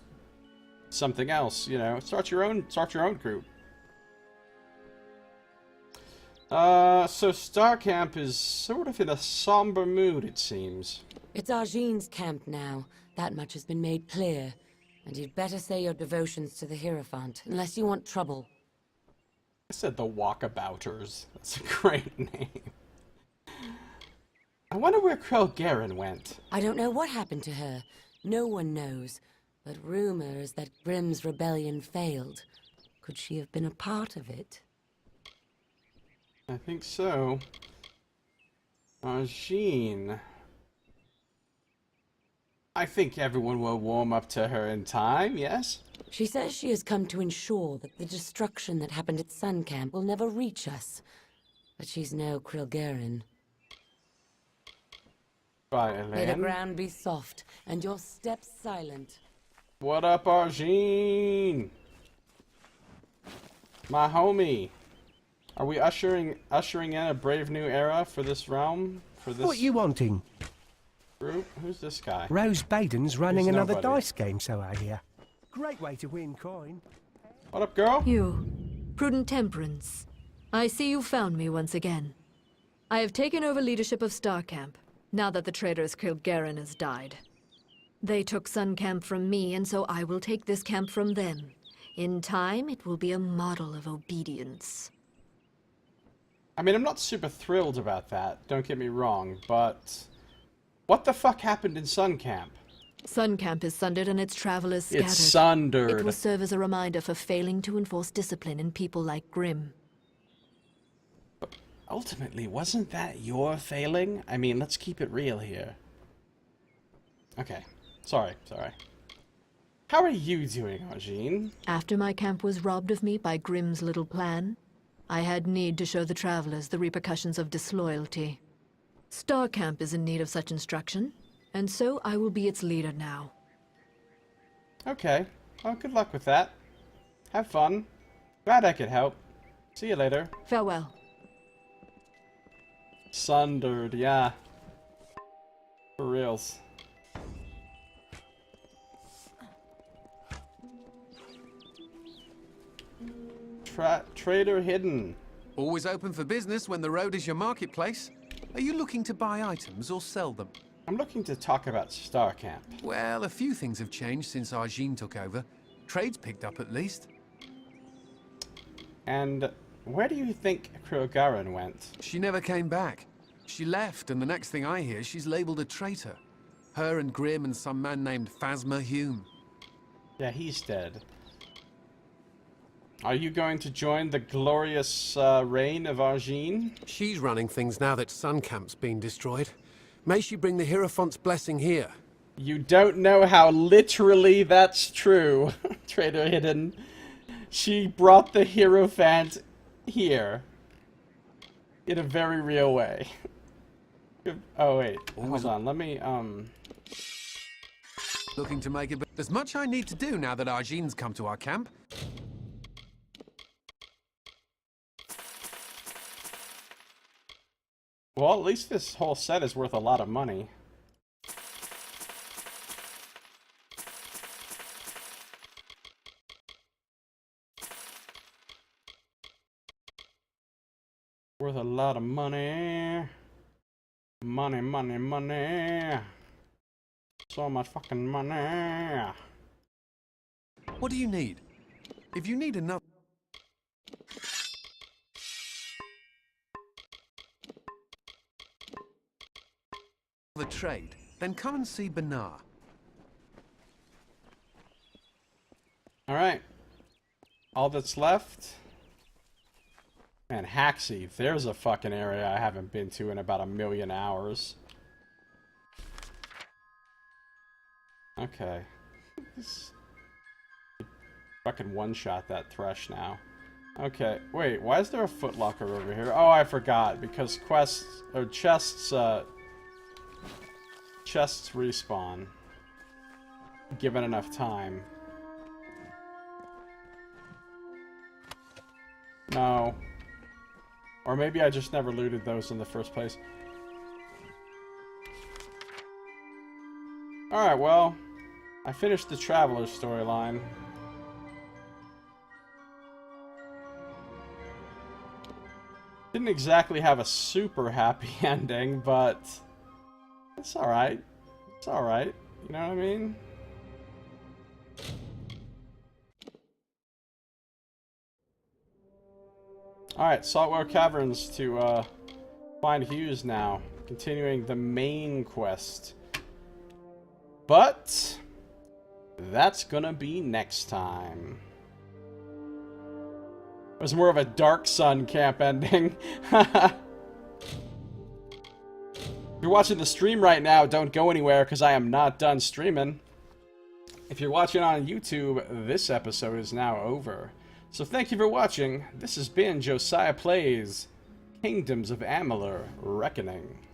something else, you know. Start your own group. So Starcamp is sort of in a somber mood, it seems. It's Arjean's camp now. That much has been made clear. And you'd better say your devotions to the Hierophant, unless you want trouble. I said the Walkabouters. That's a great name. I wonder where Krelgaren went. I don't know what happened to her. No one knows. But rumor is that Grimm's rebellion failed. Could she have been a part of it? I think so. Arjean. I think everyone will warm up to her in time, yes? She says she has come to ensure that the destruction that happened at Sun Camp will never reach us. But she's no Krelgaren. Right, May the Elaine. ground be soft, and your steps silent. What up, Arjean? My homie. Are we ushering in a brave new era for this realm? For this What you wanting? group? Who's this guy? Rose Baden's running He's another nobody. dice game, so I hear. Great way to win coin. What up, girl? You, Prudent Temperance. I see you found me once again. I have taken over leadership of Starcamp, now that the traitor's Krelgaren has died. They took Sun Camp from me, and so I will take this camp from them. In time, it will be a model of obedience. I mean, I'm not super thrilled about that, don't get me wrong, but... What the fuck happened in Sun Camp? Sun Camp is sundered and its travelers scattered. It's sundered. It will serve as a reminder for failing to enforce discipline in people like Grimm. But ultimately, wasn't that your failing? I mean, let's keep it real here. Okay. Sorry. How are you doing, Arjean? After my camp was robbed of me by Grimm's little plan, I had need to show the travelers the repercussions of disloyalty. Starcamp is in need of such instruction, and so I will be its leader now. Okay. Well, good luck with that. Have fun. Glad I could help. See you later. Farewell. Sundered, yeah. For reals. Trader hidden. Always open for business when the road is your marketplace. Are you looking to buy items or sell them? I'm looking to talk about Starcamp. Well, a few things have changed since Arjean took over. Trade's picked up at least. And where do you think Krelgaren went? She never came back. She left, and the next thing I hear, she's labeled a traitor. Her and Grimm and some man named Phasma Hume. Yeah, he's dead. Are you going to join the glorious reign of Arjean? She's running things now that Sun Camp's been destroyed. May she bring the Hierophant's blessing here. You don't know how literally that's true, Trader Hidden. She brought the Hierophant here. In a very real way. Oh, wait. Hold on. Let me, Looking to make it... There's much I need to do now that Arjean's come to our camp. Well, at least this whole set is worth a lot of money. Worth a lot of money. Money. So much fucking money. What do you need? If you need enough... the trade, then come and see Benar. Alright. All that's left... Man, Haxie, there's a fucking area I haven't been to in about 1,000,000 hours. Okay. Fucking one-shot that Thresh now. Okay, wait, why is there a footlocker over here? Oh, I forgot, because quests, or chests, chests respawn. Given enough time. No. Or maybe I just never looted those in the first place. Alright, well, I finished the Traveler storyline. Didn't exactly have a super happy ending, but it's alright. It's alright. You know what I mean? Alright, Saltwater Caverns to find Hughes now. Continuing the main quest. But that's gonna be next time. It was more of a Dark Sun camp ending. If you're watching the stream right now, don't go anywhere because I am not done streaming. If you're watching on YouTube, this episode is now over. So thank you for watching. This has been Josiah Plays Kingdoms of Amalur Reckoning.